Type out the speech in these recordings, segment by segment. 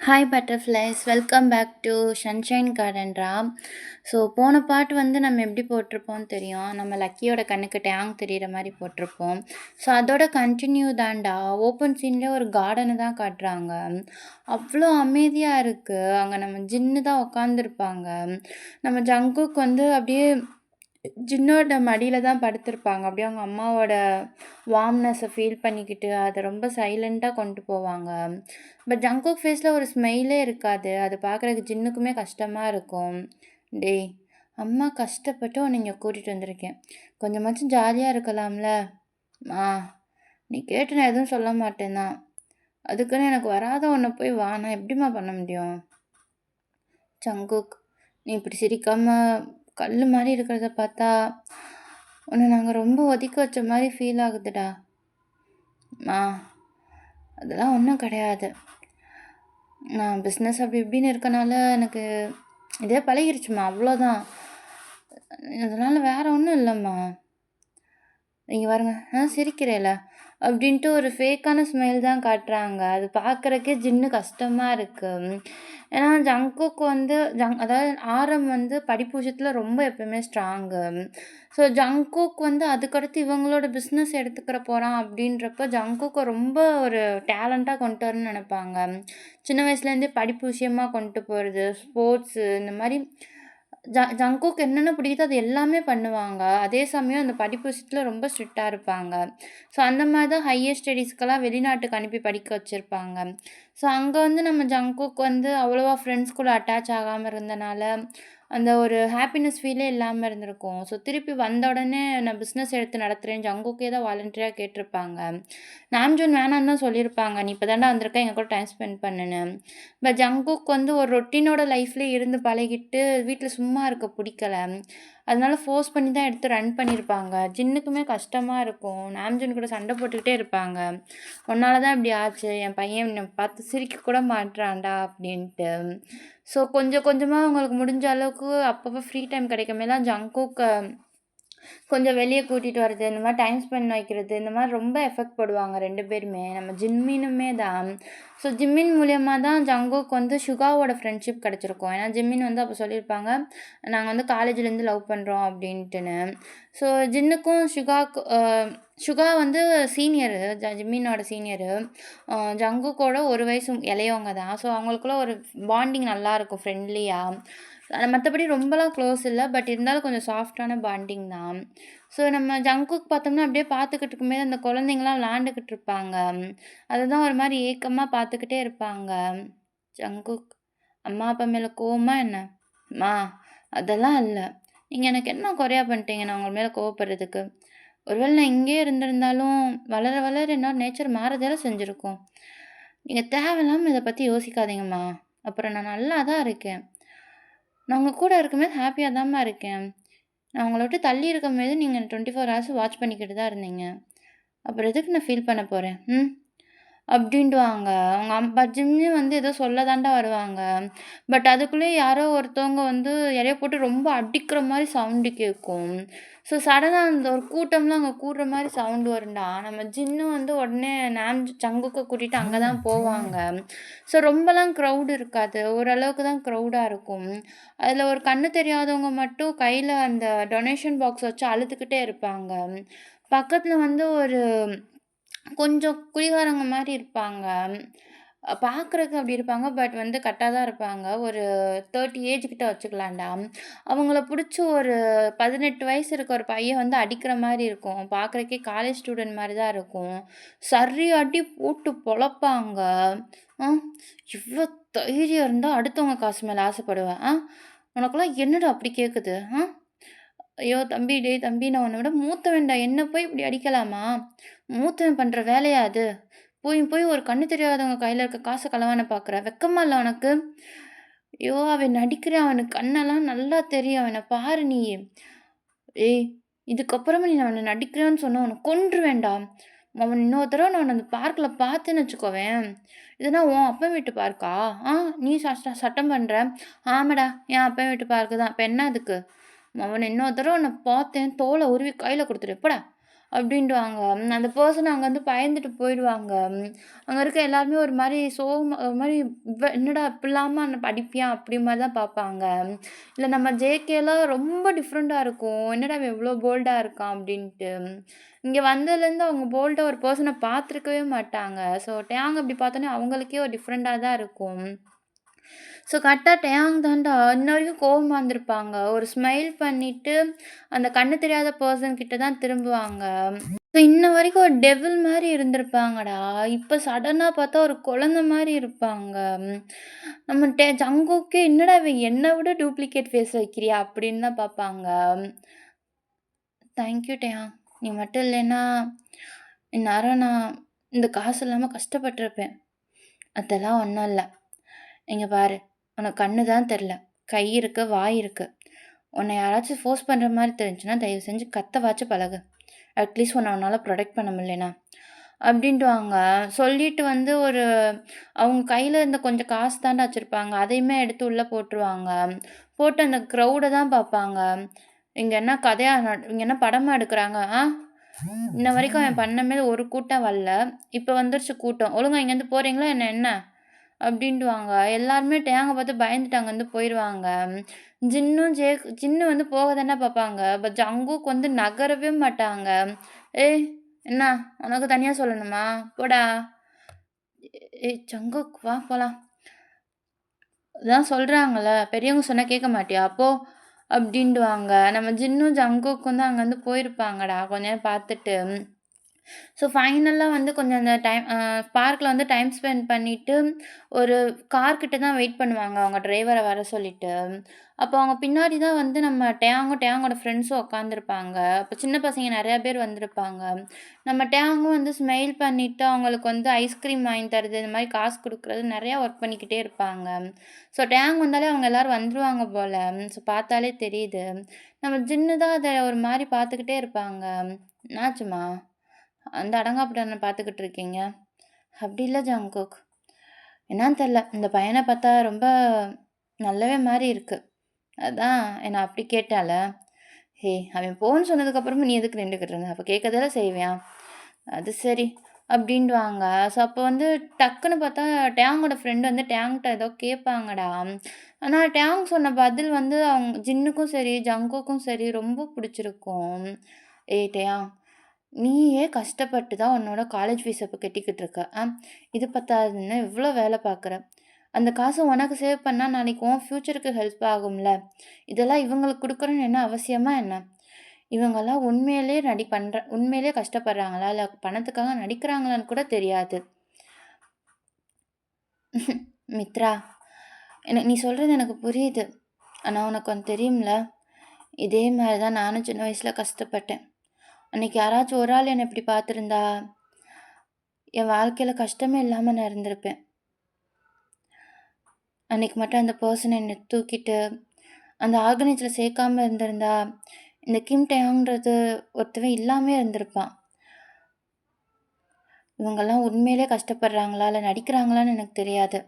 Hi butterflies welcome back to sunshine கார்டன்ரா. So போன பாட்டு வந்து நம்ம எப்படி போட்டிருப்போம்னு தெரியும். நம்ம லக்கியோட கண்ணுக்கு டேங் தெரிகிற மாதிரி போட்டிருப்போம். ஸோ அதோட கண்டினியூ தான்டா. ஓப்பன் சீன்லேயே ஒரு கார்டனை தான் காட்டுறாங்க. அவ்வளோ அமைதியாக இருக்குது. அங்கே நம்ம ஜின்னு தான் உட்காந்துருப்பாங்க. நம்ம ஜங்குக்கு வந்து அப்படியே ஜின்னோட மடியில தான் படுத்திருப்பாங்க. அப்படியே அவங்க அம்மாவோட வார்ம்னஸை ஃபீல் பண்ணிக்கிட்டு அதை ரொம்ப சைலண்ட்டாக கொண்டு போவாங்க. பட் ஜங்குக் ஃபேஸில் ஒரு ஸ்மைலே இருக்காது. அது பார்க்குறதுக்கு ஜின்னுக்குமே கஷ்டமாக இருக்கும். டேய், அம்மா கஷ்டப்பட்டு உன்னை இங்கே கூட்டிகிட்டு வந்திருக்கேன். கொஞ்சமாச்சும் ஜாலியாக இருக்கலாம்ல. ஆ, நீ கேட்டு நான் எதுவும் சொல்ல மாட்டேன் தான். அதுக்குன்னு எனக்கு வராத ஒன்றை போய் வா, நான் எப்படிம்மா பண்ண முடியும்? ஜங்குக், நீ இப்படி சிரிக்காம கல் மாதிரி இருக்கிறத பார்த்தா உன்னை நாங்கள் ரொம்ப ஒதுக்கி வச்ச மாதிரி ஃபீல் ஆகுதுடா. ஆ, அதெல்லாம் ஒன்றும் கிடையாது. நான் பிஸ்னஸ் அப்படி இப்படின்னு இருக்கனால எனக்கு இதே பழகிருச்சுமா, அவ்வளோதான். அதனால் வேற ஒன்றும் இல்லைம்மா. நீங்கள் பாருங்க, சிரிக்கிறேல அப்படின்ட்டு ஒரு ஃபேக்கான ஸ்மைல் தான் காட்டுறாங்க. அது பார்க்குறக்கே ஜின்னு கஷ்டமாக இருக்குது. ஏன்னா ஜங்குக்கு வந்து அதாவது ஆரம் வந்து படிப்பு விஷயத்தில் ரொம்ப எப்பயுமே ஸ்ட்ராங்கு. ஸோ ஜங்குக்கு வந்து அதுக்கடுத்து இவங்களோட பிஸ்னஸ் எடுத்துக்கிற போகிறான் அப்படின்றப்ப ஜங்குக்கு ரொம்ப ஒரு டேலண்ட்டாக கொண்டு வரணும்னு நினைப்பாங்க. சின்ன வயசுலேருந்தே படிப்பு விஷயமா கொண்டு போகிறது, ஸ்போர்ட்ஸு, இந்த மாதிரி ஜங்குக்கு என்னென்ன பிடிக்குதோ அது எல்லாமே பண்ணுவாங்க. அதே சமயம் அந்த படிப்பு விஷயத்தில் ரொம்ப ஸ்ட்ரிக்டாக இருப்பாங்க. ஸோ அந்த மாதிரி தான் ஹையர் ஸ்டடீஸ்க்கெல்லாம் வெளிநாட்டுக்கு அனுப்பி படிக்க வச்சுருப்பாங்க. ஸோ அங்கே வந்து நம்ம ஜங்குக்கு வந்து அவ்வளோவா ஃப்ரெண்ட்ஸ் கூட அட்டாச் ஆகாமல் இருந்தனால அந்த ஒரு ஹாப்பினஸ் ஃபீலே இல்லாமல் இருந்திருக்கும். ஸோ திருப்பி வந்த உடனே நான் பிஸ்னஸ் எடுத்து நடத்துகிறேன் ஜங்குக்கே தான் வாலண்டியராக கேட்டிருப்பாங்க. நாம்ஜூன் வேணான்னு தான் சொல்லியிருப்பாங்க. நீ இப்போ தாண்டா வந்திருக்க, எங்கள் கூட டைம் ஸ்பெண்ட் பண்ணுன்னு. பட் ஜங்குக் வந்து ஒரு ரொட்டீனோட லைஃப்லேயே இருந்து பழகிட்டு வீட்டில் சும்மா இருக்க பிடிக்கல. அதனால ஃபோர்ஸ் பண்ணி தான் எடுத்து ரன் பண்ணியிருப்பாங்க. ஜின்னுக்குமே கஷ்டமாக இருக்கும். நாம்ஜூன் கூட சண்டை போட்டுக்கிட்டே இருப்பாங்க. உன்னால தான் இப்படி ஆச்சு, என் பையன் என்னை பார்த்து சிரிக்க கூட மாட்றான்டா அப்படின்ட்டு. ஸோ கொஞ்சம் கொஞ்சமாக அவங்களுக்கு முடிஞ்ச அளவுக்கு அப்பப்போ ஃப்ரீ டைம் கிடைக்கும்போதெல்லாம் ஜங்குக்கை கொஞ்சம் வெளியே கூட்டிகிட்டு வர்றது, இந்த மாதிரி டைம் ஸ்பெண்ட் வைக்கிறது, இந்த மாதிரி ரொம்ப எஃபெக்ட் போடுவாங்க 2 பேருமே. நம்ம ஜின்மினுமே தான். ஸோ ஜிம்மின் மூலியமாக தான் ஜங்குக்கு வந்து சுகாவோட ஃப்ரெண்ட்ஷிப் கிடச்சிருக்கும். ஏன்னா ஜிம்மின் வந்து அப்போ சொல்லியிருப்பாங்க, நாங்கள் வந்து காலேஜ்லேருந்து லவ் பண்ணுறோம் அப்படின்ட்டுன்னு. ஸோ ஜின்னுக்கும் சுகா வந்து சீனியரு, ஜிம்மினோட சீனியரு. ஜங்குக்கோட ஒரு வயசு இளையவங்க தான். ஸோ அவங்களுக்குள்ள ஒரு பாண்டிங் நல்லாயிருக்கும், ஃப்ரெண்ட்லியாக. மற்றபடி ரொம்பலாம் க்ளோஸ் இல்லை, பட் இருந்தாலும் கொஞ்சம் சாஃப்டான பாண்டிங் தான். ஸோ நம்ம ஜங்குக்கு பார்த்தோம்னா அப்படியே பார்த்துக்கிட்டு இருக்கும்போது அந்த குழந்தைங்களாம் விளாண்டுக்கிட்டு இருப்பாங்க. அதை தான் ஒரு மாதிரி ஏக்கமாக பார்த்துக்கிட்டே இருப்பாங்க. ஜங்குக், அம்மா அப்பா மேலே கோவமா என்ன? மா, அதெல்லாம் இல்லை. நீங்கள் எனக்கு என்ன குறையா பண்ணிட்டீங்க நான் உங்கள் மேலே கோவப்படுறதுக்கு? ஒருவேளை நான் இங்கேயே இருந்திருந்தாலும் வளர வளர என்னோட நேச்சர் மாறதெல்லாம் செஞ்சுருக்கோம். நீங்கள் தேவையில்லாமல் இதை பற்றி யோசிக்காதீங்கம்மா. அப்புறம் நான் நல்லா தான் இருக்கேன். நான் உங்கள் கூட இருக்கும்போது ஹாப்பியாக தான்மா இருக்கேன். நான் உங்களை விட்டு தள்ளி இருக்கும்போது நீங்கள் 24 ஹவர்ஸ் வாட்ச் பண்ணிக்கிட்டு தான் இருந்தீங்க. அப்புறம் எதுக்கு நான் ஃபீல் பண்ண போகிறேன்? அப்படின்டுவாங்க. அவங்க ஜிம்மியே வந்து ஏதோ சொல்ல தான்டா வருவாங்க. பட் அதுக்குள்ளேயே யாரோ ஒருத்தவங்க வந்து யாரையோ போட்டு ரொம்ப அடிக்கிற மாதிரி சவுண்டு கேட்கும். ஸோ சடனாக அந்த ஒரு கூட்டம்லாம் அங்கே கூடுற மாதிரி சவுண்டு வரும்டா. நம்ம ஜின்னு வந்து உடனே சங்குக்க கூட்டிகிட்டு அங்கே தான் போவாங்க. ஸோ ரொம்பலாம் க்ரௌடு இருக்காது. ஓரளவுக்கு தான் க்ரௌடாக இருக்கும். அதில் ஒரு கண்ணு தெரியாதவங்க மட்டும் கையில் அந்த டொனேஷன் பாக்ஸ் வச்சு அழுதுகிட்டே இருப்பாங்க. பக்கத்தில் வந்து ஒரு கொஞ்சம் குடிகாரங்க மாரி இருப்பாங்க. பார்க்குறதுக்கு அப்படி இருப்பாங்க. பட் வந்து கரெக்ட்டா தான் இருப்பாங்க. ஒரு 30 ஏஜ் கிட்ட வச்சுக்கலாம்டா. அவங்கள புடிச்சு ஒரு 18 வயசு இருக்க ஒரு பையன் வந்து அடிக்கிற மாரி இருக்கும். பார்க்குறதுக்கே காலேஜ் ஸ்டூடெண்ட் மாரி தான் இருக்கும். சரி அடி போட்டு பொளப்பாங்க. அ இவ்ளோ தைரியம் இருந்தா அடுத்தவங்க காசு மேல ஆசைப்படுவ? உனக்கெல்லாம் என்னடா அப்படி கேட்குது? ஐயோ! தம்பி, டேய் தம்பி, நான் உன்ன விட மூத்தவன்டா. என்ன போய் இப்படி அடிக்கலாமா? மூத்தவன் பண்ற வேலையா அது? போய் போய் ஒரு கண்ணு தெரியாதவங்க கையில இருக்க காச களவான பார்க்குற. வெக்கமா இல்ல உனக்கு? ஐயோ! அவன் நடிக்கிறான். அவனுக்கு கண்ணெல்லாம் நல்லா தெரியும். அவன பாரு நீ. ஏய்! இதுக்கப்புறமா நீ அவன நடிக்கிறான்னு சொன்னா உன்ன கொன்றுவேன்டா. அவன் இன்னொரு தடவ நான் அந்த பார்க்ல பார்த்தேன்னு வச்சுக்கோவேன். இதுனா உன் அப்பன் வீட்டு பார்க்கா? ஆ நீ சட்டம் பண்ற? ஆமாடா, என் அப்பன் வீட்டு பார்க்கு தான். இப்ப என்ன அதுக்கு? அவன இன்னொரு தடவ நான் பார்த்தேன், தோல உருவி கையில குடுத்துருவேன். போடா! அப்படின்டுவாங்க. அந்த பெர்சன் அங்கருந்து பயந்துட்டு போயிடுவாங்க. அங்க இருக்க எல்லாருமே ஒரு மாரி சோகமா ஒரு மாரி என்னடா இப்படிலாமா படிப்பியா? அப்படி மாரி தான் பார்ப்பாங்க. இல்ல நம்ம ஜேகேலாம் ரொம்ப டிஃப்ரெண்ட்டா இருக்கும். என்னடா இவன் இவ்ளோ போல்டா இருக்கான் அப்படின்ட்டு. இங்க வந்ததுலேருந்து அவங்க போல்டா ஒரு பெர்சன பார்த்துருக்கவே மாட்டாங்க. ஸோ டேங் அப்படி பார்த்தோனே அவங்களுக்கே ஒரு டிஃப்ரெண்ட்டா தான் இருக்கும். ஸோ கரெக்ட்டா டேங் தான்டா இன்ன வரைக்கும் கோவமா இருந்திருப்பாங்க. ஒரு ஸ்மைல் பண்ணிட்டு, அந்த கண்ணு தெரியாத பெர்சன் கிட்ட தான் திரும்புவாங்க. ஸோ இன்ன வரைக்கும் ஒரு டெவில் மாரி இருந்திருப்பாங்கடா. இப்ப சடனா பார்த்தா ஒரு குழந்தை மாரி இருப்பாங்க. நம்ம ஜங்குக்கே "என்னடா இவ என்ன விட டூப்ளிகேட் ஃபேஸ் வைக்கிறியா?" அப்படின்னு தான் பார்ப்பாங்க. Thank you Taehyung. நீ மட்டும் இல்லைன்னா, இந்நேரம் நான் இந்த காசு இல்லாம கஷ்டப்பட்டுருப்பேன். அதெல்லாம் ஒண்ணும் இல்ல. இங்க பாரு, உனக்கு கண்ணு தான் தெரியல. கை இருக்கு, வாய் இருக்கு. உன்னை யாராச்சும் ஃபோர்ஸ் பண்ற மாரி தெரிஞ்சுச்சுன்னா, தயவு செஞ்சு கத்தவாச்சும் பழகு. அட்லீஸ்ட் உன்ன உன்னால ப்ரொடெக்ட் பண்ண முடியலனா. அப்படின்ட்டுவாங்க. சொல்லிட்டு வந்து அவங்க கையில இருந்த கொஞ்சம் காசு தான்டா வச்சிருப்பாங்க. அதையுமே எடுத்து உள்ள போட்டுருவாங்க. போட்டு அந்த க்ரவுட தான் பார்ப்பாங்க. இங்க என்ன கதையா இங்க என்ன படமா எடுக்குறாங்க? இன்ன வரைக்கும் அவன் பண்ண மாரி ஒரு கூட்டம் வரல. இப்ப வந்துருச்சு கூட்டம். ஒழுங்கா இங்கேருந்து போறீங்களா என்ன? அப்படின்டுவாங்க. எல்லாருமே டேங்க பார்த்து பயந்துட்டு அங்கருந்து போயிருவாங்க. ஜின்னு வந்து போக தானே பார்ப்பாங்க. பட் ஜங்குக் வந்து நகரவே மாட்டாங்க. "ஏய் என்ன உனக்கு தனியா சொல்லணுமா? போடா. ஏய் ஜங்குக் வா போலாம்." அதான் சொல்றாங்கல்ல, பெரியவங்க சொன்னா கேட்க மாட்டியா? போ அப்படின்டுவாங்க. நம்ம ஜின்னும் ஜங்குக்கும் தான் அங்கருந்து போயிருப்பாங்கடா. கொஞ்ச நேரம் பார்த்துட்டு. ஸோ ஃபைனலா வந்து கொஞ்சம் அந்த பார்க்ல வந்து டைம் ஸ்பெண்ட் பண்ணிட்டு, ஒரு கார் கிட்ட தான் வெயிட் பண்ணுவாங்க. அவங்க டிரைவர வர சொல்லிட்டு. அப்போ அவங்க பின்னாடி தான் வந்து நம்ம டேங்கோட ஃப்ரெண்ட்ஸும் உட்காந்துருப்பாங்க. அப்ப சின்ன பசங்க நெறைய பேர் வந்திருப்பாங்க. நம்ம டேங்கும் வந்து ஸ்மைல் பண்ணிட்டு, அவங்களுக்கு வந்து ஐஸ்கிரீம் வாங்கி தர்றது, இந்த மாரி காசு குடுக்குறது நெறையா ஒர்க் பண்ணிக்கிட்டே இருப்பாங்க. ஸோ டேங் வந்தாலே அவங்க எல்லாரும் வந்துருவாங்க போல. ஸோ பார்த்தாலே தெரியுது. நம்ம ஜின்னு தான் அத ஒரு மாரி பார்த்துக்கிட்டே இருப்பாங்க. "என்னாச்சும்மா? அந்த அடங்காப்புடன பார்த்துக்கிட்டு இருக்கீங்க?" "அப்படி இல்ல ஜங்குக். என்னான்னு தெர்ல. இந்த பையன பார்த்தா ரொம்ப நல்லவே மாரி இருக்கு. அதான் என்ன அப்படி கேட்டாள." "ஏய் அவன் போன்னு சொன்னதுக்கப்புறமும் நீ எதுக்கு நின்டுகிட்டு இருந்த? அப்ப கேட்க தானே செய்வியான்?" "அது சரி." அப்படின்டுவாங்க. ஸோ அப்போ வந்து டக்குன்னு பார்த்தா டேங்கோட ஃப்ரெண்ட் வந்து டேங்க்ட்ட ஏதோ கேட்பாங்கடா. ஆனா டேங் சொன்ன பதில் வந்து ஜின்னுக்கும் சரி, ஜங்குக்கும் சரி ரொம்ப புடிச்சிருக்கும். "ஏய் டேயாங், நீயே கஷ்டப்பட்டு தான் உன்னோட காலேஜ் ஃபீஸ் இப்ப கட்டிக்கிட்டு இருக்க. இது பத்தாதுன்னு இவ்ளோ வேல பார்க்குற. அந்த காச உனக்கு சேவ் பண்ணா நாளைக்கு உன் ஃப்யூச்சருக்கு ஹெல்ப் ஆகும்ல. இதெல்லாம் இவங்களுக்கு குடுக்கணும்னு என்ன அவசியமா என்ன? இவங்கலாம் உண்மையிலேயே கஷ்டப்படுறாங்களா? இல்ல பணத்துக்காக நடிக்கிறாங்களான்னு கூட தெரியாது." "மித்ரா, நீ சொல்றது எனக்கு புரியுது. ஆனா உனக்கு ஒண்ணு தெரியும்ல? இதே மாரி தான் நானும் சின்ன வயசுல கஷ்டப்பட்டேன். அன்னைக்கு யாராச்சும் ஒரு ஆள் என்ன இப்படி பார்த்துருந்தா, என் வாழ்க்கையில கஷ்டமே இல்லாம நான் இருந்திருப்பேன். அன்னைக்கு மட்டும் அந்த பெர்சன் என்ன தூக்கிட்டு, அந்த ஆர்கனைஸ்ல சேர்க்காம இருந்திருந்தா, இந்த கிம் டேயாங்ன்றது ஒருத்தவன் இல்லாமயே இருந்திருப்பான். இவங்கலாம் உண்மையிலே கஷ்டப்படுறாங்களா? இல்ல நடிக்கிறாங்களான்னு எனக்கு தெரியாது.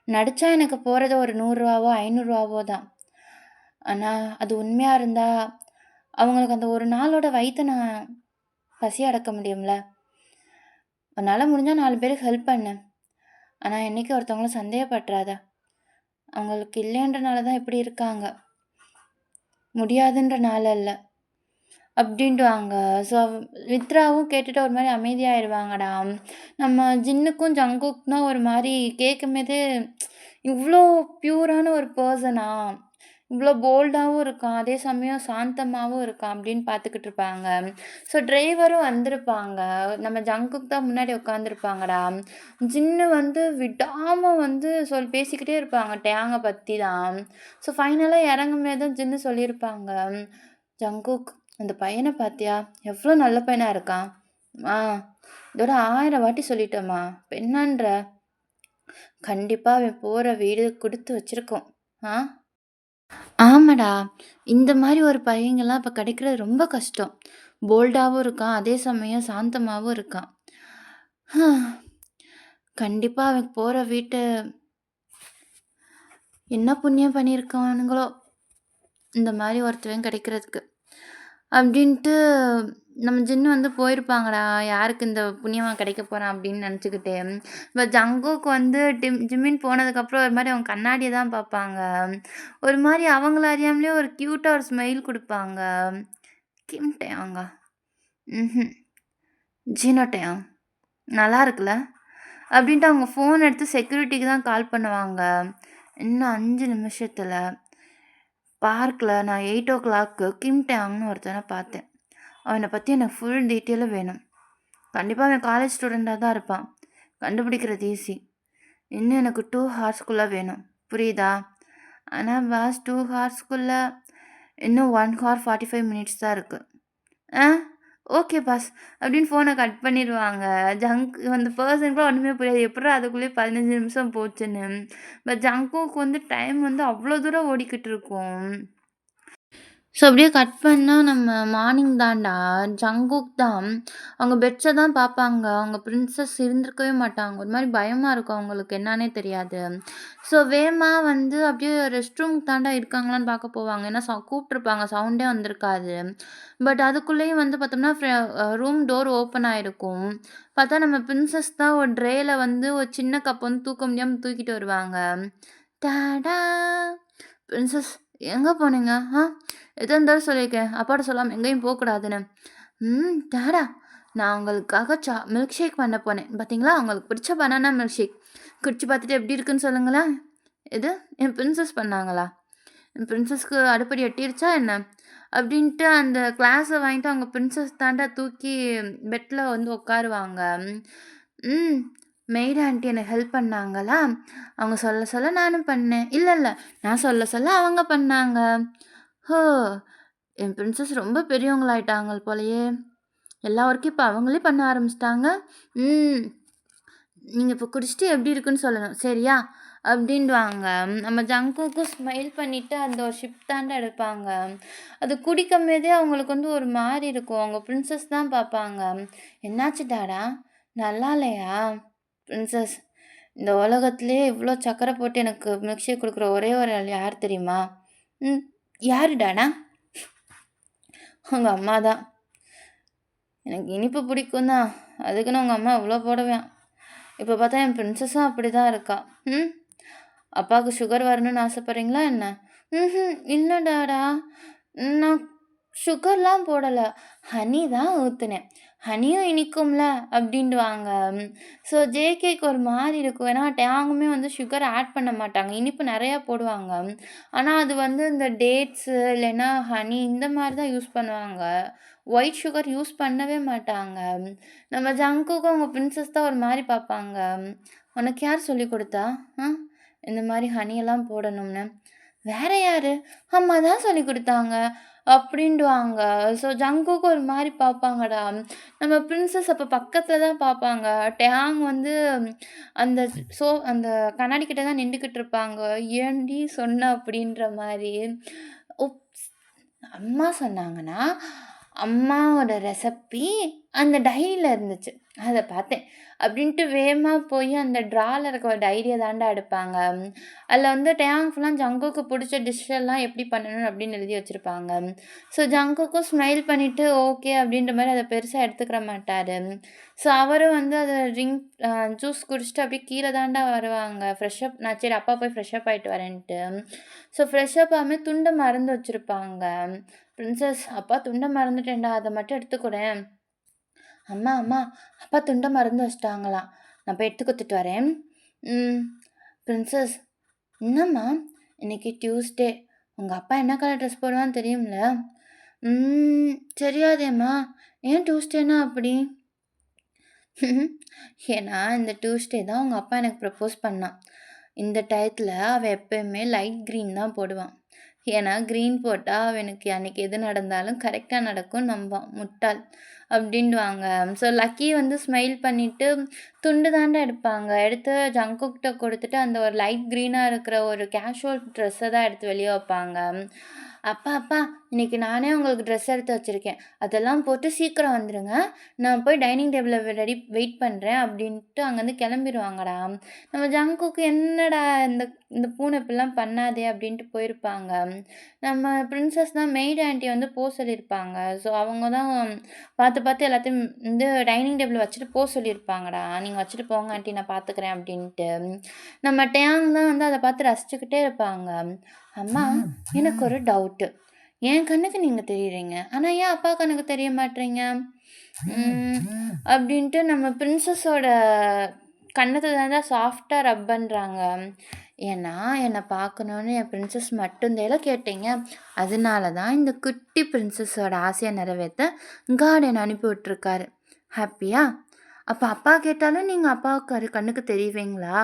நடிச்சா எனக்கு போறது ஒரு ரூ. 100வோ, ரூ. 500வோ தான். ஆனா, அது உண்மையா இருந்தா, அவங்களுக்கு அந்த ஒரு நாளோட வயித்த நான் பசி அடக்க முடியும்ல. உன்னால முடிஞ்சா 4 பேருக்கு ஹெல்ப் பண்ணு. ஆனா, என்னைக்கும் ஒருத்தவங்கள சந்தேகப்பட்றாத. அவங்களுக்கு இல்லைன்றனால தான் இப்படி இருக்காங்க. முடியாதுன்றனால இல்ல." அப்படின்டுவாங்க. ஸோ மித்ராவும் கேட்டுட்டு ஒரு மாரி அமைதியாயிருவாங்கடா. நம்ம ஜின்னுக்கும் ஜங்குக்கும் தான் ஒரு மாரி கேட்கும்போதே, இவ்ளோ பியூரான ஒரு பெர்சனா? இவ்ளோ போல்டாவும் இருக்கான். அதே சமயம் சாந்தமாவும் இருக்கான் அப்படின்னு பார்த்துக்கிட்டு இருப்பாங்க. ஸோ டிரைவரும் வந்திருப்பாங்க. நம்ம ஜங்குக் தான் முன்னாடி உட்காந்துருப்பாங்கடா. ஜின்னு வந்து விடாம வந்து பேசிக்கிட்டே இருப்பாங்க. டேங்க பத்தி தான். ஸோ ஃபைனலா இறங்கும்போது தான் ஜின்னு சொல்லியிருப்பாங்க. "ஜங்குக், அந்த பையன பாத்தியா? எவ்ளோ நல்ல பையனா இருக்கான்." "ஆ, இதோட 1000 வாட்டி சொல்லிட்டேம்மா. இப்ப என்னான்ற?" "கண்டிப்பா அவன் போற வீடு குடுத்து வச்சிருக்கும்." "ஆ?" "ஆமாடா. இந்த மாரி ஒரு பையங்கலாம் இப்ப கிடைக்கிறது ரொம்ப கஷ்டம். போல்டாவும் இருக்கான். அதே சமயம் சாந்தமாவும் இருக்கான்." "கண்டிப்பா அவன் போற வீட்ட என்ன புண்ணியம் பண்ணியிருக்கானுங்களோ, இந்த மாரி ஒருத்தவன் கிடைக்கிறதுக்கு." அப்படின்ட்டு நம்ம ஜின்னு வந்து போயிருப்பாங்கடா, யாருக்கு இந்த புண்ணியவன் கிடைக்க போறான் அப்படின்னு நெனச்சுக்கிட்டு. இப்ப ஜங்குக் வந்து ஜிம்மின் போனதுக்கப்புறம் ஒரு மாரி அவங்க கண்ணாடிய தான் பார்ப்பாங்க. ஒரு மாரி அவங்கள அறியாமலே ஒரு கியூட்டா ஒரு ஸ்மைல் குடுப்பாங்க. கிம் டேயாங்கா? ம்ஹ்ம். ஜீனோ டேயாங். நல்லா இருக்குல்ல? அப்படின்ட்டு அவங்க ஃபோன் எடுத்து செக்யூரிட்டிக்கு தான் கால் பண்ணுவாங்க. இன்னும் 5 நிமிஷத்துல பார்க்ல நான் 8:00க்கு கிம் டேயாங்ன்னு ஒருத்தன பார்த்தேன். அவன பத்தி எனக்கு ஃபுல் டீட்டெயிலும் வேணும். கண்டிப்பா அவன் காலேஜ் ஸ்டூடெண்ட்டா தான் இருப்பான். கண்டுபிடிக்கிறது ஈஸி. இன்னும் எனக்கு 2 ஹார்ஸ்க்குள்ள வேணும். புரியுதா? ஆனா பாஸ் 2 ஹார்ஸ்க்குள்ள இன்னும் 1 ஹார் 45 மினிட்ஸ் தான் இருக்கு. ஆ ஓகே பாஸ் அப்படின்னு ஃபோனை கட் பண்ணிடுவாங்க. அந்த பர்சனுக்குலாம் ஒன்றுமே புரியாது. எப்புட்றா அதுக்குள்ளேயே 15 நிமிஷம் போச்சுன்னு. பட் ஜங்குக்கு வந்து டைம் வந்து அவ்வளோ தூரம் ஓடிக்கிட்டு இருக்கும். ஸோ அப்படியே கட் பண்ணா நம்ம மார்னிங் தான்டா. ஜங்குக் தான். அவங்க பெட்ஸ தான் பார்ப்பாங்க. அவங்க பிரின்சஸ் இருந்திருக்கவே மாட்டாங்க. ஒரு மாரி பயமா இருக்கும் அவங்களுக்கு என்னான்னே தெரியாது. ஸோ வேகமா வந்து அப்படியே ரெஸ்ட் ரூம்க்கு தான்டா இருக்காங்களான்னு பார்க்க போவாங்க. ஏன்னா கூப்ட்டுருப்பாங்க. சவுண்டே வந்திருக்காது. பட் அதுக்குள்ளேயும் வந்து பார்த்தோம்னா, ரூம் டோர் ஓப்பன் ஆயிருக்கும். பார்த்தா நம்ம பிரின்சஸ் தான் ஒரு ட்ரேல வந்து ஒரு சின்ன கப் வந்து தூக்க முடியாம தூக்கிட்டு வருவாங்க. டாடா! பிரின்சஸ் எங்க போனீங்க? எதா இருந்தாலும் சொல்லியிருக்கேன். அப்பாட்ட சொல்லாம எங்கேயும் போக்கூடாதுன்னு. டாடா! நான் உங்களுக்காக மில்க் ஷேக் பண்ண போனேன். பார்த்தீங்களா? உங்களுக்கு பிடிச்ச பனானா மில்க் ஷேக். குடிச்சு பார்த்துட்டு எப்படி இருக்குன்னு சொல்லுங்களேன். எது? என் பிரின்சஸ் பண்ணாங்களா? என் பிரின்சஸ்க்கு அடுப்படி எட்டிருச்சா என்ன? அப்படின்ட்டு அந்த கிளாஸ வாங்கிட்டு அவங்க பிரின்சஸ் தான்டா தூக்கி பெட்ல வந்து உட்காருவாங்க. ம். மெய்ட் ஆன்ட்டி எனக்கு ஹெல்ப் பண்ணாங்களா? அவங்க சொல்ல சொல்ல நானும் பண்ணேன். இல்ல, இல்ல. நான் சொல்ல சொல்ல அவங்க பண்ணாங்க. ஹோ! என் பிரின்சஸ் ரொம்ப பெரியவங்களாயிட்டாங்க போலயே! எல்லா ஒர்க்கும் இப்ப அவங்களே பண்ண ஆரம்பிச்சுட்டாங்க. ம். நீங்க இப்ப குடிச்சுட்டு எப்படி இருக்குன்னு சொல்லணும். சரியா? அப்படின்டுவாங்க. நம்ம ஜங்குக்கும் ஸ்மைல் பண்ணிட்டு அந்த ஒரு ஷிப் தான்டா எடுப்பாங்க. அது குடிக்கும்போதே அவங்களுக்கு வந்து ஒரு மாரி இருக்கும். அவங்க பிரின்சஸ் தான் பார்ப்பாங்க. "என்னாச்சு டாடா? நல்லா இல்லையா?" "பிரின்சஸ், இந்த உலகத்திலேயே இவ்ளோ சர்க்கரை போட்டு எனக்கு மில்க் ஷேக் குடுக்குற ஒரே ஒரு ஆள் யார் தெரியுமா?" "ம். யாரு டாடா?" "உங்க அம்மா தான்." "எனக்கு இனிப்பு பிடிக்கும் தான். அதுக்குன்னு உங்க அம்மா இவ்ளோ போடுவான்." இப்ப பார்த்தா என் பிரின்சஸும் அப்படிதான் இருக்கா. ம். அப்பாவுக்கு சுகர் வரணும்னு ஆசைப்படுறீங்களா என்ன? இல்ல டாடா. நான் சுகர்லாம் போடல. ஹனி தான் ஊத்துனேன். ஹனியும் இனிக்கும்ல அப்படின்டுவாங்க. ஸோ ஜேகேக்கு ஒரு மாரி இருக்கும். ஏன்னா டேங்குமே வந்து சுகர் ஆட் பண்ண மாட்டாங்க. இனிப்பு நெறையா போடுவாங்க. ஆனா அது வந்து இந்த டேட்ஸு இல்லைன்னா ஹனி இந்த மாரி தான் யூஸ் பண்ணுவாங்க. ஒயிட் சுகர் யூஸ் பண்ணவே மாட்டாங்க. நம்ம ஜங்குக்கும் அவங்க பிரின்சஸ் தான் ஒரு மாரி பார்ப்பாங்க. "உனக்கு யார் சொல்லிக் குடுத்தா? அ இந்த மாரி ஹனியெல்லாம் போடணும்னு?" "வேற யாரு? அம்மா தான் சொல்லிக் குடுத்தாங்க." அப்படின்டுவாங்க. ஸோ ஜங்குக்கு ஒரு மாரி பார்ப்பாங்கடா. நம்ம பிரின்சஸ் அப்ப பக்கத்துல தான் பார்ப்பாங்க. டேங் வந்து அந்த அந்த கண்ணாடி கிட்ட தான் நின்டுகிட்டு இருப்பாங்க. "ஏன்டி சொன்ன?" அப்படின்ற மாரி. உப்ஸ்! அம்மா சொன்னாங்கன்னா, அம்மாவோட ரெசிபி அந்த டைரியில இருந்துச்சு. அத பார்த்தேன். அப்படின்ட்டு வேகமா போய் அந்த ட்ரால இருக்க ஒரு டைரிய தான்டா எடுப்பாங்க. அதில வந்து டேயாங் ஃபுல்லா ஜங்குக்கு புடிச்ச டிஷ் எல்லாம் எப்படி பண்ணணும் அப்படின்னு எழுதி வச்சிருப்பாங்க. ஸோ ஜங்குக்கும் ஸ்மைல் பண்ணிட்டு ஓகே அப்படின்ற மாரி அத பெருசா எடுத்துக்கிற மாட்டாரு. ஸோ அவரும் வந்து அத ஜூஸ் குடிச்சுட்டு அப்படியே கீழ தான்டா வருவாங்க. நான் சரி அப்பா போய் ஃப்ரெஷ் அப் ஆயிட்டு வரேன்ட்டு. ஸோ ஃப்ரெஷ் அப் ஆகாம துண்ட மறந்து வச்சிருப்பாங்க. பிரின்சஸ் அப்பா துண்ட மறந்துட்டேன்டா. அத மட்டும் எடுத்துக்குடேன். அம்மா, அம்மா அப்பா துண்ட மறந்து வச்சுட்டாங்களாம். நான் போய் எடுத்து குடுத்துட்டு வரேன். ம். பிரின்சஸ் என்னம்மா? இன்னைக்கு டியூஸ்டே. உங்க அப்பா என்ன கலர் ட்ரெஸ் போடுவான்னு தெரியும்ல? ம். தெரியாதேம்மா. ஏன் டியூஸ்டேனா அப்படி? ஏன்னா இந்த டியூஸ்டே தான் உங்க அப்பா எனக்கு ப்ரப்போஸ் பண்ணான். இந்த டயத்துல அவன் எப்பயுமே லைட் கிரீன் தான் போடுவான். ஏன்னா கிரீன் போட்டா அவனுக்கு அன்னைக்கு எது நடந்தாலும் கரெக்ட்டா நடக்கும்னு நம்புவான். முட்டாள் அப்படின்டுவாங்க. ஸோ லக்கி வந்து ஸ்மைல் பண்ணிட்டு துண்டு தான்டா எடுப்பாங்க. எடுத்து ஜங்குக்கிட்ட குடுத்துட்டு அந்த ஒரு லைட் கிரீனா இருக்கிற ஒரு கேஷுவல் ட்ரெஸ்ஸ தான் எடுத்து வெளிய வைப்பாங்க. அப்பா, அப்பா இன்னைக்கு நானே உங்களுக்கு ட்ரெஸ் எடுத்து வச்சிருக்கேன். அதெல்லாம் போட்டு சீக்கிரம் வந்துருங்க. நான் போய் டைனிங் டேபிள்ல வெயிட் பண்றேன் அப்டின்ட்டு அங்கருந்து கெளம்பிருவாங்கடா. நம்ம ஜங்குக்கு என்னடா இந்த இந்த பூனை இப்படிலாம் பண்ணாதே அப்டின்ட்டு போயிருப்பாங்க. நம்ம பிரின்சஸ் தான் மெய்ட் ஆன்டி வந்து சொல்லியிருப்பாங்க. ஸோ அவங்க தான் பார்த்து பார்த்து எல்லாத்தையும் வந்து டைனிங் டேபிள்ல வச்சுட்டு சொல்லியிருப்பாங்கடா. நீங்க வச்சுட்டு போங்க ஆன்டி நான் பார்த்துக்கிறேன் அப்டின்ட்டு. நம்ம டேங் தான் வந்து அத பார்த்து ரசிச்சுக்கிட்டே இருப்பாங்க. அம்மா எனக்கு ஒரு டவுட்டு. என் கண்ணுக்கு நீங்க தெரியிறீங்க. ஆனா ஏன் அப்பா கண்ணுக்கு தெரிய மாட்றீங்க? ம். அப்டின்ட்டு நம்ம பிரின்சஸோட கன்னத்துல தான் சாஃப்ட்டா ரப் பண்றாங்க. ஏன்னா, என்ன பார்க்கணுன்னு என் பிரின்சஸ் மட்டுந்தேல கேட்டீங்க. அதனால தான் இந்த குட்டி பிரின்சஸோட ஆசைய நிறைவேத்த கார்டன் அனுப்பி விட்டுருக்காரு. ஹாப்பியா? அப்ப அப்பா கேட்டாலும் நீங்க அப்பாவுக்கு கண்ணுக்கு தெரிவீங்களா?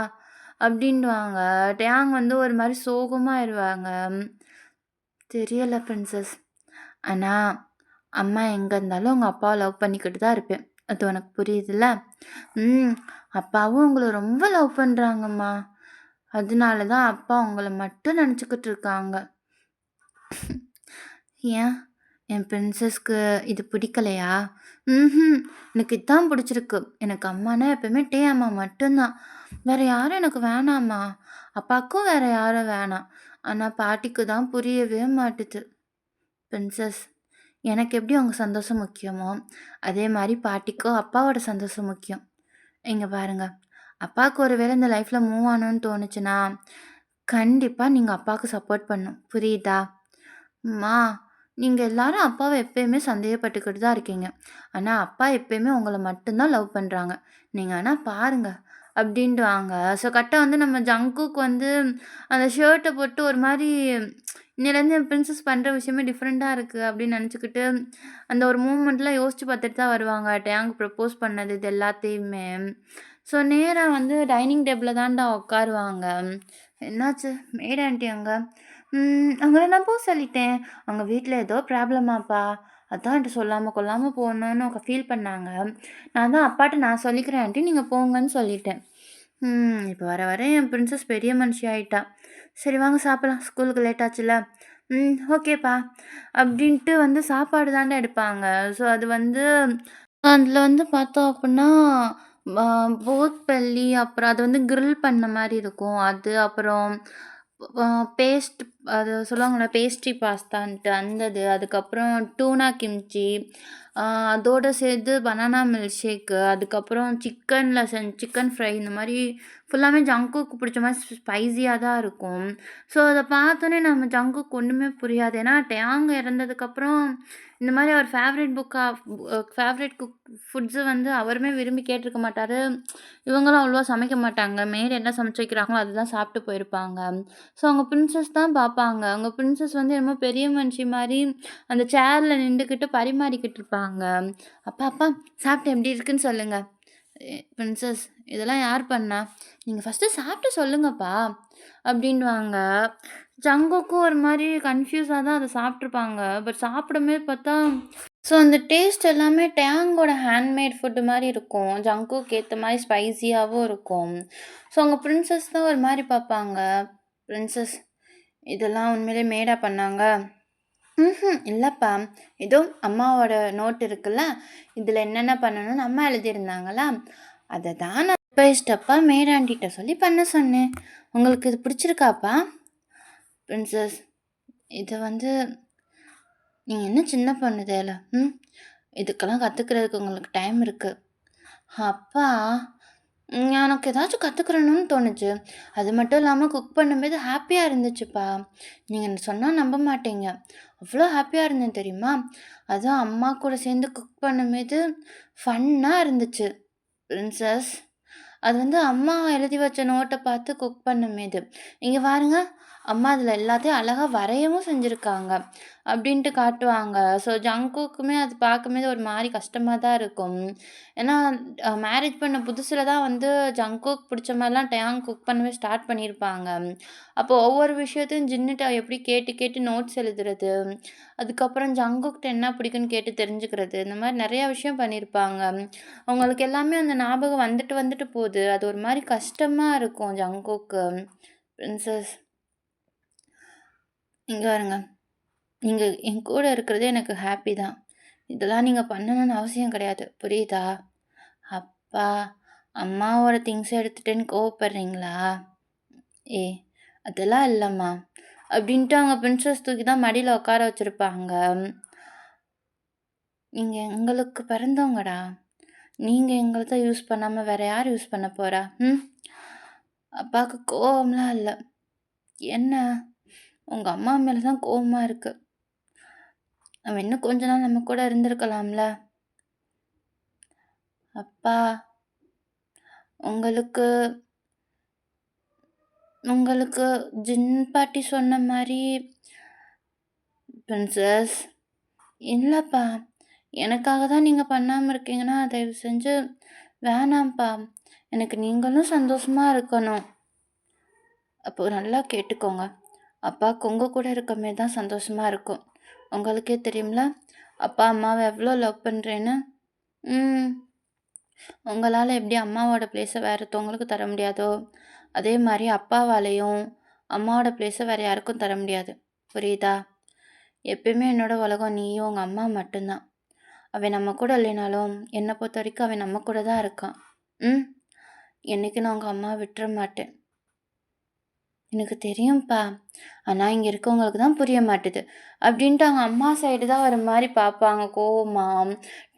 அப்டின்னுவாங்க. டேங் வந்து ஒரு மாரி சோகமாயிருவாங்க. தெரியல பிரின்சஸ். ஆனா, அம்மா எங்க இருந்தாலும் உங்க அப்பாவ லவ் பண்ணிக்கிட்டு தான் இருப்பேன். அது உனக்கு புரியுதுல்ல? ம். அப்பாவும் உங்கள ரொம்ப லவ் பண்றாங்கம்மா. அதனால தான் அப்பா உங்கள மட்டும் நெனச்சுக்கிட்டு இருக்காங்க. ஏன்? என் பிரின்சஸ்க்கு இது பிடிக்கலையா? ம்ஹ்ம். எனக்கு இதான் பிடிச்சிருக்கு. எனக்கு அம்மானா எப்பவுமே அம்மா மட்டும்தான். வேற யாரும் எனக்கு வேணாம்மா. அப்பாவுக்கும் வேற யாரும் வேணாம். ஆனா பாட்டிக்கு தான் புரியவே மாட்டுது. பிரின்சஸ், எனக்கு எப்படி உங்க சந்தோஷம் முக்கியமோ, அதே மாரி பாட்டிக்கும் அப்பாவோட சந்தோஷம் முக்கியம். இங்க பாருங்க, அப்பாவுக்கு ஒரு வேளை இந்த லைஃப்ல மூவ் ஆகணும்னு தோணுச்சுன்னா, கண்டிப்பா நீங்க அப்பாவுக்கு சப்போர்ட் பண்ணணும். புரியுதா? அம்மா, நீங்க எல்லாரும் அப்பாவ எப்பயுமே சந்தேகப்பட்டுக்கிட்டு தான் இருக்கீங்க. ஆனா, அப்பா எப்பயுமே உங்கள மட்டும் தான் லவ் பண்றாங்க. நீங்க ஆனா பாருங்க. அப்டின்டுவாங்க. ஸோ கரெக்ட்டா வந்து நம்ம ஜங்குக் வந்து அந்த ஷர்ட்ட போட்டு ஒரு மாரி இன்னையிலேருந்து என் பிரின்சஸ் பண்ற விஷயமே டிஃப்ரெண்ட்டா இருக்கு அப்டின்னு நெனச்சுக்கிட்டு, அந்த ஒரு மூமெண்ட்லாம் யோசிச்சு பார்த்துட்டு தான் வருவாங்க. டேங் ப்ரப்போஸ் பண்ணது இது எல்லாத்தையுமே. ஸோ நேரா வந்து டைனிங் டேபிள்ல தான்டா உட்காருவாங்க. என்னாச்சு? மெய்ட் ஆன்டி எங்க? அவங்கள நான் போ சொல்லிட்டேன். அவங்க வீட்ல ஏதோ ப்ராப்ளமாப்பா. அதான் என்ட்ட சொல்லாம கொள்ளாம போனோன்னு அவங்க ஃபீல் பண்ணாங்க. நான் தான் அப்பாட்ட நான் சொல்லிக்கிறேன் ஆன்ட்டி, நீங்க போங்கன்னு சொல்லிட்டேன். இப்ப வர வர என் பிரின்சஸ் பெரிய மனுஷி ஆயிட்டா. சரி வாங்க சாப்பிடலாம். ஸ்கூலுக்கு லேட் ஆச்சுல்ல. ஓகேப்பா. அப்படின்ட்டு வந்து சாப்பாடு தான்டா எடுப்பாங்க. ஸோ அது வந்து அதில வந்து பார்த்தோம் அப்புட்ன்னா, அ போத்பள்ளி அப்புறம் அது வந்து கிரில் பண்ண மாரி இருக்கும். அது அப்புறம் அ பேஸ்ட் அது சொல்லுவாங்கல்ல பேஸ்ட்ரி பாஸ்தான்ட்டு அந்த இது. அதுக்கப்புறம் டூனா கிம்ச்சி, அ அதோட சேர்த்து பனானா மில்க் ஷேக்கு, அதுக்கப்புறம் சிக்கன் ஃப்ரை இந்த மாரி ஃபுல்லாமே ஜங்குக்கு பிடிச்ச மாரி ஸ்பைசியா தான் இருக்கும். ஸோ அத பார்த்தோனே நம்ம ஜங்குக்கு ஒண்ணுமே புரியாது. ஏன்னா டேங் இறந்ததுக்கப்புறம் இந்த மாரி அவர் ஃபேவரைட் ஃபுட்ஸு வந்து அவருமே விரும்பி கேட்டுருக்க மாட்டாரு. இவங்களும் அவ்வளவா சமைக்க மாட்டாங்க. மேடு என்ன சமைச்சு வைக்கிறாங்களோ, அதுதான் சாப்பிட்டு போயிருப்பாங்க. ஸோ அவங்க பிரின்சஸ் தான் பார்ப்பாங்க. அவங்க பிரின்சஸ் வந்து என்னமோ பெரிய மனுஷி மாரி அந்த சேர்ல நின்டுக்கிட்டு பரிமாறிக்கிட்டு இருப்பாங்க. "அப்பா, அப்பா சாப்பிட்டு எப்படி இருக்குன்னு சொல்லுங்க." பிரின்சஸ் இதெல்லாம் யார் பண்ணா? நீங்க ஃபர்ஸ்ட்டு சாப்பிட்டு சொல்லுங்கப்பா." அப்படின்னுவாங்க. ஜங்குக்கும் ஒரு மாரி கன்ஃப்யூஸா தான் அத சாப்ட்டுருப்பாங்க. பட் சாப்பிடும்போது பார்த்தா ஸோ அந்த டேஸ்ட் எல்லாமே டேங்கோட ஹேண்ட்மேட் ஃபுட்டு மாரி இருக்கும். ஜங்குக்கு ஏத்த மாரி ஸ்பைசியாவும் இருக்கும். ஸோ அவங்க பிரின்சஸ் தான் ஒரு மாரி பார்ப்பாங்க. பிரின்சஸ் இதெல்லாம் உண்மையிலே மேடா பண்ணாங்க? இல்லப்பா. ஏதோ அம்மாவோட நோட் இருக்குல்ல, இதில என்னென்ன பண்ணணும்னு அம்மா எழுதியிருந்தாங்களா, அத தான் நான் ஸ்டெப் பை ஸ்டெப்பா மேட் ஆன்டிட்ட சொல்லி பண்ண சொன்னேன். உங்களுக்கு இது பிடிச்சிருக்காப்பா? பிரின்சஸ் இது வந்து நீங்க இன்னும் சின்ன பொண்ணு தேல. இதுக்கெல்லாம் கத்துக்கிறதுக்கு உங்களுக்கு டைம் இருக்கு. அப்பா, எனக்கு ஏதாச்சும் கத்துக்கிறணும்னு தோணுச்சு. அது மட்டும் இல்லாம குக் பண்ணும்போது ஹேப்பியா இருந்துச்சுப்பா. நீங்க சொன்னா நம்ப மாட்டீங்க. அவ்ளோ ஹேப்பியா இருந்தேன் தெரியுமா? அதுவும் அம்மா கூட சேர்ந்து குக் பண்ணும்போது ஃபன்னா இருந்துச்சு. பிரின்சஸ் அது வந்து அம்மா எழுதி வச்ச நோட்ட பார்த்து குக் பண்ணுமேது. இங்க பாருங்க, அம்மா அதில எல்லாத்தையும் அழகா வரையவும் செஞ்சிருக்காங்க. அப்டின்ட்டு காட்டுவாங்க. ஸோ ஜங்குக்குமே அது பார்க்கும்போது ஒரு மாரி கஷ்டமா தான் இருக்கும். ஏன்னா மேரேஜ் பண்ண புதுசுல தான் வந்து ஜங்குக்கு பிடிச்ச மாரிலாம் டேங் குக் பண்ணவே ஸ்டார்ட் பண்ணியிருப்பாங்க. அப்போ ஒவ்வொரு விஷயத்தையும் ஜின்னுட்ட எப்படி கேட்டு கேட்டு நோட்ஸ் எழுதுறது, அதுக்கப்புறம் ஜங்குக்கிட்ட என்ன பிடிக்குன்னு கேட்டு தெரிஞ்சுக்கிறது, இந்த மாரி நெறையா விஷயம் பண்ணியிருப்பாங்க. அவங்களுக்கு எல்லாமே அந்த ஞாபகம் வந்துட்டு வந்துட்டு போது. அது ஒரு மாரி கஷ்டமா இருக்கும் ஜங்குக்கு. பிரின்சஸ் இங்க பாருங்க. நீங்க என் கூட இருக்கிறதே எனக்கு ஹாப்பி தான். இதெல்லாம் நீங்க பண்ணணும்னு அவசியம் கிடையாது. புரியுதா? அப்பா, அம்மாவோட திங்க்ஸ எடுத்துட்டேன்னு கோவப்படுறீங்களா? ஏய்! அதெல்லாம் இல்லம்மா. அப்படின்ட்டு அவங்க பிரின்சஸ் தூக்கி தான் மடியில உட்கார வச்சிருப்பாங்க. நீங்க எங்களுக்கு பிறந்தவங்கடா. நீங்க எங்கள தான் யூஸ் பண்ணாம வேற யார் யூஸ் பண்ண போறா? ம். அப்பாவுக்கு கோவம்லாம் இல்ல. என்ன? உங்க அம்மா மேல தான் கோவமா இருக்கு. அவன் இன்னும் கொஞ்ச நாள் நம்ம கூட இருந்திருக்கலாம்ல. அப்பா, உங்களுக்கு உங்களுக்கு ஜின் பாட்டி சொன்ன மாரி பிரின்சஸ் இல்லப்பா. எனக்காக தான் நீங்க பண்ணாம இருக்கீங்கன்னா, தயவு செஞ்சு வேணாம்ப்பா. எனக்கு நீங்களும் சந்தோஷமா இருக்கணும். அப்போ நல்லா கேட்டுக்கோங்க. அப்பாவுக்கு உங்க கூட இருக்க மாரி தான் சந்தோஷமா இருக்கும். உங்களுக்கே தெரியும்ல, அப்பா அம்மாவ எவ்வளோ லவ் பண்றேன்னு. ம். உங்களால எப்படி அம்மாவோட பிளேஸ வேற ஒருத்தவங்களுக்கு தர முடியாதோ, அதே மாரி அப்பாவாலயும் அம்மாவோட பிளேஸ வேற யாருக்கும் தர முடியாது. புரியுதா? எப்பயுமே என்னோட உலகம் நீயும் உங்க அம்மா மட்டும்தான். அவன் நம்ம கூட இல்லைனாலும், என்ன பொறுத்தவரைக்கும் அவன் நம்ம கூட தான் இருக்கான். ம். என்னைக்கும் நான் உங்க அம்மாவ விட்டுற மாட்டேன். எனக்கு தெரியும்ப்பா. ஆனா, இங்க இருக்கவங்களுக்கு தான் புரிய மாட்டுது. அப்படின்ட்டு அவங்க அம்மா சைடு தான் ஒரு மாரி பார்ப்பாங்க கோவமா.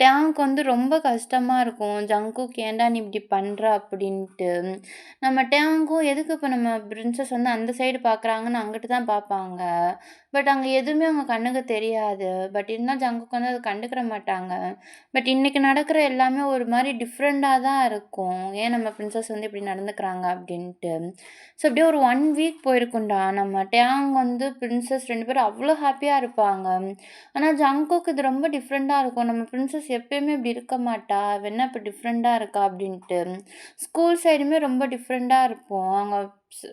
டேங்க் வந்து ரொம்ப கஷ்டமா இருக்கும். "ஜங்குக் ஏன்டா நீ இப்படி பண்ற?" அப்படின்ட்டு. நம்ம டேங்க்கும் எதுக்கு இப்ப நம்ம பிரின்சஸ் வந்து அந்த சைடு பார்க்குறாங்கன்னு அங்கிட்டு தான் பார்ப்பாங்க. பட் அங்க எதுவுமே அவங்க கண்ணுக்கு தெரியாது. பட் இருந்தாலும் ஜங்குக் வந்து அத கண்டுக்கிட மாட்டாங்க. பட் இன்னைக்கு நடக்கிற எல்லாமே ஒரு மாரி டிஃப்ரெண்ட்டா தான் இருக்கும். ஏன் நம்ம பிரின்சஸ் வந்து இப்படி நடந்துக்கிறாங்க அப்படின்ட்டு. ஸோ அப்படியே ஒரு 1 வீக் போயிருக்கும்டா. நம்ம டேங் வந்து பிரின்சஸ் 2 பேரும் அவ்ளோ ஹேப்பியா இருப்பாங்க. ஆனா ஜங்குக்கு இது ரொம்ப டிஃப்ரெண்ட்டா இருக்கும். நம்ம பிரின்சஸ் எப்பயுமே இப்படி இருக்க மாட்டா. இவ என்ன இப்ப டிஃப்ரெண்ட்டா இருக்கா அப்படின்ட்டு. ஸ்கூல் சைடுமே ரொம்ப டிஃப்ரெண்ட்டா இருப்போம். அங்க ஸ்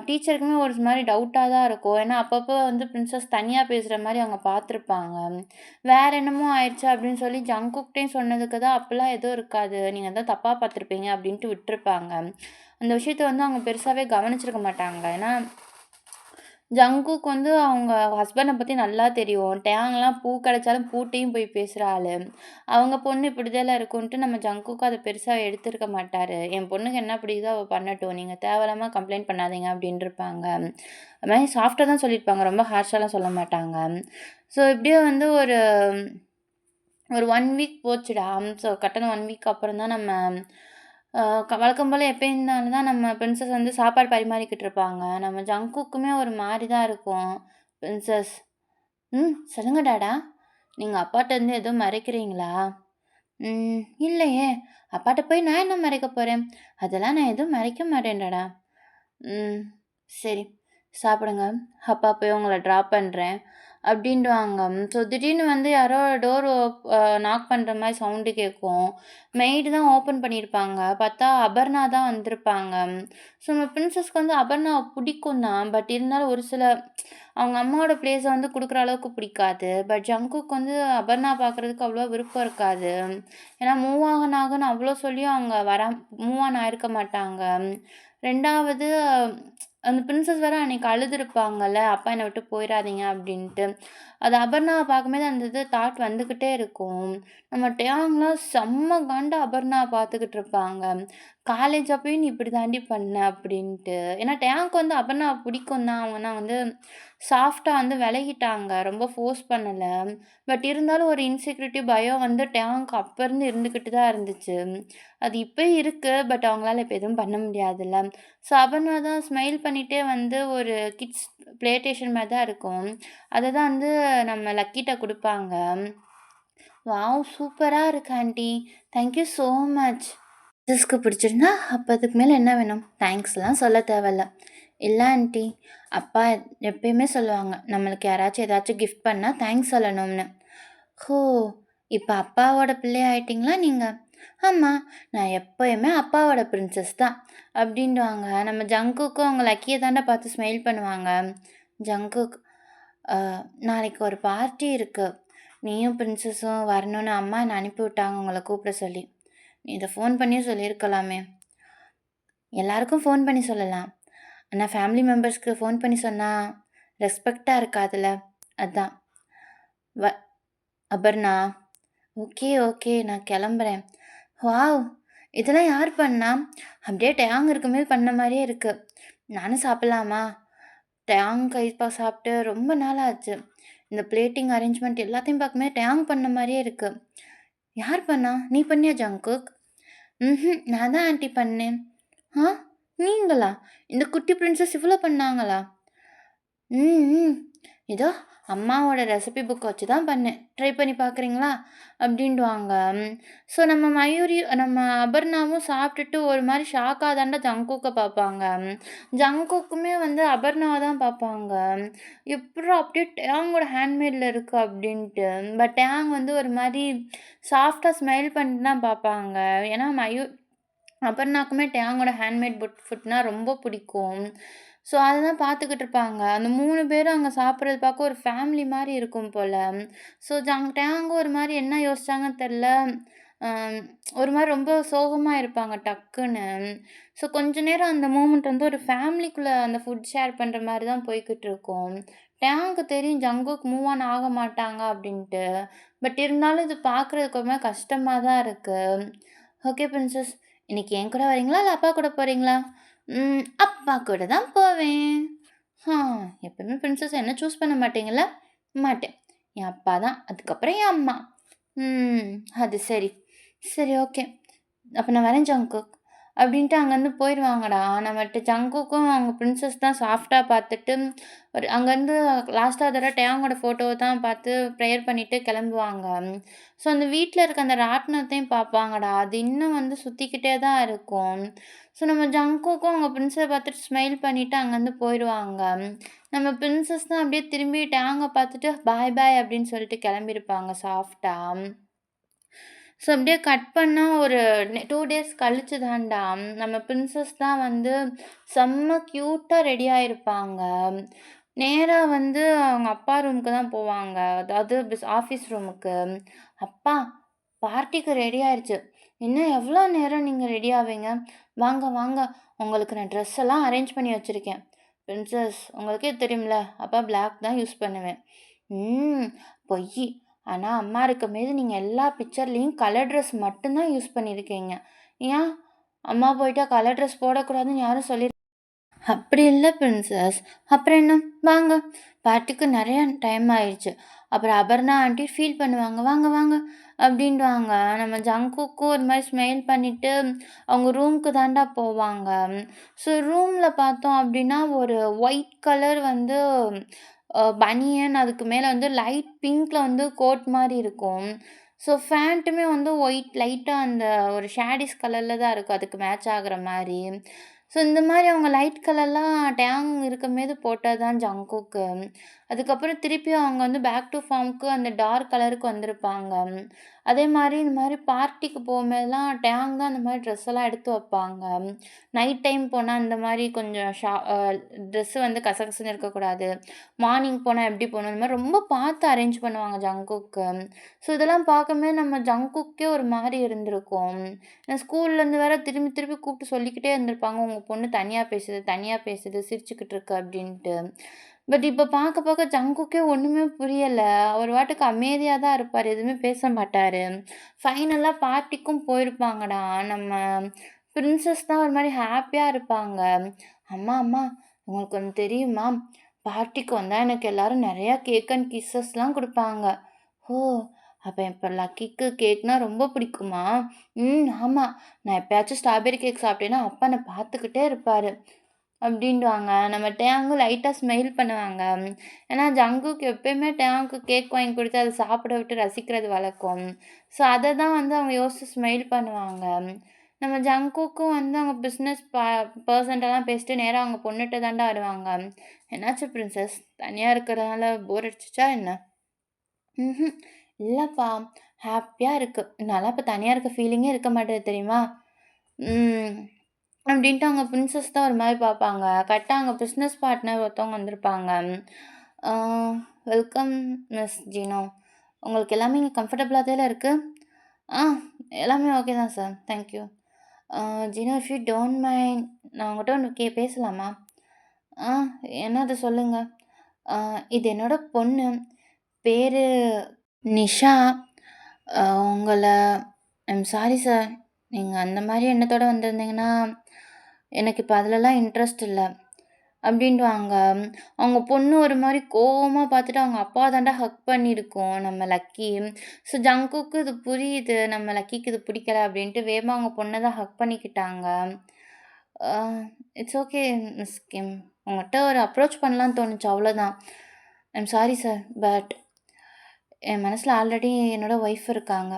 டீச்சருக்குமே ஒரு மாரி டவுட்டா தான் இருக்கும். ஏன்னா அப்பப்போ வந்து பிரின்சஸ் தனியா பேசுற மாரி அவங்க பார்த்துருப்பாங்க. வேற என்னமோ ஆயிடுச்சு அப்படின்னு சொல்லி ஜங்குக்கிட்டயும் சொன்னதுக்கு தான் அப்பலாம் எதுவும் இருக்காது. நீங்க தான் தப்பா பார்த்துருப்பீங்க அப்படின்ட்டு விட்டுருப்பாங்க. அந்த விஷயத்த வந்து அவங்க பெருசாவே கவனிச்சிருக்க மாட்டாங்க. ஏன்னா, ஜங்குக்கு வந்து அவங்க ஹஸ்பண்ட பத்தி நல்லா தெரியும். டேங்லாம் பூ கிடைச்சாலும் பூட்டயும் போய் பேசுற ஆளு. அவங்க பொண்ணு இப்படிதான்ல இருக்குன்ட்டு நம்ம ஜங்குக்கு அத பெருசா எடுத்திருக்க மாட்டாரு. என் பொண்ணுக்கு என்ன பிடிக்குதோ அவ பண்ணட்டும். நீங்க தேவையில்லாம கம்ப்ளைண்ட் பண்ணாதீங்க அப்படின்ருப்பாங்க. அது மாரி சாஃப்ட்டா தான் சொல்லியிருப்பாங்க. ரொம்ப ஹார்ஷாலாம் சொல்ல மாட்டாங்க. ஸோ இப்படியே வந்து ஒரு 1 வீக் போச்சுடா. ஸோ கரெக்டான 1 வீக் அப்புறம் தான் நம்ம வழக்கம் போல எப்பயும் தான் நம்ம பிரின்சஸ் வந்து சாப்பாடு பரிமாறிக்கிட்டு இருப்பாங்க. நம்ம ஜங்குக்குமே ஒரு மாரி தான் இருக்கும். பிரின்சஸ் ம். சொல்லுங்க டாடா. நீங்க அப்பாட்டருந்து எதுவும் மறைக்கிறீங்களா? ம். இல்லையே! அப்பாட்ட போய் நான் என்ன மறைக்க போறேன்? அதெல்லாம் நான் எதுவும் மறைக்க மாட்டேன் டாடா. ம். சரி. சாப்பிடுங்க. அப்பா போய் உங்கள ட்ராப் பண்றேன். அப்டின்டுவாங்க. ஸோ திடீர்னு வந்து யாரோ டோர் நாக் பண்ற மாரி சவுண்டு கேட்கும். மெய்டு தான் ஓப்பன் பண்ணியிருப்பாங்க. பார்த்தா அபர்ணா தான் வந்திருப்பாங்க. ஸோ நம்ம பிரின்சஸ்க்கு வந்து அபர்ணாவ பிடிக்கும் தான். பட் இருந்தாலும் ஒரு சில அவங்க அம்மாவோட பிளேஸ வந்து குடுக்குற அளவுக்கு பிடிக்காது. பட் ஜங்குக்கு வந்து அபர்ணா பார்க்குறதுக்கு அவ்வளவா விருப்பம் இருக்காது. ஏன்னா மூவ் ஆகன் ஆகன்னு அவ்ளோ சொல்லியும் அவங்க மூவ் ஆன் ஆயிருக்க மாட்டாங்க. 2வது அந்த பிரின்சஸ் வேற அன்னைக்கு அழுதுருப்பாங்கல்ல, "அப்பா என்ன விட்டு போயிறாதீங்க" அப்படின்ட்டு. அது அபர்ணாவ பார்க்கும்போது அந்த இது தாட் வந்துகிட்டே இருக்கும். நம்ம டேயாங்லாம் செம்ம காண்டா அபர்ணாவ பார்த்துக்கிட்டு இருப்பாங்க. "காலேஜ் அப்பயும் நீ இப்படி தாண்டி பண்ண" அப்படின்ட்டு. ஏன்னா டேயாங்க்கு வந்து அபர்ணாவ பிடிக்கும் தான். ஆனா வந்து சாஃப்ட்டா வந்து விலகிட்டாங்க. ரொம்ப ஃபோர்ஸ் பண்ணல. பட் இருந்தாலும் ஒரு இன்செக்யூரிட்டி, பயம் வந்து டேங்க் அப்ப இருந்து இருந்துகிட்டு தான் இருந்துச்சு. அது இப்பயும் இருக்கு. பட் அவங்களால இப்ப எதுவும் பண்ண முடியாதுல்ல. ஸோ அபர்ணா தான் ஸ்மைல் பண்ணிட்டே வந்து ஒரு கிட்ஸ் ப்ளே ஸ்டேஷன் மாரி தான் இருக்கும். அத தான் வந்து நம்ம லக்கிட்ட குடுப்பாங்க. வாவ்! சூப்பரா இருக்கு aunty. Thank you so much. மிஸ்ஸஸ்க்கு பிடிச்சிருந்தா, அப்ப அதுக்கு மேல என்ன வேணும்? தேங்க்ஸ்லாம் சொல்ல தேவையில்ல. இல்ல ஆன்ட்டி, அப்பா எப்பயுமே சொல்லுவாங்க, நம்மளுக்கு யாராச்சும் ஏதாச்சும் கிஃப்ட் பண்ணா தேங்க்ஸ் சொல்லணும்னு. ஓ! இப்ப அப்பாவோட பிள்ளை ஆயிட்டீங்களா நீங்க? ஆமா, நான் எப்பயுமே அப்பாவோட பிரின்சஸ் தான். அப்டின்டுவாங்க. நம்ம ஜங்குக்கும் அவங்க லக்கிய தான்டா பார்த்து ஸ்மைல் பண்ணுவாங்க. ஜங்குக், அ நாளைக்கு ஒரு பார்ட்டி இருக்கு. நீயும் பிரின்சஸும் வரணும்னு அம்மா என்ன அனுப்பி விட்டாங்க உங்கள கூப்பிட சொல்லி. நீ இத ஃபோன் பண்ணியே சொல்லியிருக்கலாமே! எல்லாருக்கும் ஃபோன் பண்ணி சொல்லலாம். ஆனா ஃபேமிலி மெம்பர்ஸ்க்கு ஃபோன் பண்ணி சொன்னா ரெஸ்பெக்ட்டா இருக்காதுல்ல. அதான். வ அபர்ணா. Okay, okay. நான் கிளம்புறேன். வாவ்! இதெல்லாம் யார் பண்ணா? அப்படியே டேங் இருக்கும்போது பண்ண மாரியே இருக்கு. நானும் சாப்பிடலாமா? டேங் கைப்பா சாப்பிட்டு ரொம்ப நாள் ஆச்சு. இந்த பிளேட்டிங் அரேஞ்ச்மெண்ட் எல்லாத்தையும் பார்க்கும்போது டேங் பண்ண மாரியே இருக்கு. யார் பண்ணா? நீ பண்ணியா ஜங்குக்? நான் தான் ஆன்ட்டி பண்ணேன். ஆ! நீங்களா? இந்த குட்டி பிரின்சஸ் இவ்ளோ பண்ணாங்களா? ம், ம். இதோ அம்மாவோட ரெசிபி புக்க வச்சு தான் பண்ணேன். ட்ரை பண்ணி பார்க்குறீங்களா? அப்படின்டுவாங்க. ஸோ நம்ம அபர்ணாவும் சாப்பிட்டுட்டு ஒரு மாரி ஷாக்கா தான்டா ஜங்குக்க பார்ப்பாங்க. ஜங்குக்குமே வந்து அபர்ணாவ தான் பார்ப்பாங்க. எப்புட்றா அப்படியே டேங்கோட ஹேண்ட்மேட்ல இருக்கு அப்படின்ட்டு. பட் டேங் வந்து ஒரு மாரி சாஃப்ட்டா ஸ்மைல் பண்ணிட்டு தான் பார்ப்பாங்க. ஏன்னா அபர்ணாக்குமே டேங்கோட ஹேண்ட்மேட் ஃபுட்னா ரொம்ப பிடிக்கும். ஸோ அததான் பார்த்துக்கிட்டு இருப்பாங்க. அந்த 3 பேரும் அங்க சாப்பிடுறது பார்க்க ஒரு ஃபேமிலி மாரி இருக்கும் போல. ஸோ டேங்கும் ஒரு மாரி என்ன யோசிச்சாங்கன்னு தெர்ல. அ ஒரு மாரி ரொம்ப சோகமா இருப்பாங்க டக்குன்னு. ஸோ கொஞ்ச நேரம் அந்த மூமெண்ட் வந்து ஒரு ஃபேமிலிக்குள்ள அந்த ஃபுட் ஷேர் பண்ற மாரி தான் போய்க்கிட்டு இருக்கும். டேங்க்கு தெரியும் ஜங்குக் மூவ் ஆன் ஆக மாட்டாங்க அப்டின்ட்டு. பட் இருந்தாலும் இது பார்க்குறதுக்கு ஒரு மாரி கஷ்டமா தான் இருக்கு. Okay princess. இன்னைக்கு என் கூட வரீங்களா? இல்ல அப்பா கூட போறீங்களா? அப்பா கூட தான் போவேன். ஆ எப்பவுமே பிரின்சஸ் என்ன சூஸ் பண்ண மாட்டீங்கல்ல? மாட்டேன். என் அப்பா தான். அதுக்கப்புறம் என் அம்மா. ம். அது சரி. சரி ஓகே. அப்ப நான் வரேன் ஜங்குக். அப்படின்ட்டு அங்கேருந்து போயிருவாங்கடா. நம்மட்ட ஜங்குக்கும் அவங்க பிரின்சஸ் தான் சாஃப்ட்டா பார்த்துட்டு, ஒரு அங்கேருந்து லாஸ்ட்டா தடவ டேங்கோட ஃபோட்டோவ தான் பார்த்து ப்ரேயர் பண்ணிட்டு கிளம்புவாங்க. ஸோ அந்த வீட்ல இருக்க அந்த ராட்டினத்தையும் பார்ப்பாங்கடா. அது இன்னும் வந்து சுத்திக்கிட்டே தான் இருக்கும். ஸோ நம்ம ஜங்குக்கும் அவங்க பிரின்ஸ பார்த்துட்டு ஸ்மைல் பண்ணிட்டு அங்கேருந்து போயிருவாங்க. நம்ம பிரின்சஸ் தான் அப்படியே திரும்பி டேங்க பார்த்துட்டு பாய் பாய் அப்படின்னு சொல்லிட்டு கிளம்பியிருப்பாங்க சாஃப்ட்டா. ஸோ அப்படியே கட் பண்ணா ஒரு 2 டேஸ் கழிச்சு தான்டா, நம்ம பிரின்சஸ் தான் வந்து செம்ம கியூட்டா ரெடி ஆயிருப்பாங்க. நேரா வந்து அவங்க அப்பா ரூமுக்கு தான் போவாங்க. அதாவது ஆஃபீஸ் ரூமுக்கு. "அப்பா, பார்ட்டிக்கு ரெடி ஆயிருச்சு. இன்னும் எவ்வளோ நேரம் நீங்க ரெடி ஆவீங்க? வாங்க, வாங்க. உங்களுக்கு நான் ட்ரெஸ் எல்லாம் அரேஞ்ச் பண்ணி வச்சிருக்கேன்." "பிரின்சஸ், உங்களுக்கே தெரியும்ல, அப்பா பிளாக் தான் யூஸ் பண்ணுவேன்." "ம். பொய்யி. ஆனா, அம்மா இருக்கும்போது நீங்க எல்லா பிக்சர்லயும் கலர் ட்ரெஸ் மட்டும் தான் யூஸ் பண்ணியிருக்கீங்க. ஏன்? அம்மா போயிட்டா கலர் ட்ரெஸ் போடக்கூடாதுன்னு யாரும் அப்படி இல்ல பிரின்சஸ். அப்புறம் என்ன? வாங்க. பார்ட்டிக்கு நெறைய டைம் ஆயிருச்சு. அப்புறம் அபர்ணா ஆன்ட்டி ஃபீல் பண்ணுவாங்க. வாங்க, வாங்க அப்படின்டுவாங்க. நம்ம ஜங்குக்கும் ஒரு மாரி ஸ்மைல் பண்ணிட்டு, அவங்க ரூமுக்கு தான்டா போவாங்க. ஸோ ரூம்ல பார்த்தோம் அப்படின்னா, ஒரு ஒயிட் கலர் வந்து பனியன் அதுக்கு மேல வந்து லைட் பிங்க்ல வந்து கோட் மாரி இருக்கும். ஸோ ஃபேண்ட்டுமே வந்து ஒயிட் லைட்டா அந்த ஒரு ஷேடிஷ் கலர்ல தான் இருக்கும். அதுக்கு மேட்ச் ஆகுற மாரி. ஸோ இந்த மாரி அவங்க லைட் கலர்லாம் டேங் இருக்கும்போது போட்டது தான் ஜங்குக்கு. அதுக்கப்புறம் திருப்பி அவங்க வந்து பேக் டூ ஃபார்ம்க்கு அந்த டார்க் கலருக்கு வந்திருப்பாங்க. அதே மாரி இந்த மாரி பார்ட்டிக்கு போம்போதெல்லாம் டேங் தான் அந்த மாரி ட்ரெஸ் எல்லாம் எடுத்து வைப்பாங்க. நைட் டைம் போனா இந்த மாரி கொஞ்சம் ட்ரெஸ் வந்து கசகசன்னு இருக்கக்கூடாது. மார்னிங் போனா எப்படி போணும்? இந்த மாரி ரொம்ப பார்த்து அரேஞ்ச் பண்ணுவாங்க ஜங்குக்கு. ஸோ இதெல்லாம் பார்க்கும்போது நம்ம ஜங்குக்கே ஒரு மாரி இருந்திருக்கும். ஸ்கூல்லேருந்து வேற திரும்பி திரும்பி கூப்பிட்டு சொல்லிக்கிட்டே இருந்திருப்பாங்க. உங்க பொண்ணு தனியா பேசுது, தனியா பேசுது, சிரிச்சுக்கிட்டு இருக்கு அப்படின்ட்டு. பட் இப்ப பார்க்க பார்க்க ஜங்குக்கே ஒண்ணுமே புரியல. அவர் பாட்டுக்கு அமைதியா தான் இருப்பாரு. எதுவுமே பேச மாட்டாரு. ஃபைனலா பார்ட்டிக்கும் போயிருப்பாங்கடா. நம்ம பிரின்சஸ் தான் ஒரு மாரி ஹேப்பியா இருப்பாங்க. "அம்மா, அம்மா உங்களுக்கு ஒண்ணு தெரியுமா? பார்ட்டிக்கு வந்தா எனக்கு எல்லாரும் நெறையா கேக் அண்ட் கிஸ்ஸஸ்லாம் குடுப்பாங்க." "ஓ! அப்ப இப்ப லக்கிக்கு கேக்னா ரொம்ப பிடிக்குமா?" ஆமா. நான் எப்பயாச்சும் ஸ்ட்ராபெர்ரி கேக் சாப்பிட்டேன்னா, அப்பா என்ன பார்த்துக்கிட்டே இருப்பாரு." அப்படின்டுவாங்க. நம்ம டேங்கும் லைட்டா ஸ்மைல் பண்ணுவாங்க. ஏன்னா ஜங்குக்கு எப்பயுமே டேங்க்கு கேக் வாங்கி குடுத்து அத சாப்பிட விட்டு ரசிக்கிறது வழக்கம். ஸோ அத தான் வந்து அவங்க யோசிச்சு ஸ்மைல் பண்ணுவாங்க. நம்ம ஜங்குக்கும் வந்து அவங்க பிசினஸ் பெர்சன்ட்டலாம் பேசிட்டு நேரா அவங்க பொண்ணுட்ட தான்டா வருவாங்க. "என்னாச்சு பிரின்சஸ்? தனியா இருக்கிறதுனால போர் அடிச்சுச்சா என்ன?" ம்ஹ்ம். இல்லப்பா. ஹேப்பியா இருக்கு. நான்லாம் இப்ப தனியா இருக்க ஃபீலிங்கே இருக்க மாட்டேது தெரியுமா? ம். அப்படின்ட்டு அவங்க பிரின்சஸ் தான் ஒரு மாரி பார்ப்பாங்க. கரெக்ட்டா அங்க பிசினஸ் பார்ட்னர் ஒருத்தவங்க வந்திருப்பாங்க. ஆ வெல்கம் மிஸ் ஜீனோ. உங்களுக்கு எல்லாமே இங்க கம்ஃபர்டபுளா தானே இருக்கு? ஆ எல்லாமே ஓகே தான் சார். Thank you. ஆ Jeno if you don't mind நான் உங்கள்ட்ட ஒண்ணு பேசலாமா? ஆ என்னது சொல்லுங்க. ஆ இது என்னோட பொண்ணு. பேரு நிஷா. உங்கள ஐம் சாரி சார். நீங்க அந்த மாரி எண்ணத்தோட வந்திருந்தீங்கன்னா, எனக்கு இப்ப அதுலலாம் இன்ட்ரெஸ்ட் இல்ல. அப்டின்டுவாங்க. அவங்க பொண்ணு ஒரு மாரி கோவமா பார்த்துட்டு, அவங்க அப்பாவ தான்டா ஹக் பண்ணியிருக்கும் நம்ம லக்கி. ஸோ ஜங்குக்கு இது புரியுது. நம்ம லக்கிக்கு இது பிடிக்கல அப்டின்ட்டு வேகமா அவங்க பொண்ண தான் ஹக் பண்ணிக்கிட்டாங்க. ஆ இட்ஸ் ஓகே மிஸ் கிம். உங்கள்ட்ட ஒரு அப்ரோச் பண்ணலான்னு தோணுச்சு அவ்வளோதான். I'm sorry sir. பட் என் மனசுல ஆல்ரெடி என்னோட ஒய்ஃப் இருக்காங்க.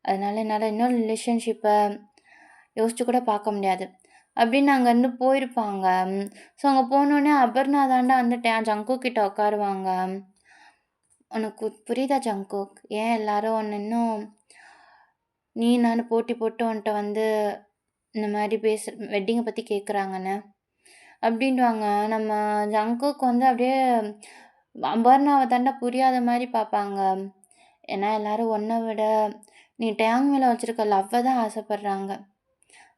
அதனால என்னால இன்னொரு ரிலேஷன்ஷிப்ப யோசிச்சு கூட பார்க்க முடியாது. அப்படின்னு அங்கருந்து போயிருப்பாங்க. ஸோ அங்க போனோனே அபர்ணா தான்டா வந்துட்டேன் ஜங்குக் கிட்ட உட்காருவாங்க. "உனக்கு புரியுதா ஜங்குக்? ஏன் எல்லாரும் உன்ன இன்னும் நீ நானு போட்டி போட்டு உன்ட்ட வந்து இந்த மாரி வெட்டிங்க பத்தி கேட்குறாங்கன்னு?" அப்படின்டுவாங்க. நம்ம ஜங்குக் வந்து அப்படியே அபர்ணாவ தான்டா புரியாத மாரி பார்ப்பாங்க. ஏன்னா எல்லாரும் உன்ன விட நீ டேங் மேல வச்சிருக்க லவ்வ தான் ஆசைப்படுறாங்க.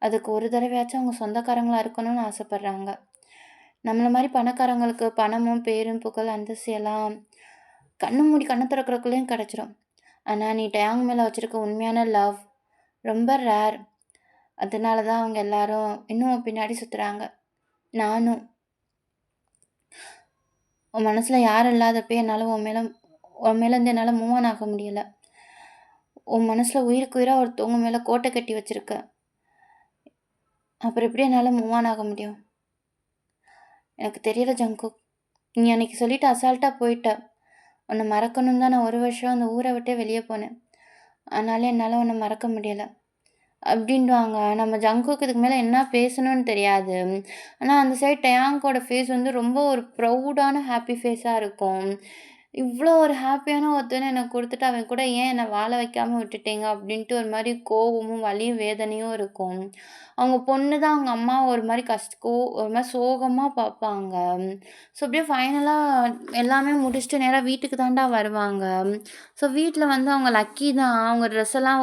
அதுக்கு ஒரு தடவையாச்சும் அவங்க சொந்தக்காரங்களா இருக்கணும்னு ஆசைப்படுறாங்க. நம்மள மாரி பணக்காரங்களுக்கு பணமும், பேரும், புகழ், அந்தஸ்து எல்லாம் கண்ண மூடி கண்ண திறக்கறக்குள்ளயும் கிடைச்சிரும். ஆனா நீ டேங் மேல வச்சிருக்க உண்மையான லவ் ரொம்ப ரேர். அதனால தான் அவங்க எல்லாரும் இன்னும் உன் பின்னாடி சுத்துறாங்க. நானும். உன் மனசுல யாரும் இல்லாதப்பயே என்னால உன் மேலேருந்து என்னால மூவ் ஆன் ஆக முடியல. உன் மனசுல உயிருக்கு உயிரா ஒருத்தவங்க மேல கோட்டை கட்டி வச்சிருக்க. அப்புறம் எப்படி என்னால மூவ் ஆன் ஆக முடியும்? எனக்கு தெரியல ஜங்குக். நீ அன்னைக்கு சொல்லிட்டு அசால்ட்டா போயிட்ட. உன்னை மறக்கணும்னு தான் நான் 1 வருஷம் அந்த ஊரை விட்டே வெளியே போனேன். ஆனாலும் என்னால உன்னை மறக்க முடியல. அப்படின்டுவாங்க. நம்ம ஜங்குக்கு இதுக்கு மேல என்ன பேசணும்னு தெரியாது. ஆனா அந்த சைடு டயாங்கோட ஃபேஸ் வந்து ரொம்ப ஒரு ப்ரவுடான ஹாப்பி ஃபேஸா இருக்கும். இவ்ளோ ஒரு ஹாப்பியான ஒருத்தன எனக்கு குடுத்துட்டு, அவன் கூட ஏன் என்ன வாழ வைக்காம விட்டுட்டீங்க? அப்படின்ட்டு ஒரு மாரி கோவமும், வலியும், வேதனையும் இருக்கும். அவங்க பொண்ணு தான் அவங்க அம்மாவ ஒரு மாரி ஒரு மாரி சோகமா பார்ப்பாங்க. ஸோ அப்படியே ஃபைனலா எல்லாமே முடிச்சுட்டு நேரா வீட்டுக்கு தான்டா வருவாங்க. ஸோ வீட்ல வந்து அவங்க லக்கி தான். அவங்க ட்ரெஸ் எல்லாம்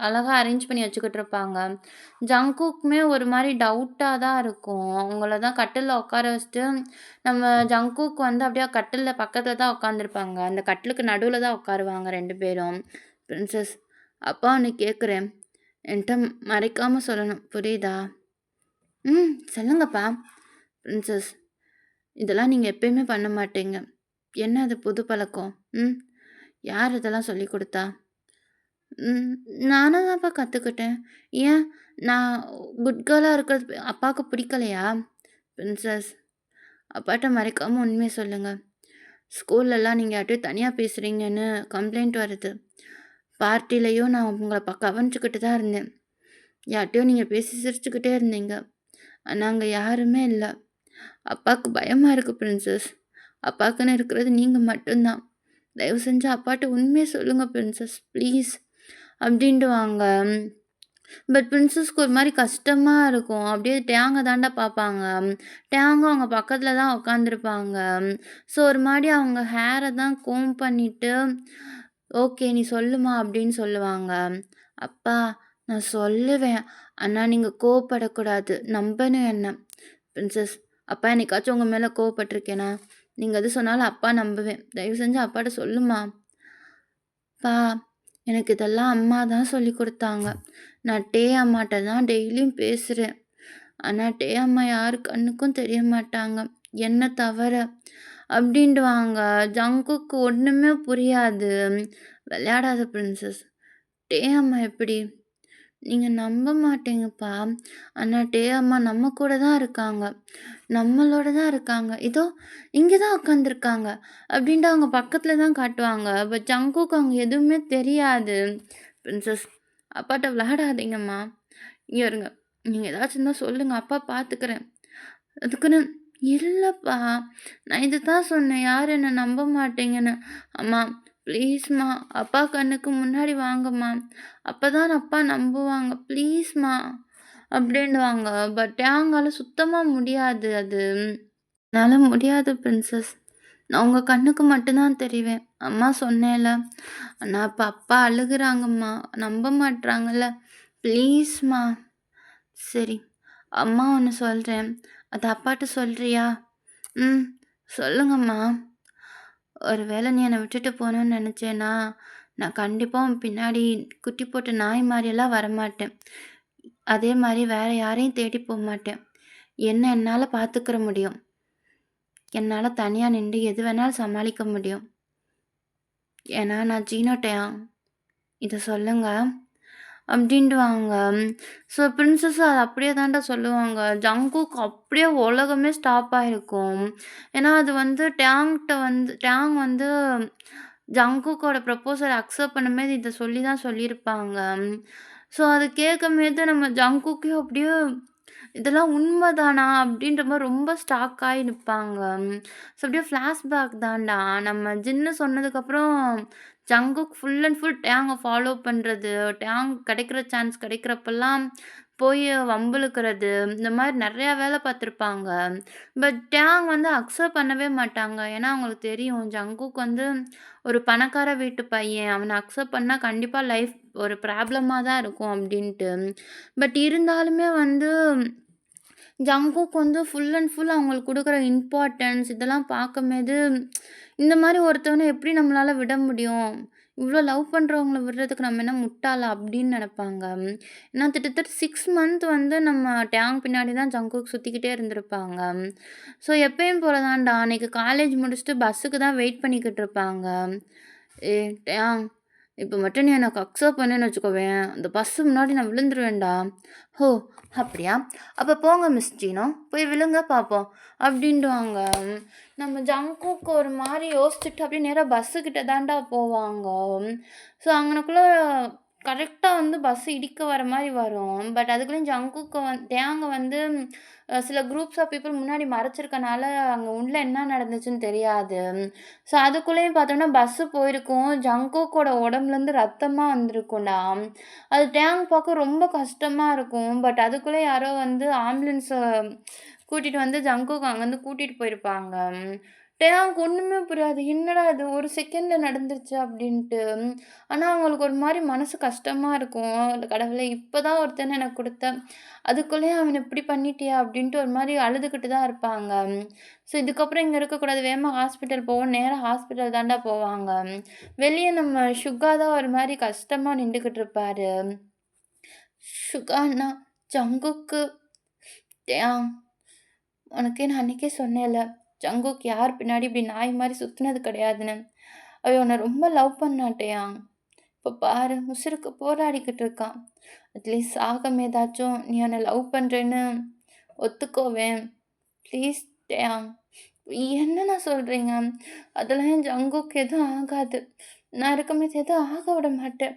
அழகா அரேஞ்ச் பண்ணி வச்சுக்கிட்டு இருப்பாங்க. ஜங்குக்குமே ஒரு மாரி டவுட்டா தான் இருக்கும். அவங்கள தான் கட்டில்ல உட்கார வச்சுட்டு, நம்ம ஜங்குக் வந்து அப்படியே கட்டில்ல பக்கத்துல தான் உட்காந்துருப்பாங்க. அந்த கட்டிலுக்கு நடுவுல தான் உட்காருவாங்க 2 பேரும். பிரின்சஸ், அப்பா ஒண்ணு கேட்குறேன். என்ட்ட மறைக்காம சொல்லணும். புரியுதா? சொல்லுங்கப்பா. பிரின்சஸ், இதெல்லாம் நீங்க எப்பயுமே பண்ண மாட்டீங்க. என்ன அது புது பழக்கம்? யார் இதெல்லாம் சொல்லிக் குடுத்தா? ம். நானா தான்ப்பா கத்துக்கிட்டேன். ஏன் நான் குட் கேர்லா இருக்கிறது அப்பாவுக்கு பிடிக்கலையா? பிரின்சஸ், அப்பாட்ட மறைக்காம உண்மைய சொல்லுங்க. ஸ்கூல்லலாம் நீங்க யார்ட்டயோ தனியா பேசுறீங்கன்னு கம்ப்ளைண்ட் வருது. பார்ட்டிலயும் நான் உங்கள கவனிச்சுக்கிட்டு தான் இருந்தேன். யார்ட்டயோ நீங்க பேசி சிரிச்சுக்கிட்டே இருந்தீங்க. ஆனா அங்க யாருமே இல்ல. அப்பாவுக்கு பயமா இருக்கு பிரின்சஸ். அப்பாக்குன்னு இருக்கிறது நீங்க மட்டும் தான். தயவு செஞ்சு அப்பாட்ட உண்மைய சொல்லுங்க பிரின்சஸ் ப்ளீஸ். அப்படின்டுவாங்க. பட் பிரின்சஸ்க்கு ஒரு மாரி கஷ்டமா இருக்கும். அப்படியே டேங்க தான்டா பார்ப்பாங்க. டேங்கும் அவங்க பக்கத்துல தான் உட்காந்துருப்பாங்க. ஸோ ஒரு மாரி அவங்க ஹேர தான் கோம்ப் பண்ணிட்டு, "ஓகே நீ சொல்லுமா" அப்படின்னு சொல்லுவாங்க. "அப்பா நான் சொல்லுவேன். ஆனா நீங்க கோவப்படக்கூடாது. நம்பணும் என்ன." பிரின்சஸ், அப்பா என்னைக்காச்சும் உங்க மேல கோவப்பட்டுருக்கேனா? நீங்க எது சொன்னாலும் அப்பா நம்புவேன். தயவு செஞ்சு அப்பாட்ட சொல்லுமா. "அப்பா, எனக்கு இதெல்லாம் அம்மா தான் சொல்லிக் குடுத்தாங்க. நான் டே அம்மாட்ட தான் டெய்லியும் பேசுறேன். ஆனா டே அம்மா யாரு கண்ணுக்கும் தெரிய மாட்டாங்க. என்ன தவிர." அப்படின்டுவாங்க. ஜங்குக்கு ஒண்ணுமே புரியாது. "விளையாடாத பிரின்சஸ். டே அம்மா எப்படி?" "நீங்க நம்ப மாட்டீங்கப்பா. ஆனா டே அம்மா நம்ம கூட தான் இருக்காங்க. நம்மளோட தான் இருக்காங்க. இதோ இங்க தான் உட்காந்துருக்காங்க." அப்படின்ட்டு அவங்க பக்கத்துல தான் காட்டுவாங்க. பட் ஜங்குக்கு அங்க எதுவுமே தெரியாது. "பிரின்சஸ், அப்பாட்ட விளையாடாதீங்கம்மா. இங்க இருங்க. நீங்க ஏதாச்சும் இருந்தா சொல்லுங்க. அப்பா பார்த்துக்கிறேன்." அதுக்குன்னு, "இல்லப்பா, நான் இதுதான் சொன்னேன். யாரும் என்ன நம்ப மாட்டீங்கன்னு." "அம்மா ப்ளீஸ்மா, அப்பா கண்ணுக்கு முன்னாடி வாங்கம்மா. அப்பதான் அப்பா நம்புவாங்க. ப்ளீஸ்மா." அப்படின்னுவாங்க. பட் என்னால சுத்தமா முடியாது அது. "என்னால முடியாது பிரின்சஸ். நான் உங்க கண்ணுக்கு மட்டும் தான் தெரிவேன். அம்மா சொன்னேன்ல. ஆனா இப்ப அப்பா அழுகுறாங்கம்மா. நம்ப மாட்றாங்கல்ல. ப்ளீஸ்மா." "சரி, அம்மா ஒண்ணு சொல்றேன். அத அப்பாட்ட சொல்றியா?" "ம். சொல்லுங்கம்மா." ஒரு வேளை நீ என்னை விட்டுட்டு போகணும்னு நினச்சேன்னா, நான் கண்டிப்பா உன் பின்னாடி குட்டி போட்ட நாய் மாரியெல்லாம் வரமாட்டேன். அதே மாரி வேற யாரையும் தேடி போமாட்டேன். என்ன என்னால பார்த்துக்கிற முடியும். என்னால தனியா நிண்டு எது வேணாலும் சமாளிக்க முடியும். ஏன்னா நான் ஜீனோட்டயான். இத சொல்லுங்க. அப்படின்டுவாங்க. ஸோ பிரின்சஸ் அது அப்படியே தான்டா சொல்லுவாங்க. ஜங்குக் அப்படியே உலகமே ஸ்டாப் ஆயிருக்கும். ஏன்னா அது வந்து டேங் வந்து ஜங்குக்கோட ப்ரப்போசல் அக்செப்ட் பண்ணும்போது இத சொல்லி தான் சொல்லியிருப்பாங்க. ஸோ அது கேட்கும்போது நம்ம ஜங்குக்கே அப்படியே இதெல்லாம் உண்மதானா? அப்படின்ற மாரி ரொம்ப ஸ்டாக் ஆயி நிப்பாங்க. ஸோ அப்படியே ஃப்ளாஷ்பேக் தான்டா. நம்ம ஜின்னு சொன்னதுக்கப்புறம் ஜங்குக் ஃபுல் அண்ட் ஃபுல் டேங்க ஃபாலோ பண்றது, டேங் கிடைக்கிற சான்ஸ் கிடைக்கிறப்பலாம் போய் வம்பிழுக்கிறது, இந்த மாரி நெறையா வேல பார்த்துருப்பாங்க. பட் டேங் வந்து அக்செப்ட் பண்ணவே மாட்டாங்க. ஏன்னா அவங்களுக்கு தெரியும் ஜங்குக் வந்து ஒரு பணக்கார வீட்டு பையன். அவன அக்செப்ட் பண்ணா கண்டிப்பா லைஃப் ஒரு ப்ராப்ளமா தான் இருக்கும் அப்டின்ட்டு. பட் இருந்தாலுமே வந்து ஜங்குக் வந்து ஃபுல் அண்ட் ஃபுல் அவங்களுக்கு குடுக்குற இம்பார்ட்டன்ஸ் இதெல்லாம் பார்க்கும்போது, இந்த மாரி ஒருத்தவன எப்படி நம்மளால விட முடியும்? இவ்ளோ லவ் பண்றவங்கள விடுறதுக்கு நம்ம என்ன முட்டாளா? அப்படின்னு நெனப்பாங்க. ஏன்னா கிட்டத்தட்ட 6 மந்த் வந்து நம்ம டேங் பின்னாடி தான் ஜங்குக் சுத்திக்கிட்டே இருந்திருப்பாங்க. ஸோ எப்பயும் போல தான்டா, அன்னைக்கு காலேஜ் முடிச்சுட்டு பஸ்ஸுக்கு தான் வெயிட் பண்ணிக்கிட்டு இருப்பாங்க. டேங் இப்ப மட்டும் நீ எனக்கு அக்செப்ட் பண்ணேன்னு வச்சுக்கோவேன், அந்த பஸ்ஸு முன்னாடி நான் விழுந்துருவேன்டா. "ஓ! அப்படியா? அப்ப போங்க மிஸ் ஜீனோ. போய் விழுங்க பாப்போம்." அப்படின்டுவாங்க. நம்ம ஜங்குக்கு ஒரு மாரி யோசிச்சுட்டு அப்படியே நேரா பஸ்ஸு கிட்ட தான்டா போவாங்க. ஸோ அங்கனக்குள்ள கரெக்ட்டா வந்து பஸ் இடிக்க வர மாரி வரும். பட் அதுக்குள்ளயும் ஜங்குக்கு டேங்க வந்து சில குரூப்ஸ் ஆஃப் பீப்பிள் முன்னாடி மறைச்சிருக்கனால, அங்க உள்ள என்ன நடந்துச்சுன்னு தெரியாது. ஸோ அதுக்குள்ளேயும் பார்த்தோம்னா பஸ்ஸு போயிருக்கும். ஜங்குக்கோட உடம்புலேருந்து ரத்தமா வந்திருக்கும்டா. அது டேங் பார்க்க ரொம்ப கஷ்டமா இருக்கும். பட் அதுக்குள்ள யாரோ வந்து ஆம்புலன்ஸ கூட்டிட்டு வந்து ஜங்குக்க அங்கேருந்து கூட்டிட்டு போயிருப்பாங்க. டேங்க்கு ஒண்ணுமே புரியாது. என்னடா இது ஒரு செகண்ட்ல நடந்துருச்சு அப்டின்ட்டு. ஆனா அவங்களுக்கு ஒரு மாரி மனசு கஷ்டமா இருக்கும். கடவுளே! இப்ப தான் ஒருத்தன எனக்கு குடுத்த. அதுக்குள்ளயும் அவன இப்டி பண்ணிட்டியா? அப்டின்ட்டு ஒரு மாரி அழுதுகிட்டு தான் இருப்பாங்க. ஸோ இதுக்கப்புறம் இங்க இருக்கக்கூடாது. வேகமா ஹாஸ்பிட்டல் போவோம். நேரா ஹாஸ்பிட்டல் தான்டா போவாங்க. வெளிய நம்ம சுகா தான் ஒரு மாரி கஷ்டமா நின்டுகிட்டு இருப்பாரு. சுகா அண்ணா, ஜங்குக்கு, டேங் உனக்கு நான் அன்னைக்கே சொன்னேன்ல, ஜங்குக் யார் பின்னாடி இப்படி நாய் மாரி சுத்துனது கிடையாதுன்னு. அவன் உன்ன ரொம்ப லவ் பண்ணான்டயான். இப்ப பாரு உசுருக்கு போராடிக்கிட்டு இருக்கான். அட்லீஸ்ட் சாகமேதாச்சும் நீ என்ன லவ் பண்றேன்னு ஒத்துக்கோவேன். ப்ளீஸ் டேயாங். என்னண்ணா சொல்றீங்க? அதெல்லாம் என் ஜங்குக்கு எதுவும் ஆகாது. நான் இருக்கும்போது எதுவும் ஆக விட மாட்டேன்.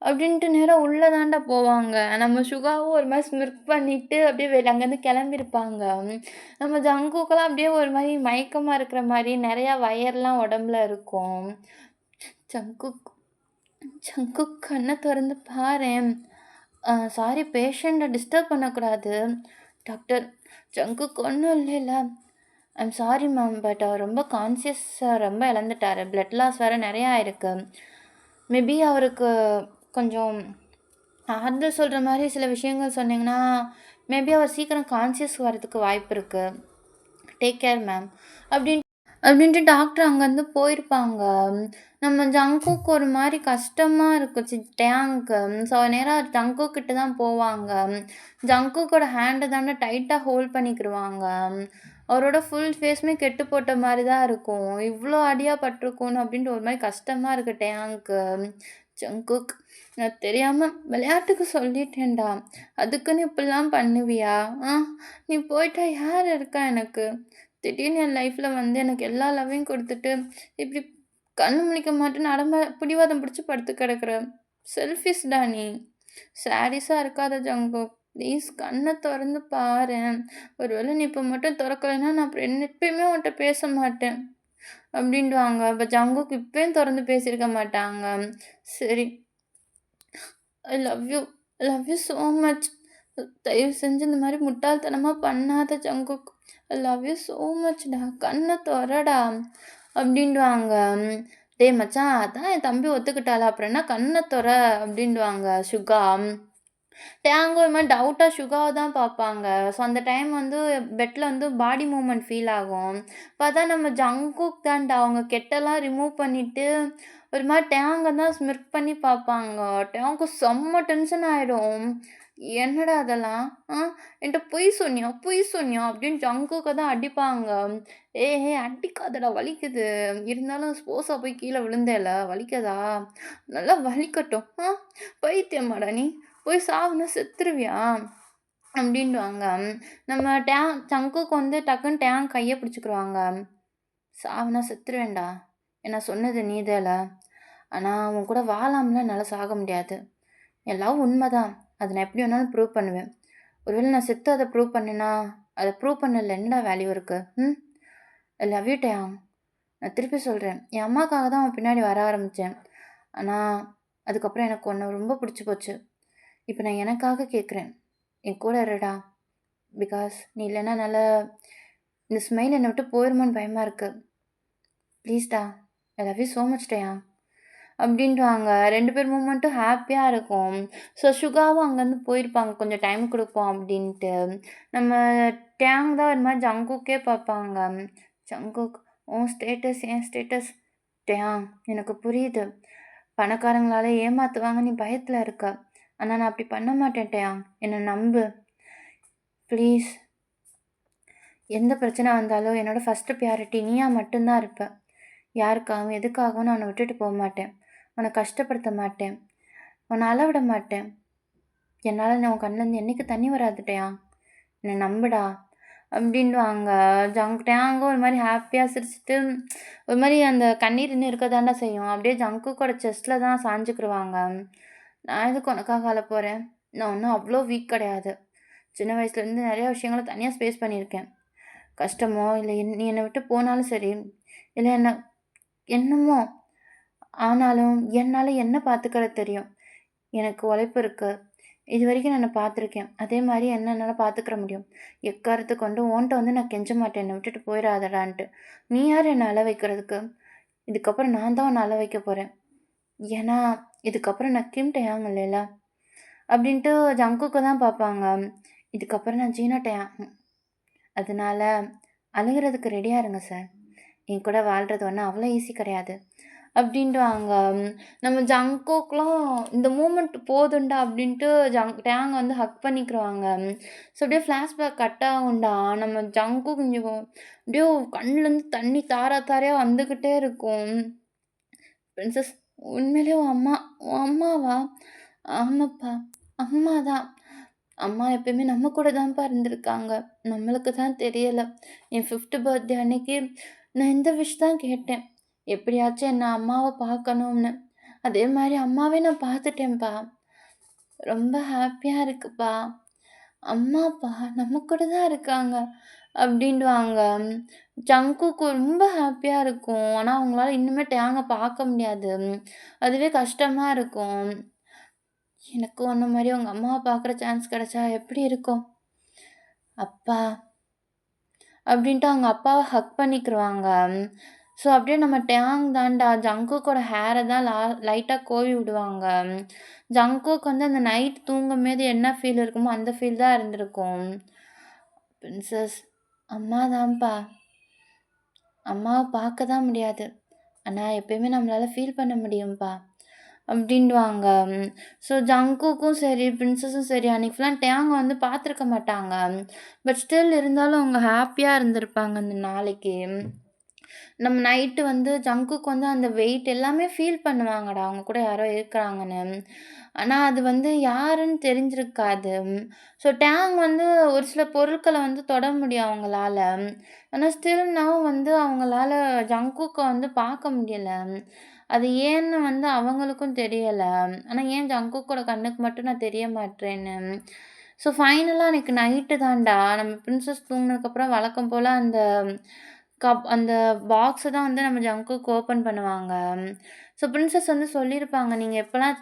அப்படின்ட்டு நேரா உள்ள தான்டா போவாங்க. நம்ம சுகாவும் ஒரு மாரி ஸ்மிர்க் பண்ணிட்டு அப்படியே அங்கேருந்து கிளம்பியிருப்பாங்க. நம்ம ஜங்குக்கெல்லாம் அப்படியே ஒரு மாரி மயக்கமா இருக்கிற மாரி நெறையா வயர்லாம் உடம்புல இருக்கும். ஜங்குக் ஜங்குக் கண்ண தொறந்து பாரேன். சாரி பேஷண்ட்ட டிஸ்டர்ப் பண்ணக்கூடாது. டாக்டர் ஜங்குக்கு ஒண்ணும் இல்லைல்ல? I'm sorry ma'am. பட் அவர் ரொம்ப ரொம்ப இழந்துட்டாரு. பிளட் லாஸ் வேற நெறையா ஆயிருக்கு. மேபி அவருக்கு கொஞ்சம் ஆறுதல் சொல்ற மாரி சில விஷயங்கள் சொன்னீங்கன்னா, மேபி அவர் சீக்கிரம் கான்ஷியஸ் வரதுக்கு வாய்ப்பு இருக்கு. Take care ma'am. அப்படின்ட்டு டாக்டர் அங்கேருந்து போயிருப்பாங்க. நம்ம ஜங்குக்கு ஒரு மாரி கஷ்டமா இருக்கும் டேங்க்கு. ஸோ நேரா ஜங்குக் கிட்ட தான் போவாங்க. ஜங்குக்கோட ஹேண்ட தானே டைட்டா ஹோல்ட் பண்ணிக்கிருவாங்க. அவரோட ஃபுல் ஃபேஸுமே கெட்டு போட்ட மாரி தான் இருக்கும். இவ்ளோ அடியா பட்டுருக்குன்னு அப்படின்ட்டு ஒரு மாரி கஷ்டமா இருக்கு டேங்க்கு. ஜங்குக் நான் தெரியாம விளையாட்டுக்கு சொல்லிட்டேன்டா. அதுக்குன்னு இப்படிலாம் பண்ணுவியா? நீ போயிட்டா யார் இருக்கா எனக்கு? திடீர்னு என் லைஃப்ல வந்து எனக்கு எல்லா லவ்வையும் குடுத்துட்டு, இப்படி கண்ணு முழிக்க மாட்டேன்னு பிடிவாதம் பிடிச்சு படுத்து கிடக்குற. செல்ஃபிஷ்டா நீ. சாடிஸா இருக்காத ஜங்குக். ப்ளீஸ் கண்ண தொறந்து பாரேன். ஒரு வேளை நீ இப்ப மட்டும் தொறக்கலைன்னா, நான் அப்புறம் எப்பயுமே உன்ட்ட பேச மாட்டேன். அப்படின்டுவாங்க. அப்ப ஜங்குக் இப்பயும் தொறந்து பேசியிருக்க மாட்டாங்க. சரி. I love you. I love you so much. தயவு செஞ்சு இந்த மாரி முட்டாள்தனமா பண்ணாத Jungkook. I love you so மச்டா. கண்ண தொறடா. அப்படின்டுவாங்க. டேய் மச்சான், அதான் என் தம்பி ஒத்துக்கிட்டாளா, அப்புறம் என்ன கண்ண தொற அப்படின்டுவாங்க சுகா. டேங்கும் ஒரு மாரி டவுட்டா சுகாவ தான் பார்ப்பாங்க. ஸோ அந்த டைம் வந்து பெட்ல வந்து பாடி மூவ்மெண்ட் ஃபீல் ஆகும். பார்த்தா நம்ம ஜங்குக் தான்டா அவங்க கெட்டெல்லாம் ரிமூவ் பண்ணிட்டு, ஒரு மாரி டேங்க தான் ஸ்மிர்க் பண்ணி பார்ப்பாங்க. டேங்க்கு செம்ம டென்ஷன் ஆயிடும். "என்னடா அதெல்லாம்? என்ட்ட பொய் சொன்னியா? பொய் சொன்னியா?" அப்படின்னு ஜங்குக்க தான் அடிப்பாங்க. "ஏய் ஏய் அடிக்காதடா வலிக்குது. இருந்தாலும் ஸ்போர்ட்ஸா போய் கீழ விழுந்தேல்ல வலிக்காதா? நல்லா வலிக்கட்டும். பைத்தியமாடா நீ? போய் சாவுனா செத்துருவியா?" அப்படின்டுவாங்க. நம்ம சங்குக்கு வந்து டக்குன்னு கைய பிடிச்சுக்குருவாங்க. "சாவுனா செத்துருவேன்டா. ஏன்னா சொன்னது நீதான்ல. ஆனா உன் கூட வாழாமலாம் என்னால சாக முடியாது. என் லவ் உண்மதான். அத நான் எப்படி வேணாலும் ப்ரூவ் பண்ணுவேன். ஒருவேள நான் செத்து அத ப்ரூவ் பண்ணேன்னா, அத ப்ரூவ் பண்ணதுல என்னடா வேல்யூ இருக்கு? ஐ லவ் யூ டயாங். நான் திருப்பி சொல்றேன். என் அம்மாக்காக தான் உன் பின்னாடி வர ஆரம்பிச்சேன். ஆனா, அதுக்கப்புறம் எனக்கு உன்ன ரொம்ப புடிச்சு போச்சு. இப்ப நான் எனக்காக கேட்குறேன். என் கூட இருடா. பிகாஸ் நீ இல்லன்னா என்னால இந்த ஸ்மைல் என்ன விட்டு போயிருமோன்னு பயமா இருக்கு. ப்ளீஸ்டா. I love you so much Taehyung." அப்படின்டுவாங்க. 2 பேர் மூவ்மெண்ட்டும் ஹாப்பியா இருக்கும். ஸோ சுகாவும் அங்கேருந்து போயிருப்பாங்க. கொஞ்சம் டைம் குடுப்போம் அப்படின்ட்டு. நம்ம டேங் தான் ஒரு மாரி ஜங்குக்கே பார்ப்பாங்க. "ஜங்குக் உன் ஸ்டேட்டஸ் என் ஸ்டேட்டஸ். டேயாங் எனக்கு புரியுது. பணக்காரங்களால ஏமாத்துவாங்க நீ பயத்துல இருக்க. ஆனா நான் அப்படி பண்ண மாட்டேன் டேயாங். என்ன நம்பு. ப்ளீஸ். எந்த பிரச்சனை வந்தாலும் என்னோட ஃபர்ஸ்ட் பிரையாரிட்டி நீயா மட்டும் தான் இருப்ப. யாருக்காகவும் எதுக்காகவும் நான் உன்ன விட்டுட்டு போமாட்டேன். உன்ன கஷ்டப்படுத்த மாட்டேன். உன்ன அழ விட மாட்டேன். என்னால உன் கண்லேருந்து என்னைக்கும் தண்ணி வராது டயாங். என்ன நம்புடா." அப்படின்டுவாங்க. டேங்கும் ஒரு மாரி ஹாப்பியா சிரிச்சுட்டு, ஒரு மாரி அந்த கண்ணீர் இன்னும் இருக்க தான்டா செய்யும். அப்படியே ஜங்குக்கோட செஸ்ட்ல தான் சாஞ்சுக்கிருவாங்க. "நான் எதுக்கு உனக்காக அழப் போறேன்? நான் ஒண்ணும் அவ்ளோ வீக் கிடையாது. சின்ன வயசுலேருந்து நெறைய விஷயங்கள தனியா ஃபேஸ் பண்ணியிருக்கேன். கஷ்டமோ, இல்ல நீ என்னை விட்டு போனாலும் சரி, இல்ல என்னமோ ஆனாலும் என்னால என்ன பார்த்துக்கிற தெரியும். எனக்கு உழைப்பு இருக்கு. இதுவரைக்கும் நான் என்ன பார்த்துருக்கேன். அதே மாரி என்ன என்னால பார்த்துக்கிற முடியும். எக்காரணத்த கொண்டும் உன்ட்ட வந்து நான் கெஞ்ச மாட்டேன். என்ன விட்டுட்டு போயிறாதடான்ட்டு. நீ யாரு என்ன அழ வைக்கிறதுக்கு? இதுக்கப்புறம் நான் தான் உன்ன அழ வைக்க போறேன். ஏன்னா, இதுக்கப்புறம் நான் கிம் டயாங் இல்லைல." அப்படின்ட்டு ஜங்குக்க தான் பார்ப்பாங்க. "இதுக்கப்புறம் நான் ஜீனா டயாங். அதனால அழுகுறதுக்கு ரெடியா இருங்க சார். என் கூட வாழ்றது ஒண்ணும் அவ்வளோ ஈஸி கிடையாது." அப்படின்டுவாங்க. நம்ம ஜங்குக்லாம் இந்த மூமெண்ட் போதும்டா அப்படின்ட்டு டேங் வந்து ஹக் பண்ணிக்கிருவாங்க. ஸோ அப்படியே ஃப்ளாஷ்பேக் கட் ஆகும்டா. நம்ம ஜங்குக் கொஞ்சம் அப்படியே கண்ணுலேருந்து தண்ணி தாரா தாரையா வந்துக்கிட்டே இருக்கும். "பிரின்சஸ் உண்மையிலேயே உன் அம்மாவா?" "ஆமாப்பா. அம்மா தான். அம்மா எப்பயுமே நம்ம கூட தான்ப்பா இருந்திருக்காங்க. நம்மளுக்கு தான் தெரியல. என் 5த் பர்த்டே அன்னைக்கு நான் இந்த விஷ் தான் கேட்டேன். எப்படியாச்சும் என்ன அம்மாவ பார்க்கணும்னு. அதே மாரி அம்மாவே நான் பார்த்துட்டேன்ப்பா. ரொம்ப ஹாப்பியா இருக்குப்பா. அம்மாப்பா நம்ம கூட தான் இருக்காங்க." அப்படின்டுவாங்க. ஜங்குக்கு ரொம்ப ஹாப்பியா இருக்கும். ஆனா அவங்களால இன்னுமே டேங்க பார்க்க முடியாது. அதுவே கஷ்டமா இருக்கும். "எனக்கு உன்ன மாரி உங்க அம்மாவ பார்க்குற சான்ஸ் கிடைச்சா எப்படி இருக்கும்? அப்பா." அப்படின்ட்டு அவங்க அப்பாவ ஹக் பண்ணிக்கிருவாங்க. ஸோ அப்படியே நம்ம டேங் தான்டா ஜங்குக்கோட ஹேர தான் லைட்டா கோவி விடுவாங்க. ஜங்குக் வந்து அந்த நைட் தூங்கும்போது என்ன ஃபீல் இருக்குமோ, அந்த ஃபீல் தான் இருந்திருக்கும். "பிரின்சஸ் அம்மா தான்ப்பா. அம்மாவ பார்க்க தான் முடியாது. ஆனா எப்பயுமே நம்மளால ஃபீல் பண்ண முடியும்ப்பா." அப்படின்டுவாங்க. ஸோ ஜங்குக்கும் சரி, பிரின்சஸும் சரி அன்னைக்கு ஃபுல்லா டேங்க வந்து பார்த்துருக்க மாட்டாங்க. பட் ஸ்டில் இருந்தாலும் அவங்க ஹாப்பியா இருந்திருப்பாங்க அந்த நாளைக்கு. நம்ம நைட்டு வந்து ஜங்குக்கு வந்து அந்த வெயிட் எல்லாமே ஃபீல் பண்ணுவாங்கடா, அவங்க கூட யாரோ இருக்கிறாங்கன்னு. ஆனா அது வந்து யாருன்னு தெரிஞ்சிருக்காது. ஸோ டேங் வந்து ஒரு சில பொருட்கள வந்து தொட முடியும் அவங்களால. ஆனா ஸ்டில் நவ் வந்து அவங்களால ஜங்குக்க வந்து பார்க்க முடியல. அது ஏன்னு வந்து அவங்களுக்கும் தெரியல. ஆனா ஏன் ஜங்குக்கோட கண்ணுக்கு மட்டும் நான் தெரிய மாட்றேன்னு. ஸோ ஃபைனலா அன்னைக்கு நைட்டு தான்டா, நம்ம பிரின்சஸ் தூங்குனதுக்கப்புறம் வழக்கம் போல அந்த பாக்ஸ தான் வந்து நம்ம ஜங்குக் ஓப்பன் பண்ணுவாங்க. ஸோ பிரின்சஸ் வந்து சொல்லியிருப்பாங்க, "நீங்க எப்பலாம்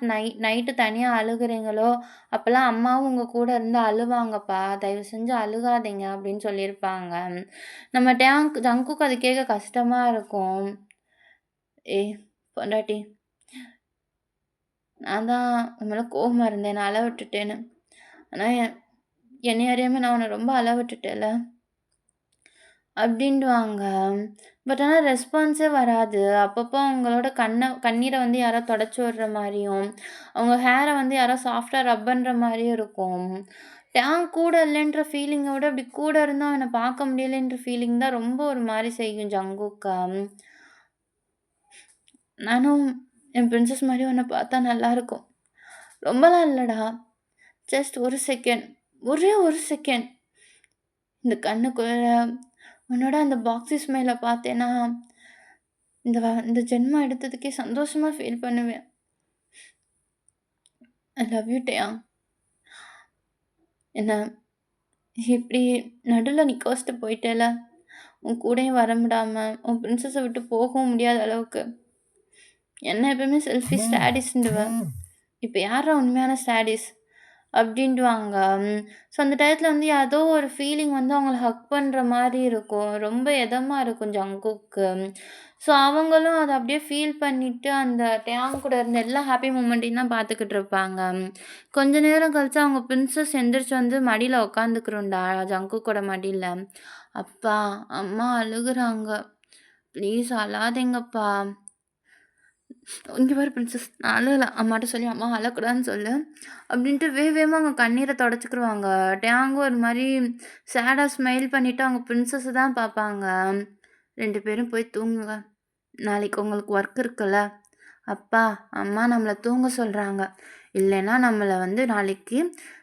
நைட்டு தனியா அழுகுறீங்களோ, அப்பலாம் அம்மாவும் உங்க கூட இருந்து அழுவாங்கப்பா. தயவு செஞ்சு அழுகாதீங்க." அப்படின்னு சொல்லியிருப்பாங்க. நம்ம ஜங்குக்கு அது கேட்க கஷ்டமா இருக்கும். "ஏய் பொண்டாட்டி, நான் தான் உன் மேல கோவமா இருந்தேன். நான் அழ விட்டுட்டேன்னு. ஆனா என்னைய அறியாம நான் உன்ன ரொம்ப அழ விட்டுட்டேன்ல. அப்படின்டுவாங்க. பட் ஆனா ரெஸ்பான்ஸே வராது. அப்பப்போ அவங்களோட கண்ணீர வந்து யாரோ தொடச்சு விடுற மாரியும், அவங்க ஹேர வந்து யாரோ சாஃப்ட்டா ரப் பண்ற மாரியும் இருக்கும். கூட இல்லன்ற ஃபீலிங்க விட அப்படி கூட இருந்தும் அவன பார்க்க முடியலன்ற ஃபீலிங் தான் ரொம்ப ஒரு மாரி செய்யும் ஜங்குக்க. நானும் என் பிரின்சஸ் மாரி உன்ன பார்த்தா நல்லாருக்கும். ரொம்பலாம் இல்லடா. Just 1 second. ஒரே 1 செகண்ட். இந்த கண்ணுக்குள்ள உன்னோட அந்த பாக்ஸி ஸ்மைல பார்த்தேன்னா, இந்த ஜென்மம் எடுத்ததுக்கே சந்தோஷமா ஃபீல் பண்ணுவேன். I love you Taehyung. என்ன இப்படி நடுவுல நிக்க வச்சுட்டு போயிட்டேல்ல. உன் கூடயும் வர விடாம, உன் பிரின்சஸ விட்டு போகவும் முடியாத அளவுக்கு. என்ன எப்பவுமே செல்ஃபிஷ் சாடிஸ்ன்டுவ. இப்ப யார்றா உண்மையான சாடிஸ்? அப்படின்டுவாங்க. ஸோ அந்த டயத்துல வந்து ஏதோ ஒரு ஃபீலிங் வந்து அவங்கள ஹக் பண்ற மாரி இருக்கும். ரொம்ப எதமா இருக்கும் ஜங்குக்கு. ஸோ அவங்களும் அத அப்படியே ஃபீல் பண்ணிட்டு, அந்த டேயாங் கூட இருந்த எல்லா ஹாப்பி மூமெண்ட்டையும் தான் பார்த்துக்கிட்டு இருப்பாங்க. கொஞ்ச நேரம் கழிச்சு அவங்க பிரின்சஸ் எந்திரிச்சு வந்து மடியில உட்காந்துக்கிறோம்டா, ஜங்குக்கோட மடியில. "அப்பா, அம்மா அழுகுறாங்க. ப்ளீஸ் அழாதீங்கப்பா." "இங்க பாரு பிரின்சஸ், நான் அழுகல. அம்மாட்ட சொல்லி அம்மா அழக்கூடாதுன்னு சொல்லு." அப்படின்ட்டு வேகமா அவங்க கண்ணீர தொடச்சுக்குருவாங்க. டேயாங்கும் ஒரு மாரி சேடா ஸ்மைல் பண்ணிட்டு அவங்க பிரின்சஸ தான் பார்ப்பாங்க. "2 பேரும் போய் தூங்குங்க. நாளைக்கு உங்களுக்கு ஒர்க் இருக்குல்ல." "அப்பா, அம்மா நம்மள தூங்க சொல்றாங்க. இல்லைன்னா நம்மள வந்து நாளைக்கு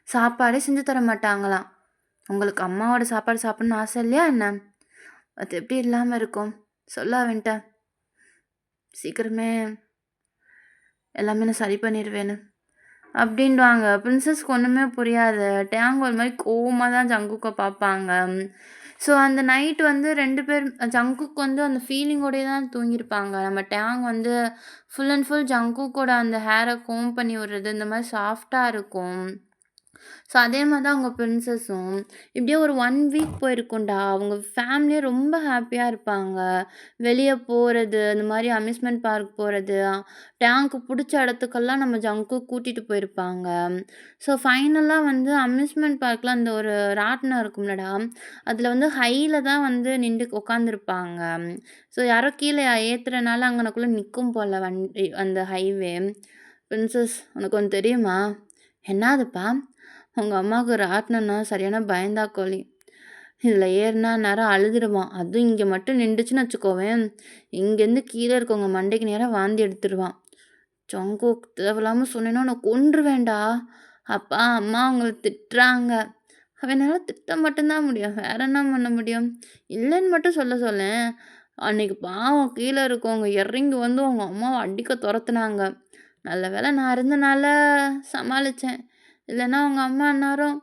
சாப்பாடே செஞ்சு தர மாட்டாங்களாம். உங்களுக்கு அம்மாவோட சாப்பாடு சாப்பிடணும்னு ஆசை இல்லையா என்ன? அது எப்படி இல்லாம இருக்கும்? சொல்லு அவன்ட்ட. சீக்கிரமே எல்லாமே நான் சரி பண்ணிருவேன்னு." அப்படின்டுவாங்க. பிரின்சஸ்க்கு ஒண்ணுமே புரியாது. டேயாங் ஒரு மாரி கோவமா தான் ஜங்குக்க பார்ப்பாங்க. ஸோ அந்த நைட் வந்து 2 பேரும் ஜங்குக் வந்து அந்த ஃபீலிங்கோடயே தான் தூங்கியிருப்பாங்க. நம்ம டேயாங் வந்து ஃபுல் அண்ட் ஃபுல் ஜங்குக்கோட அந்த ஹேர கோம்ப் பண்ணி விடுறது, இந்த மாரி சாஃப்ட்டா இருக்கும். ஸோ அதே மாரி தான் அவங்க பிரின்சஸும். இப்படியே ஒரு 1 வீக் போயிருக்கும்டா. அவங்க ஃபேமிலியே ரொம்ப ஹேப்பியா இருப்பாங்க. வெளிய போறது, இந்த மாரி அம்யூஸ்மென்ட் பார்க் போறது, டேங்க்கு புடிச்ச இடத்துக்கெல்லாம் நம்ம ஜங்குக் கூட்டிட்டு போயிருப்பாங்க. ஸோ ஃபைனலா வந்து அம்யூஸ்மென்ட் பார்க்ல அந்த ஒரு ராட்டினம் இருக்கும்லடா, அதில வந்து ஹைல தான் வந்து நின்டு உட்காந்துருப்பாங்க. ஸோ யாரோ கீழ ஏத்துறனால அங்கனக்குள்ள நிக்கும் போல அந்த ஹைவே. "பிரின்சஸ் உனக்கு ஒண்ணு தெரியுமா?" "என்னாதுப்பா?" "உங்க அம்மாவுக்கு ராட்டினம்னா சரியான பயந்தாக்கோலி. இதில ஏறுனா அந்நேரம் அழுதுருவான். அதுவும் இங்க மட்டும் நின்டுச்சுன்னு வச்சுக்கோவேன், இங்கேருந்து கீழ இருக்கவங்க மண்டைக்கு நேரா வாந்தி எடுத்துருவான்." "ஜங்குக் தேவையில்லாம சொன்னேன்னா உன்ன கொன்றுவேன்டா." "அப்பா, அம்மா உங்கள திட்டுறாங்க." "அவனால திட்ட மட்டும் தான் முடியும். வேற என்ன பண்ண முடியும்?" "இல்லன்னு மட்டும் சொல்ல சொல்லேன்." "அன்னைக்கு பாவம் கீழ இருக்கவங்க இறங்கி வந்து உங்க அம்மாவ அடிக்க தொரத்துனாங்க. நல்ல வேளை நான் இருந்தனால சமாளிச்சேன். இல்லன்னா உங்க அம்மா அந்நேரம்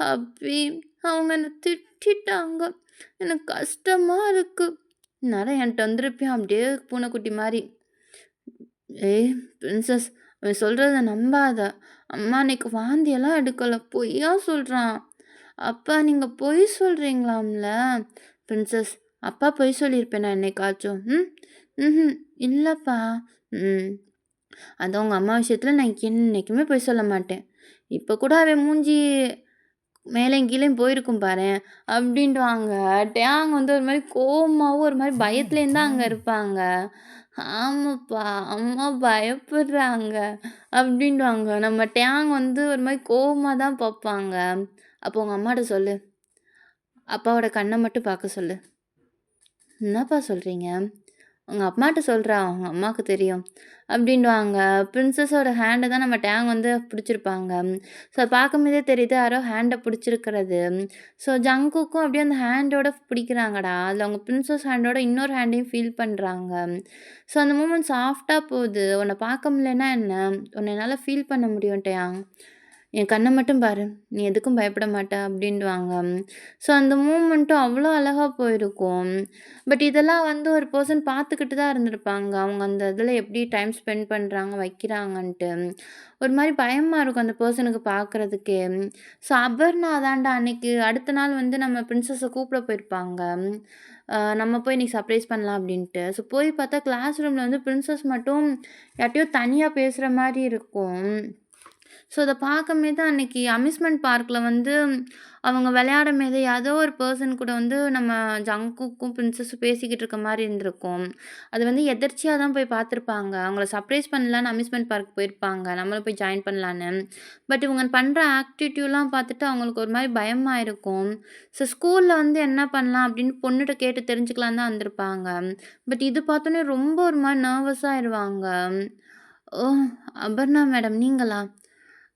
அபி அவங்க என்ன திட்டிட்டாங்க. எனக்கு கஷ்டமா இருக்கு." இந்நேரம் என்ட்ட வந்திருப்பியான் அப்படியே பூனைக்குட்டி மாரி. "ஏய் பிரின்சஸ், அவன் சொல்றத நம்பாத. அம்மா அன்னைக்கு வாந்தியெல்லாம் எடுக்கல. பொய்யா சொல்றான்." "அப்பா நீங்க பொய் சொல்றீங்களாம்ல?" "பிரின்சஸ், அப்பா பொய் சொல்லியிருப்பேனா என்னைக்காச்சும்? ம். ம்ஹ்ம். இல்லப்பா." "ம். அதான் உங்க அம்மா விஷயத்துல நான் என்னைக்குமே பொய் சொல்ல மாட்டேன். இப்ப கூட அவன் மூஞ்சி மேலேயும் கீழேயும் போயிருக்கும் பாரேன்." அப்படின்டுவாங்க. டேயாங் வந்து ஒரு மாரி கோவமாவும், ஒரு மாரி பயத்துலேயும் தான் அங்க இருப்பாங்க. "ஆமாப்பா, அம்மா பயப்படுறாங்க." அப்படின்டுவாங்க. நம்ம டேயாங் வந்து ஒரு மாரி கோவமா தான் பார்ப்பாங்க. "அப்போ உங்க அம்மாட்ட சொல்லு. அப்பாவோட கண்ண மட்டும் பார்க்க சொல்லு." "என்னப்பா சொல்றீங்க?" "உங்க அம்மாட்ட சொல்றா, உங்க அம்மாவுக்கு தெரியும்." அப்படின்டுவாங்க. பிரின்சஸோட ஹேண்ட தான் நம்ம டேங் வந்து பிடிச்சிருப்பாங்க. ஸோ பார்க்கும்போதே தெரியுது யாரோ ஹேண்ட பிடிச்சிருக்கிறது. ஸோ ஜங்குக்கும் அப்படியே அந்த ஹேண்டோட பிடிக்கிறாங்கடா. அதில அவங்க பிரின்சஸ் ஹேண்டோட இன்னொரு ஹேண்டையும் ஃபீல் பண்றாங்க. ஸோ அந்த மூமெண்ட் சாஃப்ட்டா போகுது. "உன்ன பார்க்க முடியலன்னா என்ன? உன்ன என்னால ஃபீல் பண்ண முடியும் டேயாங். என் கண்ண மட்டும் பாரு. நீ எதுக்கும் பயப்பட மாட்ட." அப்படின்டுவாங்க. ஸோ அந்த மூமெண்ட்டும் அவ்வளோ அழகா போயிருக்கும். பட் இதெல்லாம் வந்து ஒரு பெர்சன் பார்த்துக்கிட்டு தான் இருந்திருப்பாங்க. அவங்க அந்த இதில எப்படி டைம் ஸ்பெண்ட் பண்றாங்க, வைக்கிறாங்கன்ட்டு. ஒரு மாரி பயமா இருக்கும் அந்த பெர்சனுக்கு பார்க்குறதுக்கே. ஸோ அபர்ணா அதான்டா அன்னைக்கு அடுத்த நாள் வந்து நம்ம பிரின்சஸ கூப்பிட போயிருப்பாங்க. நம்ம போய் இன்னைக்கு சர்ப்ரைஸ் பண்ணலாம் அப்படின்ட்டு. ஸோ போய் பார்த்தா கிளாஸ் ரூம்ல வந்து பிரின்சஸ் மட்டும் யார்ட்டயோ தனியா பேசுற மாரி இருக்கும். ஸோ அத பார்க்கும்போது அன்னைக்கு அம்யூஸ்மென்ட் பார்க்ல வந்து அவங்க விளையாடும்போது ஏதோ ஒரு பெர்சன் கூட வந்து நம்ம ஜங்குக்கும், பிரின்சஸும் பேசிக்கிட்டு இருக்க மாரி இருந்திருக்கும். அது வந்து எதர்ச்சியா தான் போய் பார்த்துருப்பாங்க. அவங்கள சர்ப்ரைஸ் பண்ணலான்னு அம்யூஸ்மென்ட் பார்க் போயிருப்பாங்க. நம்மளும் போய் ஜாயின் பண்ணலான்னு. பட் இவங்க பண்ற ஆக்டிவிட்டிலாம் பார்த்துட்டு அவங்களுக்கு ஒரு மாரி பயமா இருக்கும். ஸோ ஸ்கூல்ல வந்து என்ன பண்ணலாம் அப்படின்னு பொண்ணுட்ட கேட்டு தெரிஞ்சுக்கலான்னு தான் வந்திருப்பாங்க. பட் இது பார்த்தோனே ரொம்ப ஒரு மாரி நர்வஸ் ஆயிருவாங்க. ஓ! அபர்ணா மேடம் நீங்களா?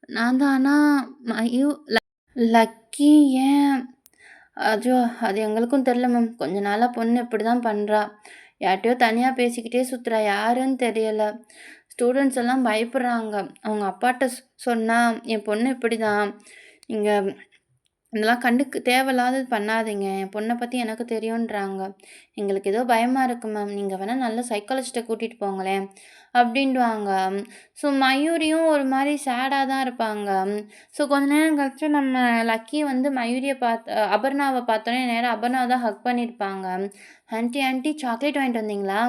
நான் தான் ஆனா மயூ லக்கி ஏன் அச்சோ! அது எங்களுக்கும் தெரியல மேம். கொஞ்ச நாளா பொண்ணு இப்படிதான் பண்றா. யார்ட்டயோ தனியா பேசிக்கிட்டே சுத்துறா. யாருன்னு தெரியல. ஸ்டூடண்ட்ஸ் எல்லாம் பயப்படுறாங்க. அவங்க அப்பாட்ட சொன்னா, "என் பொண்ணு இப்படிதான். நீங்க இதெல்லாம் கண்டுக்கு தேவையில்லாதது பண்ணாதீங்க. என் பொண்ண பத்தி எனக்கு தெரியுன்றாங்க. எங்களுக்கு ஏதோ பயமா இருக்கு மேம். நீங்க வேணா நல்ல சைக்காலஜிஸ்ட்ட கூட்டிட்டு போங்களேன்." அப்படின்டுவாங்க. ஸோ மயூரியும் ஒரு மாரி சேடா தான் இருப்பாங்க. ஸோ கொஞ்ச நேரம் கழிச்சு நம்ம லக்கி வந்து மயூரிய அபர்ணாவ பார்த்தோனே நேரா அபர்ணாவ தான் ஹக் பண்ணியிருப்பாங்க. "ஆன்டி ஆன்டி சாக்லேட் வாங்கிட்டு வந்தீங்களா?"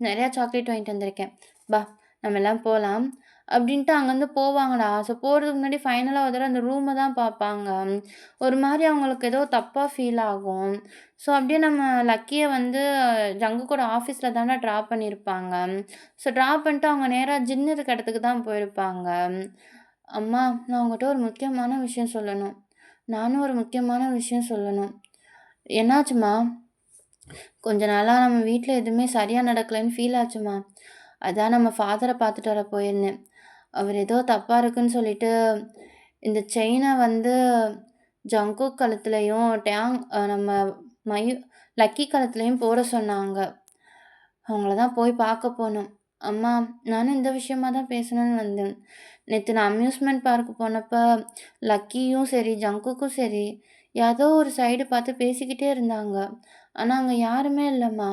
நெறையா சாக்லேட் வாங்கிட்டு வந்திருக்கேன். "பா நம்ம எல்லாம் போலாம்." அப்படின்ட்டு அங்கேருந்து போவாங்கடா. ஸோ போறதுக்கு முன்னாடி ஃபைனலா ஒரு தடவ அந்த ரூம தான் பார்ப்பாங்க. ஒரு மாரி அவங்களுக்கு ஏதோ தப்பா ஃபீல் ஆகும். ஸோ அப்படியே நம்ம லக்கிய வந்து ஜங்குக்கோட ஆஃபீஸ்ல தானே ட்ராப் பண்ணியிருப்பாங்க. ஸோ ட்ராப் பண்ணிட்டு அவங்க நேரா ஜின் இருக்க இடத்துக்கு தான் போயிருப்பாங்க. "அம்மா, நான் உங்கட்ட ஒரு முக்கியமான விஷயம் சொல்லணும். நானும் ஒரு முக்கியமான விஷயம் சொல்லணும்." "என்னாச்சும்மா?" "கொஞ்ச நாளா நம்ம வீட்ல எதுவுமே சரியா நடக்கலன்னு ஃபீல் ஆச்சும்மா. அதான் நம்ம ஃபாதர பார்த்துட்டு வர போயிருந்தேன். அவர் ஏதோ தப்பா இருக்குன்னு சொல்லிட்டு, இந்த செயின வந்து ஜங்குக் கழுத்துலயும், நம்ம மயு லக்கி கழுத்துலயும் போட சொன்னாங்க. அவங்கள தான் போய் பார்க்க போனோம். அம்மா, நானும் இந்த விஷயமா தான் பேசணும்னு வந்தேன். நேத்து நான் அம்யூஸ்மென்ட் பார்க் போனப்ப, லக்கியும் சரி, ஜங்குக்கும் சரி, ஏதோ ஒரு சைடு பார்த்து பேசிக்கிட்டே இருந்தாங்க. ஆனா அங்க யாருமே இல்லம்மா.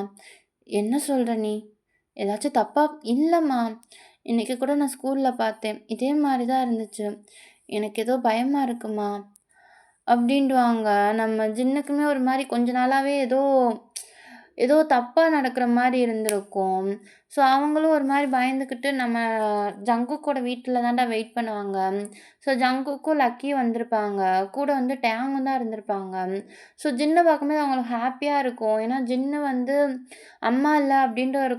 என்ன சொல்ற நீ? ஏதாச்சும் தப்பா இல்லம்மா. இன்னைக்கு கூட நான் ஸ்கூல்ல பார்த்தேன். இதே மாரி தான் இருந்துச்சு. எனக்கு ஏதோ பயமா இருக்கும்மா. அப்படின்டுவாங்க. நம்ம ஜின்னுக்குமே ஒரு மாரி கொஞ்ச நாளாவே ஏதோ ஏதோ தப்பா நடக்கிற மாரி இருந்திருக்கும். ஸோ அவங்களும் ஒரு மாரி பயந்துக்கிட்டு நம்ம ஜங்குக்கோட வீட்ல தான்டா வெயிட் பண்ணுவாங்க. ஸோ ஜங்குக்கும், லக்கியும் வந்திருப்பாங்க. கூட வந்து டேங்கும் தான் இருந்திருப்பாங்க. ஸோ ஜின்ன பார்க்கும்போது அவங்களுக்கு ஹேப்பியா இருக்கும். ஏன்னா ஜின்னு வந்து அம்மா இல்ல அப்படின்ற ஒரு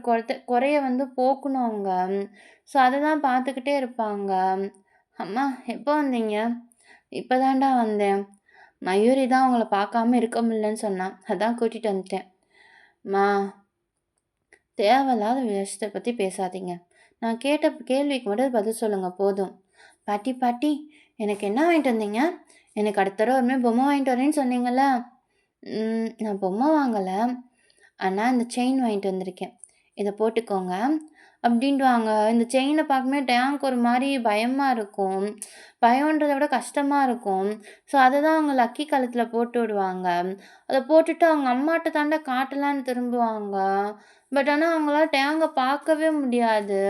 குறைய வந்து போக்கணும் அவங்க. ஸோ அத தான் பார்த்துக்கிட்டே இருப்பாங்க. "அம்மா எப்போ வந்தீங்க?" "இப்ப தான்டா வந்தேன். மயூரி தான் உங்கள பார்க்காம இருக்க முடியலன்னு சொன்னா. அதான் கூட்டிட்டு வந்துட்டேன்." "ம்மா, தேவையில்லாத விஷயத்த பத்தி பேசாதீங்க. நான் கேட்ட கேள்விக்கு மட்டும் பதில் சொல்லுங்க போதும்." "பாட்டி பாட்டி எனக்கு என்ன வாங்கிட்டு வந்தீங்க? எனக்கு அடுத்த தடவ வரும்போது பொம்மை வாங்கிட்டு வரேன்னு சொன்னீங்கல்ல?" நான் பொம்மை வாங்கல. ஆனா இந்த செயின் வாங்கிட்டு வந்திருக்கேன். இத போட்டுக்கோங்க." அப்படின்டுவாங்க. இந்த செயின பார்க்கும்போது டேங்க்கு ஒரு மாரி பயமா இருக்கும். பயம்ன்றத விட கஷ்டமா இருக்கும். ஸோ அத தான் அவங்க லக்கி கழுத்துல போட்டு விடுவாங்க. அத போட்டுட்டு அவங்க அம்மாட்ட தான்டா காட்டலான்னு திரும்புவாங்க. பட் ஆனா அவங்களால டேங்க பார்க்கவே முடியாது.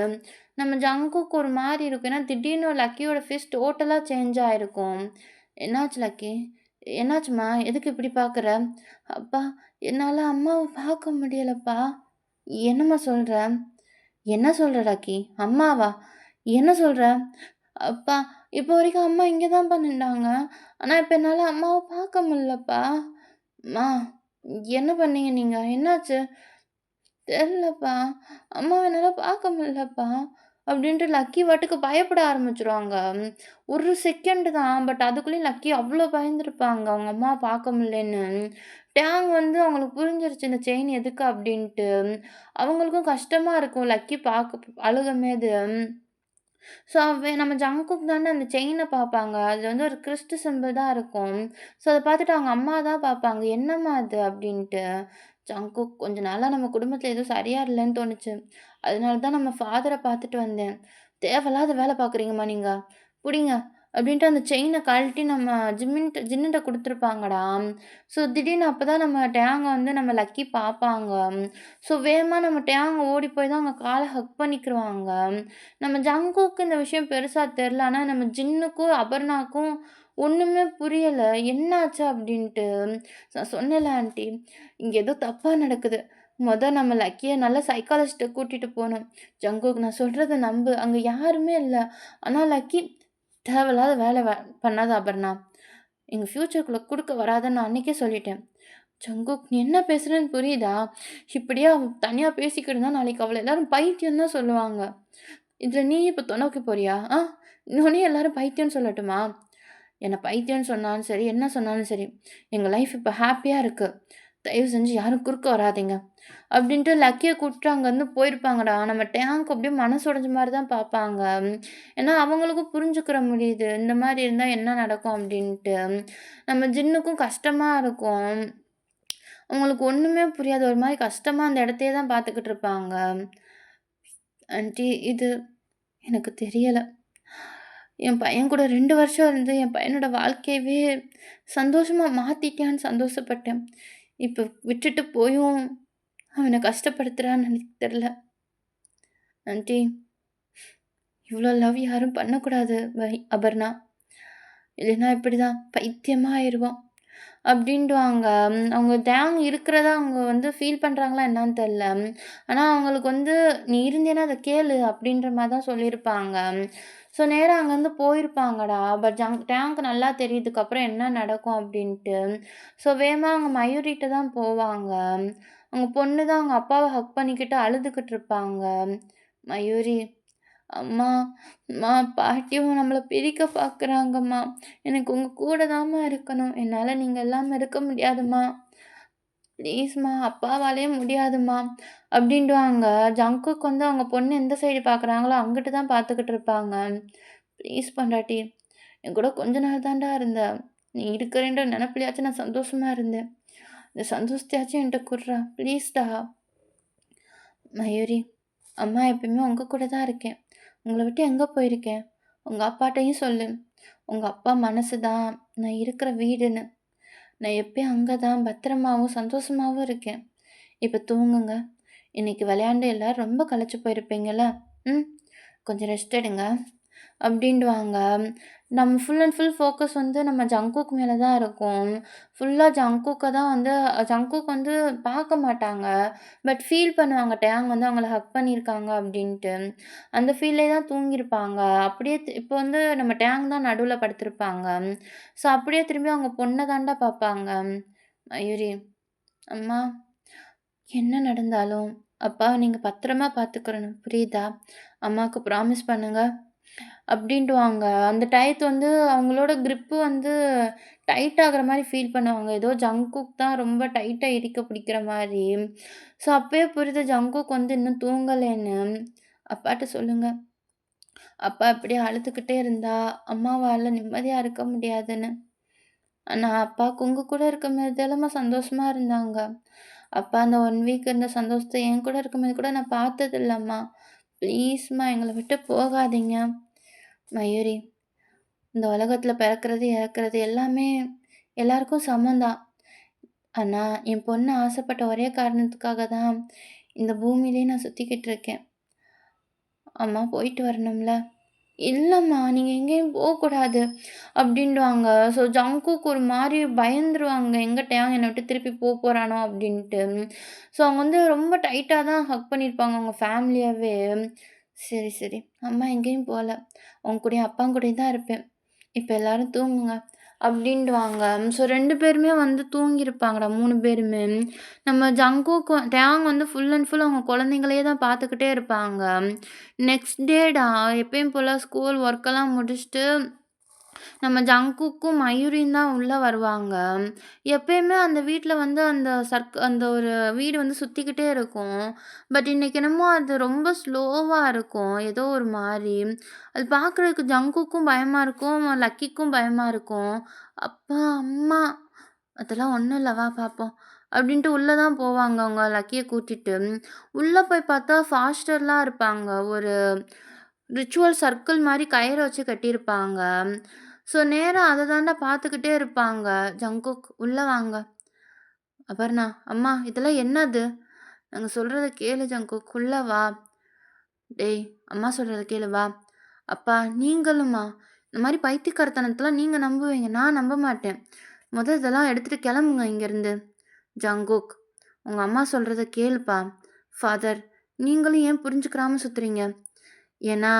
நம்ம ஜங்குக்கு ஒரு மாரி இருக்கும். ஏன்னா திடீர்னு லக்கியோட ஃபேஸ் டோட்டலா சேஞ்ச் ஆயிருக்கும். "என்னாச்சு லக்கி? என்னாச்சும்மா? எதுக்கு இப்படி பார்க்குற?" "அப்பா, என்னால அம்மாவ பார்க்க முடியலப்பா." "என்னம்மா சொல்ற? என்ன சொல்ற லக்கி? அம்மாவா? என்ன சொல்ற?" "அப்பா, இப்போ வரைக்கும் அம்மா இங்க தான்ப்பா நின்னாங்க. ஆனா இப்ப என்னால அம்மாவ பார்க்க முடியலப்பா." "அம்மா, என்ன பண்ணீங்க நீங்க? என்னாச்சு?" "தெரியலப்பா. அம்மாவ என்னால பார்க்க முடியலப்பா." அப்படின்ட்டு லக்கி பாட்டுக்கு பயப்பட ஆரம்பிச்சுருவாங்க. ஒரு செகண்ட் தான். பட் அதுக்குள்ளயும் லக்கி அவ்ளோ பயந்துருப்பாங்க. அவங்க அம்மாவ பார்க்க முடியலன்னு. டேங் வந்து அவங்களுக்கு புரிஞ்சிருச்சு இந்த செயின் எதுக்கு அப்படின்ட்டு. அவங்களுக்கும் கஷ்டமா இருக்கும் லக்கி அழுகும்போது. ஸோ நம்ம ஜங்குக் தானே அந்த செயின பார்ப்பாங்க. அது வந்து ஒரு கிறிஸ்ட் சிம்பிள் தான் இருக்கும். ஸோ அத பார்த்துட்டு அவங்க அம்மா தான் பார்ப்பாங்க. "என்னம்மா இது?" அப்படின்ட்டு. ஜங்குக், "கொஞ்ச நாளா நம்ம குடும்பத்தில ஏதோ சரியா இல்லன்னு தோணுச்சு. அதனால தான் நம்ம ஃபாதர பார்த்துட்டு வந்தேன்." "தேவையில்லாத வேல பார்க்குறீங்கம்மா நீங்க. புடிங்க." அப்படின்ட்டு அந்த செயின கழட்டி நம்ம ஜின்னுட்ட குடுத்துருப்பாங்கடா. ஸோ திடீர்னு அப்பதான் நம்ம டேங்க வந்து நம்ம லக்கி பார்ப்பாங்க. ஸோ வேகமா நம்ம டேங் ஓடி போய் தான் அவங்க கால ஹக் பண்ணிக்கிருவாங்க. நம்ம ஜங்குக்கு இந்த விஷயம் பெருசா தெரியல. ஆனா நம்ம ஜின்னுக்கும், அபர்ணாக்கும் ஒண்ணுமே புரியல. என்னாச்சு அப்டின்ட்டு. நான் சொன்னேன்ல ஆன்டி, இங்க ஏதோ தப்பா நடக்குது. நம்ம லக்கிய நல்ல சைக்காலஜிஸ்ட்ட கூட்டிட்டு போணும். ஜங்குக் நான் சொல்றத நம்பு. அங்க யாருமே இல்ல. ஆனா லக்கி தேவையில்லாத வேலை பண்ணாத அபர்ணா. எங்க ஃப்யூச்சருக்குள்ள குறுக்க வராதன்னு நான் அன்னைக்கே சொல்லிட்டேன். ஜங்குக் நீ என்ன பேசுறன்னு புரியுதா? இப்படியே அவ தனியா பேசிக்கிட்டு இருந்தா நாளைக்கு அவள எல்லாரும் பைத்தியம் தான் சொல்லுவாங்க. இதுல நீ இப்ப துணை வைக்க போறியா? உன்னையும் எல்லாரும் பைத்தியம்னு சொல்லட்டுமா? என்ன பைத்தியம்னு சொன்னாலும் சரி, என்ன சொன்னாலும் சரி, எங்க லைஃப் இப்ப ஹேப்பியா இருக்கு. தயவு செஞ்சு யாரும் குறுக்க வராதீங்க. அப்படின்ட்டு லக்கிய கூப்பிட்டு அங்கருந்து போயிருப்பாங்கடா. நம்ம டேங்க் அப்படியே மனசு உடைஞ்ச மாரி தான் பார்ப்பாங்க. ஏன்னா அவங்களுக்கும் புரிஞ்சுக்கிற முடியுது. இந்த மாரி இருந்தா என்ன நடக்கும் அப்படின்ட்டு. நம்ம ஜின்னுக்கும் கஷ்டமா இருக்கும். அவங்களுக்கு ஒண்ணுமே புரியாது. ஒரு மாரி கஷ்டமா அந்த இடத்தையே தான் பார்த்துக்கிட்டு இருப்பாங்க. ஆன்ட்டி இது எனக்கு தெரியல. என் பையன் கூட 2 வருஷம் இருந்து என் பையனோட வாழ்க்கையவே சந்தோஷமா மாத்திட்டியான்னு சந்தோஷப்பட்டேன். இப்ப விட்டுட்டு போயும் அவன கஷ்டப்படுத்துறான்னு எனக்கு தெரியல. ஆன்ட்டி இவ்ளோ லவ் யாரும் பண்ணக்கூடாது அபர்ணா. இல்லைன்னா இப்படிதான் பைத்தியமா ஆயிருவான். அப்படின்டுவாங்க. அவங்க தேங் இருக்கிறதா அவங்க வந்து ஃபீல் பண்றாங்களா என்னான்னு தெரியல. ஆனா அவங்களுக்கு வந்து, "நீ இருந்தேன்னா அத கேளு" அப்படின்ற மாரி தான் சொல்லியிருப்பாங்க. ஸோ நேரா அங்கருந்து போயிருப்பாங்கடா. பட் டேங்க் நல்லா தெரியுதுக்கப்புறம் என்ன நடக்கும் அப்படின்ட்டு. ஸோ வேகமா அவங்க மயூரிட்ட தான் போவாங்க. அவங்க பொண்ணு தான் அவங்க அப்பாவ ஹக் பண்ணிக்கிட்டு அழுதுகிட்டு இருப்பாங்க. "மயூரி, அம்மா, அம்மா பாட்டியும் நம்மள பிரிக்க பார்க்குறாங்கம்மா. எனக்கு உங்க கூட தாம்மா இருக்கணும். என்னால நீங்க இல்லாம இருக்க முடியாதும்மா. ப்ளீஸ்மா அப்பாவாலயே முடியாதும்மா" அப்படின்டுவாங்க. ஜங்குக்கு வந்து அவங்க பொண்ணு எந்த சைடு பார்க்குறாங்களோ, அங்கிட்டு தான் பார்த்துக்கிட்டு இருப்பாங்க. "ப்ளீஸ் பொண்டாட்டி, என் கூட கொஞ்ச நாள் தான்டா இருந்த. நீ இருக்கிறேன்ற நெனப்புலயாச்சும் நான் சந்தோஷமா இருந்தேன். இந்த சந்தோஷத்தையாச்சும் என்ட்ட குட்றா. ப்ளீஸ்டா." "மயூரி, அம்மா எப்பயுமே உங்க கூட தான் இருக்கேன். உங்கள விட்டு எங்க போயிருக்கேன்? உங்க அப்பாட்டயும் சொல்லு. உங்க அப்பா மனசு தான் நான் இருக்கிற வீடுன்னு. நான் எப்பயும் அங்க தான் பத்திரமாவும், சந்தோஷமாவும் இருக்கேன். இப்ப தூங்குங்க. இன்னைக்கு விளையாண்டு எல்லாரும் ரொம்ப களைச்சு போயிருப்பீங்கல்ல. ம். கொஞ்சம் ரெஸ்ட் எடுங்க." அப்படின்டுவாங்க. நம்ம ஃபுல் அண்ட் ஃபுல் ஃபோக்கஸ் வந்து நம்ம ஜங்குக் மேல தான் இருக்கும். ஃபுல்லா ஜங்குக்க தான் வந்து ஜங்குக் வந்து பார்க்க மாட்டாங்க. பட் ஃபீல் பண்ணுவாங்க. டேங் வந்து அவங்கள ஹக் பண்ணியிருக்காங்க அப்படின்ட்டு. அந்த ஃபீல்லே தான் தூங்கியிருப்பாங்க. அப்படியே இப்போ வந்து நம்ம டேங் தான் நடுவுல படுத்திருப்பாங்க. ஸோ அப்படியே திரும்பி அவங்க பொண்ண தான்டா பார்ப்பாங்க. "மயூரி, அம்மா என்ன நடந்தாலும் அப்பாவ நீங்க பத்திரமா பார்த்துக்கிறணும். புரியுதா? அம்மாவுக்கு ப்ராமிஸ் பண்ணுங்க." அப்படின்டுவாங்க. அந்த டயத்து வந்து அவங்களோட கிரிப்பு வந்து டைட் ஆகுற மாரி ஃபீல் பண்ணுவாங்க. ஏதோ ஜங்குக் தான் ரொம்ப டைட்டா இறுக்க பிடிக்கிற மாரி. ஸோ அப்பயே புரியுது ஜங்குக் வந்து இன்னும் தூங்கலேன்னு. அப்பாட்ட சொல்லுங்க. அப்பா இப்படியே அழுதுகிட்டே இருந்தா அம்மாவால நிம்மதியா இருக்க முடியாதுன்னு. ஆனா அப்பாவுக்கு உங்க கூட இருக்கும்போது தானம்மா சந்தோஷமா இருந்தாங்க. அப்பா அந்த 1 வீக் இருந்த சந்தோஷத்த என் கூட இருக்கும்போது கூட நான் பார்த்ததில்லம்மா. ப்ளீஸ்மா எங்கள விட்டு போகாதீங்க. மயூரி, இந்த உலகத்துல பிறக்கிறது, இறக்கிறது எல்லாமே எல்லாருக்கும் சமம் தான். ஆனா, என் பொண்ணு ஆசைப்பட்ட ஒரே காரணத்துக்காக தான் இந்த பூமியிலயே நான் சுத்திக்கிட்டு இருக்கேன். அம்மா போயிட்டு வரணும்ல. இல்லம்மா, நீங்க எங்கேயும் போக்கூடாது அப்டின்டுவாங்க. ஸோ ஜங்குக்கு ஒரு மாரி பயந்துருவாங்க. எங்க டேங் என்ன விட்டு திருப்பி போறானோ அப்டின்ட்டு. ஸோ அவங்க வந்து ரொம்ப டைட்டா தான் ஹக் பண்ணியிருப்பாங்க அவங்க ஃபேமிலியாவே. சரி, சரி. அம்மா எங்கேயும் போல. உங்க கூடயும் அப்பா கூடயும் தான் இருப்பேன். இப்ப எல்லாரும் தூங்குங்க அப்டின்டுவாங்க. ஸோ 2 பேருமே வந்து தூங்கியிருப்பாங்கடா 3 பேருமே. நம்ம ஜங்குக்கு டேங் வந்து ஃபுல் அண்ட் ஃபுல் அவங்க குழந்தைங்களயே தான் பார்த்துக்கிட்டே இருப்பாங்க. நெக்ஸ்ட் டேடா எப்பயும் போல ஸ்கூல் ஒர்க்கெல்லாம் முடிச்சுட்டு நம்ம ஜங்குக்கும், மயூரியும் தான் உள்ள வருவாங்க. எப்பயுமே அந்த வீட்ல வந்து அந்த ஒரு வீடு வந்து சுத்திக்கிட்டே இருக்கும். பட் இன்னைக்கு என்னமோ அது ரொம்ப ஸ்லோவா இருக்கும். ஏதோ ஒரு மாரி. அது பார்க்குறதுக்கு ஜங்குக்கும் பயமா இருக்கும். லக்கிக்கும் பயமா இருக்கும். அப்பா, அம்மா அதெல்லாம் ஒண்ணும் இல்ல வா பார்ப்போம். அப்படின்ட்டு உள்ள தான் போவாங்க அவங்க லக்கிய கூட்டிட்டு. உள்ள போய் பார்த்தா ஃபாஸ்டர்லாம் இருப்பாங்க. ஒரு ரிச்சுவல் சர்க்கிள் மாரி கயிற வச்சு கட்டியிருப்பாங்க. ஸோ நேரா அத தான்டா பார்த்துக்கிட்டே இருப்பாங்க. "ஜங்குக் உள்ள வாங்க." அபர்ணா, "அம்மா இதெல்லாம் என்னது?" "நாங்க சொல்றத கேளு ஜங்குக், உள்ள வா." "டேய் அம்மா சொல்றத கேளு வா." "அப்பா நீங்களுமா? இந்த மாரி பைத்தியக்காரத்தனத்தலாம் நீங்க நம்புவீங்க. நான் நம்ப மாட்டேன். மொத இதெல்லாம் எடுத்துட்டு கெளம்புங்க இங்கருந்து." "ஜங்குக் உங்க அம்மா சொல்றத கேளுப்பா." "ஃபாதர் நீங்களும் ஏன் புரிஞ்சுக்கிறாம சுத்துறீங்க?" "ஏன்னா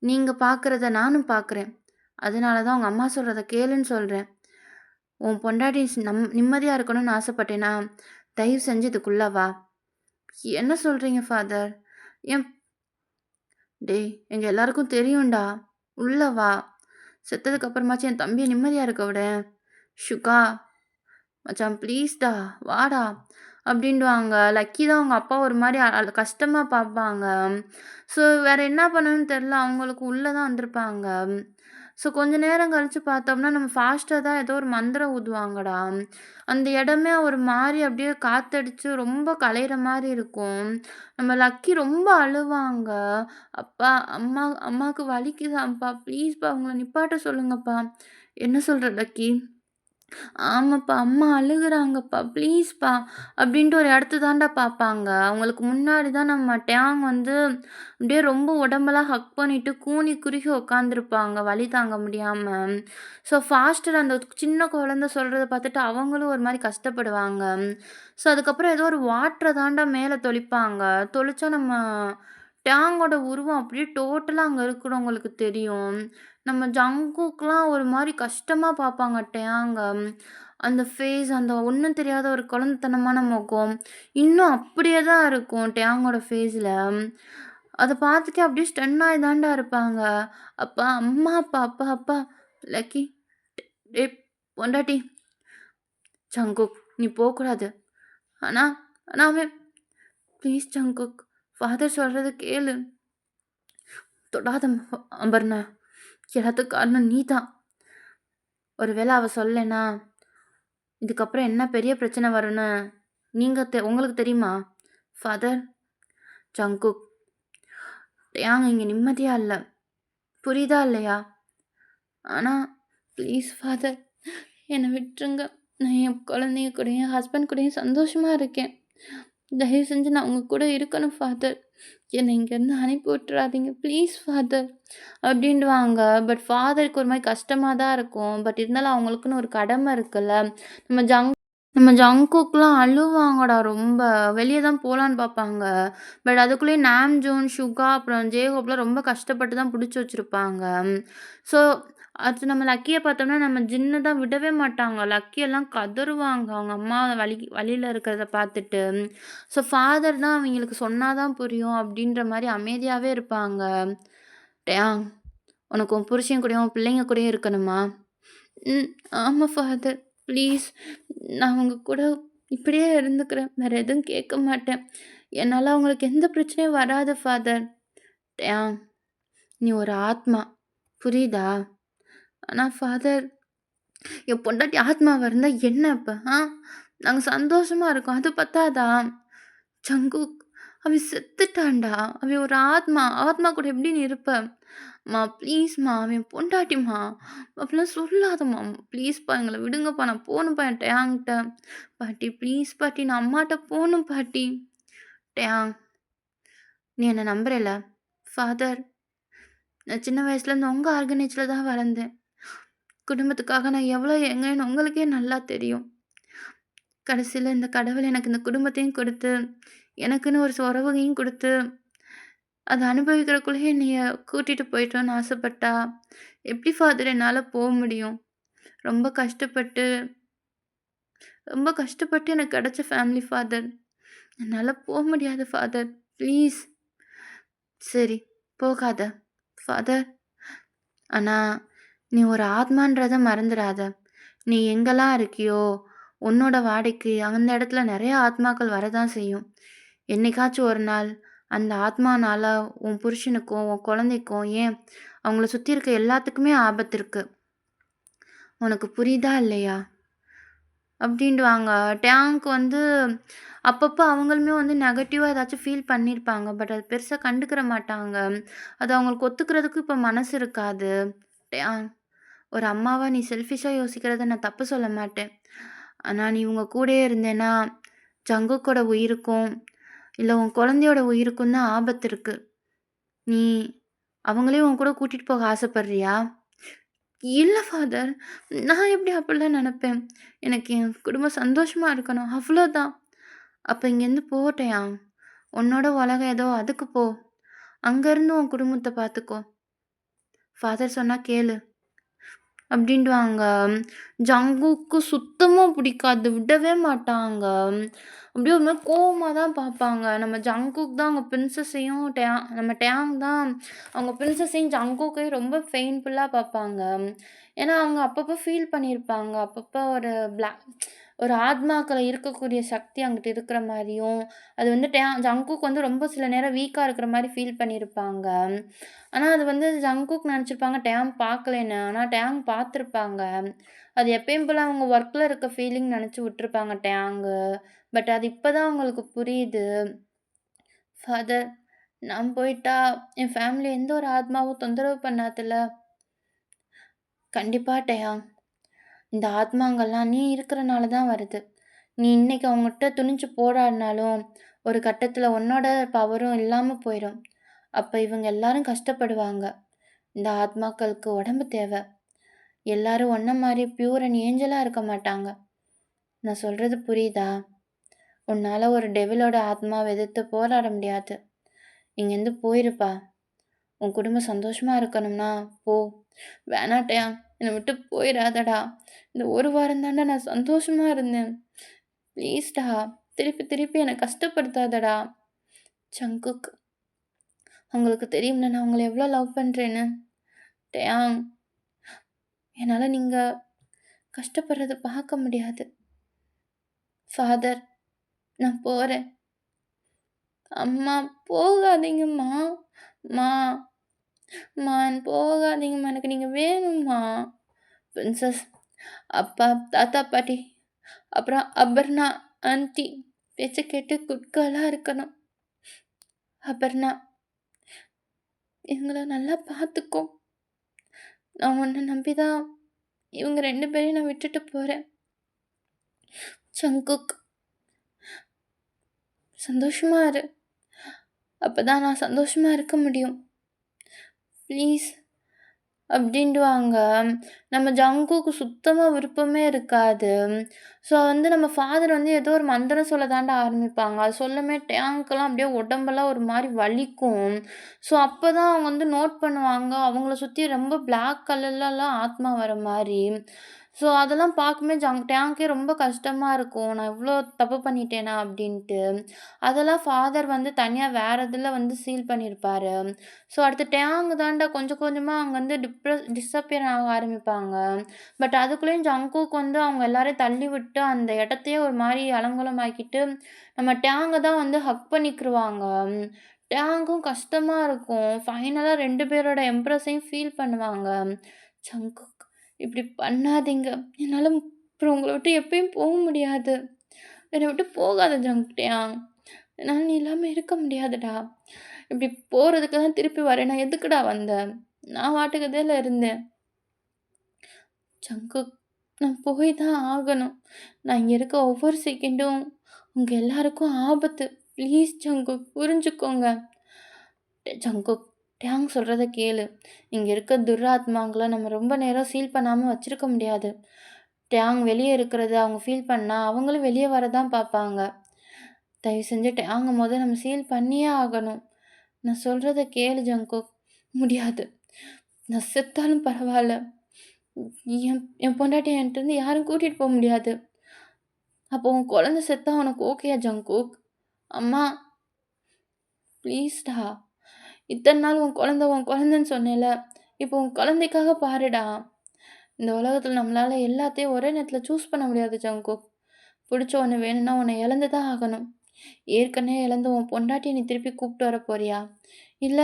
நீங்க பார்க்குறத நானும் பார்க்குறேன். அதனால தான் உங்க அம்மா சொல்றத கேளுன்னு சொல்றேன். உன் பொண்டாட்டி நிம்மதியா இருக்கணும்னு ஆசைப்பட்டேனா, தயவு செஞ்சு இதுக்குள்ள வா." "என்ன சொல்றீங்க ஃபாதர்?" "என் டேய் எங்க எல்லாருக்கும் தெரியும்டா. உள்ள வா. செத்ததுக்கு அப்புறமாச்சும் என் தம்பிய நிம்மதியா இருக்க விடேன்." "சுகா, மச்சான் ப்ளீஸ்டா வாடா" அப்படின்டுவாங்க. லக்கி தான் அவங்க அப்பா ஒரு மாரி கஷ்டமா பார்ப்பாங்க. ஸோ வேற என்ன பண்ணணும்னு தெரியல. அவங்களுக்கு உள்ள தான் வந்திருப்பாங்க. ஸோ கொஞ்ச நேரம் கழிச்சு பார்த்தோம்னா, நம்ம ஃபாஸ்ட்டா தான் ஏதோ ஒரு மந்திரம் ஊதுவாங்கடா. அந்த இடமே ஒரு மாரி அப்படியே காத்தடிச்சு ரொம்ப கலையிற மாரி இருக்கும். நம்ம லக்கி ரொம்ப அழுவாங்க. "அப்பா, அம்மாக்கு வலிக்குதாம்ப்பா. ப்ளீஸ்ப்பா அவங்கள நிப்பாட்ட சொல்லுங்கப்பா." "என்ன சொல்ற லக்கி?" "ஆமாப்பா, அம்மா அழுகுறாங்கப்பா. ப்ளீஸ்ப்பா" அப்படின்ட்டு ஒரு இடத்த தான்டா பார்ப்பாங்க. அவங்களுக்கு முன்னாடி தான் நம்ம டேங் வந்து அப்படியே ரொம்ப உடம்பெல்லாம் ஹக் பண்ணிட்டு கூனி குறுகி உட்காந்துருப்பாங்க, வலி தாங்க முடியாம. ஸோ ஃபாஸ்டர் அந்த சின்ன குழந்தை சொல்றத பார்த்துட்டு அவங்களும் ஒரு மாரி கஷ்டப்படுவாங்க. ஸோ அதுக்கப்புறம் ஏதோ ஒரு வாட்டர தான்டா மேல தெளிப்பாங்க. தெளிச்சா நம்ம டேங்கோட உருவம் அப்படியே டோட்டலா அங்க இருக்கிறவங்களுக்கு தெரியும். நம்ம ஜங்குக்லாம் ஒரு மாரி கஷ்டமா பார்ப்பாங்க டேங்க. அந்த ஃபேஸ் அந்த ஒண்ணும் தெரியாத ஒரு குழந்தைத்தனமான முகம். இன்னும் அப்படியே தான் இருக்கும் டேங்கோட ஃபேஸ்ல. அத பார்த்துட்டு அப்படியே ஸ்டன் ஆயி தான்டா இருப்பாங்க. "அப்பா, அம்மா அப்பா, அப்பா, அப்பா, லக்கி, டேய் பொண்டாட்டி, ஜங்குக் நீ போக்கூடாது. ஆனா ஆனா அவன் ப்ளீஸ் ஜங்குக், ஃபாதர் சொல்றத கேளு. தொடாத அபர்ணா. எல்லாத்துக்கும் காரணம் நீ தான். ஒருவேள அவ சொல்லலைன்னா, இதுக்கப்புறம் என்ன பெரிய பிரச்சனை வரும்னு உங்களுக்கு தெரியுமா? ஃபாதர், ஜங்குக், டேயாங் இங்க நிம்மதியா இல்ல. புரியுதா இல்லையா? ஆனா ப்ளீஸ் ஃபாதர், என்ன விட்டுருங்க. நான் என் குழந்தைங்க கூடயும், என் ஹஸ்பண்ட் கூடயும் சந்தோஷமா இருக்கேன். தயவு செஞ்சு நான் உங்க கூட இருக்கணும் ஃபாதர். என்னை இங்கேருந்து அனுப்பி விட்டுறாதீங்க ப்ளீஸ் ஃபாதர் அப்படின்டுவாங்க. பட் ஃபாதருக்கு ஒரு மாரி கஷ்டமா தான் இருக்கும். பட் இருந்தாலும் அவங்களுக்குன்னு ஒரு கடமை இருக்குல்ல. நம்ம ஜங் நம்ம ஜங்குக்லாம் அழுவாங்கடா ரொம்ப. வெளிய தான் போலான்னு பார்ப்பாங்க. பட் அதுக்குள்ளேயே நாம்ஜூன், சுகா, அப்புறம் ஜேகோப்லாம் ரொம்ப கஷ்டப்பட்டு தான் புடிச்சு வச்சிருப்பாங்க. ஸோ அது நம்ம லக்கிய பார்த்தோம்னா, நம்ம ஜின்னு தான் விடவே மாட்டாங்க. லக்கி எல்லாம் கதறுவாங்க. அவங்க அம்மா வலியில இருக்கிறத பார்த்துட்டு. ஸோ ஃபாதர் தான் அவங்களுக்கு சொன்னா தான் புரியும் அப்படின்ற மாரி அமைதியாவே இருப்பாங்க. "டேயாங், உனக்கு உன் புருஷன் கூடயும், உன் பிள்ளைங்க கூடயும் இருக்கணுமா?" "ம். ஆமா ஃபாதர். ப்ளீஸ் நான் உங்க கூட இப்படியே இருந்துக்கிறேன். வேற எதுவும் கேட்க மாட்டேன். என்னால அவங்களுக்கு எந்த பிரச்சனையும் வராது ஃபாதர்." "டேயாங், நீ ஒரு ஆத்மா. புரியுதா? ஆனா ஃபாதர், என் பொண்டாட்டி ஆத்மாவா இருந்தா என்ன அப்ப? நாங்க சந்தோஷமா இருக்கோம். அது பத்தாதா? ஜங்குக், அவன் செத்துட்டான்டா. அவன் ஒரு ஆத்மா. ஆத்மா கூட எப்படி நீ இருப்ப? "ம்மா ப்ளீஸ்மா, அவன் என் பொண்டாட்டிம்மா." அப்படிலாம் சொல்லாதம்மா. ப்ளீஸ்ப்பா எங்கள விடுங்கப்பா. நான் போணும்ப்பா என் டேயாங்கிட்ட. "பாட்டி ப்ளீஸ் பாட்டி, நான் அம்மாட்ட போணும் பாட்டி." "டேயாங், நீ என்ன நம்புறேல்ல?" "ஃபாதர், நான் சின்ன வயசுலேருந்து உங்க ஆர்கனேஜ்ல தான் வளர்ந்தேன். குடும்பத்துக்காக நான் எவ்வளோ ஏங்குனேன்னு உங்களுக்கே நல்லா தெரியும். கடைசியில இந்த கடவுள் எனக்கு இந்த குடும்பத்தையும் குடுத்து, எனக்குன்னு ஒரு உறவுகையும் குடுத்து, அத அனுபவிக்கிறக்குள்ளயே என்னைய கூட்டிட்டு போயிட்டோன்னு ஆசைப்பட்டா, எப்படி ஃபாதர் என்னால முடியும்? ரொம்ப கஷ்டப்பட்டு ரொம்ப கஷ்டப்பட்டு எனக்கு கிடைச்ச ஃபேமிலி ஃபாதர். என்னால முடியாது ஃபாதர். ப்ளீஸ்." "சரி, போகாத. ஃபாதர், ஆனா நீ ஒரு ஆத்மான்றத மறந்துறாத. நீ எங்கெல்லாம் இருக்கியோ, உன்னோட வாடைக்கு அந்த இடத்துல நெறைய ஆத்மாக்கள் வரதான் செய்யும். என்னைக்காச்சும் ஒரு நாள் அந்த ஆத்மானால உன் புருஷனுக்கும், உன் குழந்தைக்கும், ஏன் அவங்கள சுத்தி இருக்க எல்லாத்துக்குமே ஆபத்து இருக்கு. உனக்கு புரியுதா இல்லையா?" அப்படின்டுவாங்க. டேங்க் வந்து அப்பப்போ அவங்களுமே வந்து நெகட்டிவா ஏதாச்சும் ஃபீல் பண்ணியிருப்பாங்க. பட் அது பெருசா கண்டுக்கிற மாட்டாங்க. அது அவங்களுக்கு ஒத்துக்கிறதுக்கு இப்ப மனசு இருக்காது. டேங், ஒரு அம்மாவா நீ செல்ஃபிஷா யோசிக்கிறத நான் தப்பு சொல்ல மாட்டேன். ஆனா நீ இவங்க கூடயே இருந்தேன்னா, ஜங்குக்கோட உயிருக்கும், இல்ல உன் குழந்தையோட உயிருக்கும் தான் ஆபத்து இருக்கு. நீ அவங்களையும் உன் கூட கூட்டிட்டு போக ஆசைப்படுறியா? இல்ல ஃபாதர். நான் எப்படி அப்படிலாம் நெனப்பேன்? எனக்கு என் குடும்பம் சந்தோஷமா இருக்கணும். அவ்வளோதான். அப்ப இங்கேருந்து போட்டேன். உன்னோட உலகம் ஏதோ அதுக்கு போ. அங்க இருந்து உன் குடும்பத்த பார்த்துக்கோ. ஃபாதர் சொன்னா கேளு அப்படின்டுவாங்க. ஜங்குக்கு சுத்தமா பிடிக்காது. விடவே மாட்டாங்க. அப்படியே ஒரு மாரி கோவமா தான் பார்ப்பாங்க. நம்ம ஜங்குக் தான் அவங்க பிரின்சஸையும் நம்ம டேங் தான் அவங்க பிரின்சஸையும் ஜங்குக்கையும் ரொம்ப பெயின்ஃபுல்லா பார்ப்பாங்க. ஏன்னா, அவங்க அப்பப்போ ஃபீல் பண்ணியிருப்பாங்க. அப்பப்போ ஒரு ஆத்மாக்கள இருக்கக்கூடிய சக்தி அங்கிட்டு இருக்கிற மாரியும், அது வந்து ஜங்குக் வந்து ரொம்ப சில நேரம் வீக்கா இருக்கிற மாரி ஃபீல் பண்ணியிருப்பாங்க. ஆனா, அது வந்து ஜங்குக் நெனச்சிருப்பாங்க டேம் பார்க்கலேன்னு. ஆனா, டேங் பார்த்துருப்பாங்க. அது எப்பயும் போல அவங்க ஒர்க்ல இருக்க ஃபீலிங் நெனச்சு விட்டுருப்பாங்க டேங்கு. பட் அது இப்ப தான் அவங்களுக்கு புரியுது. ஃபாதர், நான் போயிட்டா என் ஃபேமிலி எந்த ஒரு ஆத்மாவும் தொந்தரவு பண்ணாதுல்ல? கண்டிப்பா டயாங். இந்த ஆத்மாங்கள்லாம் நீ இருக்கிறனால தான் வருது. நீ இன்னைக்கு அவங்ககிட்ட துணிஞ்சு போராடினாலும், ஒரு கட்டத்துல உன்னோட பவரும் இல்லாம போயிரும். அப்ப இவங்க எல்லாரும் கஷ்டப்படுவாங்க. இந்த ஆத்மாக்களுக்கு உடம்பு தேவ. எல்லாரும் உன்ன மாரி பியூர் அண்ட் ஏஞ்சலா இருக்க மாட்டாங்க. நான் சொல்றது புரியுதா? உன்னால ஒரு டெவிலோட ஆத்மாவ எதிர்த்து போராட முடியாது. இங்கேருந்து போயிருப்பா. உன் குடும்பம் சந்தோஷமா இருக்கணும்னா போ. வேணாட்டயா, என்னை விட்டு போயிறாதடா. இந்த ஒரு வாரம் தான்டா நான் சந்தோஷமா இருந்தேன். ப்ளீஸ்டா, திருப்பி திருப்பி என்னை கஷ்டப்படுத்தாதடா. சங்குக், உங்களுக்கு தெரியும்ல நான் உங்கள எவ்வளோ லவ் பண்றேன்னு. டயாங், என்னால நீங்க கஷ்டப்படுறத பார்க்க முடியாது. ஃபாதர், நான் போறேன். அம்மா, போகாதீங்கம்மா. மா ம்மா போகாதீங்கம்மா. எனக்கு நீங்க வேணும்மா. பிரின்சஸ், அப்பா, தாத்தா, பாட்டி, அப்புறம் அபர்ணா ஆன்ட்டி பேச்ச கேட்டு குட் கேர்லா இருக்கணும். அபர்ணா, இவங்கள நல்லா பார்த்துக்கோ. நான் உன்ன நம்பி தான் இவங்க 2 பேரையும் நான் விட்டுட்டு போறேன். ஜங்குக், சந்தோஷமா இரு. அப்பதான் நான் சந்தோஷமா இருக்க முடியும். ப்ளீஸ் அப்படின்டுவாங்க. நம்ம ஜங்குக்கு சுத்தமா விருப்பமே இருக்காது. ஸோ வந்து நம்ம ஃபாதர் வந்து ஏதோ ஒரு மந்திரம் சொல்ல தான்டா ஆரம்பிப்பாங்க. அது சொல்லமே டேங்க்லாம் அப்படியே உடம்பெல்லாம் ஒரு மாரி வலிக்கும். ஸோ அப்பதான் அவங்க வந்து நோட் பண்ணுவாங்க. அவங்கள சுத்தி ரொம்ப பிளாக் கலர்லலாம் ஆத்மா வர மாரி. ஸோ அதெல்லாம் பார்க்கும்போது டேங்க்கே ரொம்ப கஷ்டமா இருக்கும். நான் இவ்ளோ தப்பு பண்ணிட்டேனா அப்படின்ட்டு. அதெல்லாம் ஃபாதர் வந்து தனியா வேற இதில வந்து சீல் பண்ணியிருப்பாரு. ஸோ அடுத்து டேங் தான்டா கொஞ்சம் கொஞ்சமா அங்க வந்து டிஸப்பியர் ஆக ஆரம்பிப்பாங்க. பட் அதுக்குள்ளேயும் ஜங்குக் வந்து அவங்க எல்லாரையும் தள்ளி விட்டு அந்த இடத்தையே ஒரு மாரி அலங்கோலமாக்கிட்டு, நம்ம டேங்க தான் வந்து ஹக் பண்ணிக்கிருவாங்க. டேங்க்கும் கஷ்டமா இருக்கும். ஃபைனலா 2 பேரோட எம்ப்ரஸையும் ஃபீல் பண்ணுவாங்க. ஜங்குக், இப்படி பண்ணாதீங்க. என்னால அப்புறம் உங்கள விட்டு எப்பயும் போ முடியாது. என்ன விட்டு போகாத டேங். என்னால நீ இல்லாம இருக்க முடியாதுடா. இப்படி போறதுக்கு தான் திருப்பி வரேன். நான் எதுக்குடா வந்தேன்? நான் பாட்டுக்கு தானே இருந்தேன். ஜங்குக், நான் போய் தான் ஆகணும். நான் இங்க இருக்க ஒவ்வொரு செகண்டும் உங்க எல்லாருக்கும் ஆபத்து. ப்ளீஸ் ஜங்குக், புரிஞ்சுக்கோங்க. ஜங்குக், டேங் சொல்றத கேளு. இங்க இருக்க துராத்மாங்கள நம்ம ரொம்ப நேரம் சீல் பண்ணாம வச்சிருக்க முடியாது. டேங் வெளிய இருக்கிறத அவங்க ஃபீல் பண்ணா, அவங்களும் வெளிய வர தான் பார்ப்பாங்க. தயவு செஞ்சு டேங்க மொத நம்ம சீல் பண்ணியே ஆகணும். நான் சொல்றத கேளு ஜங்குக். முடியாது. நான் செத்தாலும் பரவால்ல. என் என் பொண்டாட்டிய என்ட்டருந்து யாரும் கூட்டிட்டு போ முடியாது. அப்போ உன் குழந்தை செத்தா உனக்கு ஓகேயா ஜங்குக்? அம்மா, ப்ளீஸ்டா. இத்தன நாள் உன் குழந்தைன்னு சொன்னேல்ல. இப்போ உன் குழந்தைக்காக பாருடா. இந்த உலகத்துல நம்மளால எல்லாத்தையும் ஒரே நேரத்துல சூஸ் பண்ண முடியாது ஜங்குக். புடிச்ச ஒண்ணு வேணும்னா உன்ன இழந்து தான் ஆகணும். ஏற்கனவே இழந்த உன் பொண்டாட்டிய நீ திருப்பி கூப்பிட்டு வர போறியா? இல்ல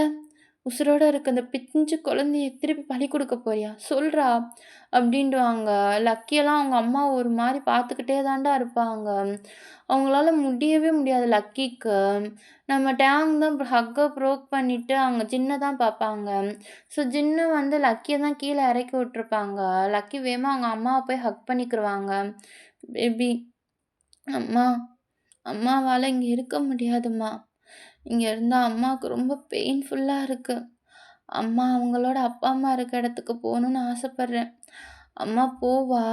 உசுரோட இருக்க அந்த பிஞ்சு குழந்தைய திருப்பி பலி குடுக்க போறியா? சொல்றா அப்படின்டுவாங்க. லக்கியெல்லாம் அவங்க அம்மா ஒரு மாரி பார்த்துக்கிட்டே தான்டா இருப்பாங்க. அவங்களால முடியவே முடியாது லக்கிக்கு. நம்ம டேங் தான் ஹக்க ப்ரோக் பண்ணிட்டு அவங்க ஜின்ன தான் பார்ப்பாங்க. ஸோ ஜின்னு வந்து லக்கிய தான் கீழ இறக்கி விட்டுருப்பாங்க. லக்கி வேகமா அவங்க அம்மாவ போய் ஹக் பண்ணிக்கிருவாங்க. பேபி, அம்மா, அம்மாவால இங்க இருக்க முடியாதும்மா. இங்க இருந்தா அம்மாவுக்கு ரொம்ப பெயின்ஃபுல்லா இருக்கு. அம்மா அவங்களோட அப்பா, அம்மா இருக்க இடத்துக்கு போணும்னு ஆசைப்படுறேன். அம்மா போவா?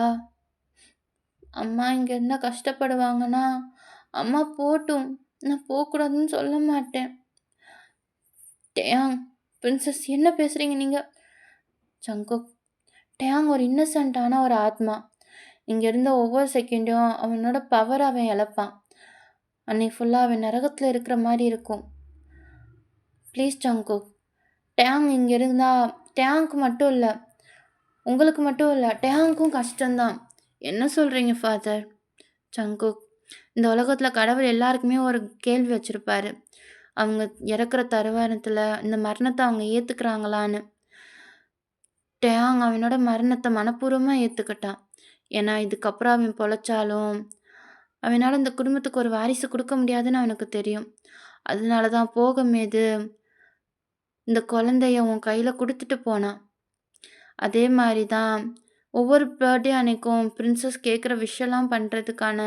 அம்மா இங்க இருந்தா கஷ்டப்படுவாங்கன்னா, அம்மா போட்டும். நான் போக்கூடாதுன்னு சொல்ல மாட்டேன். டேயாங், பிரின்சஸ் என்ன பேசுறீங்க நீங்க? ஜங்குக், டேங் ஒரு இன்னசென்ட்டான ஒரு ஆத்மா. இங்க இருந்த ஒவ்வொரு செகண்டும் அவனோட பவர அவன் இழப்பான். அன்னைக்கு ஃபுல்லா அவன் நரகத்துல இருக்கிற மாரி இருக்கும். ப்ளீஸ் ஜங்குக், டேங் இங்க இருந்தா டேங்க்கு மட்டும் இல்ல, உங்களுக்கு மட்டும் இல்ல, டேங்க்கும் கஷ்டம்தான். என்ன சொல்றீங்க ஃபாதர்? ஜங்குக், இந்த உலகத்துல கடவுள் எல்லாருக்குமே ஒரு கேள்வி வச்சிருப்பாரு. அவங்க இறக்குற தருவாரத்துல இந்த மரணத்த அவங்க ஏத்துக்கிறாங்களான்னு. டேங் அவனோட மரணத்த மனப்பூர்வமா ஏத்துக்கிட்டான். ஏன்னா இதுக்கப்புறம் அவன் பொழைச்சாலும், அவனால இந்த குடும்பத்துக்கு ஒரு வாரிசு குடுக்க முடியாதுன்னு அவனுக்கு தெரியும். அதனால தான் போகும்போது இந்த குழந்தைய உன் கையில குடுத்துட்டு போனான். அதே மாரி தான் ஒவ்வொரு பர்த்டே அன்னைக்கும் பிரின்சஸ் கேட்குற விஷயம்லாம் பண்றதுக்கான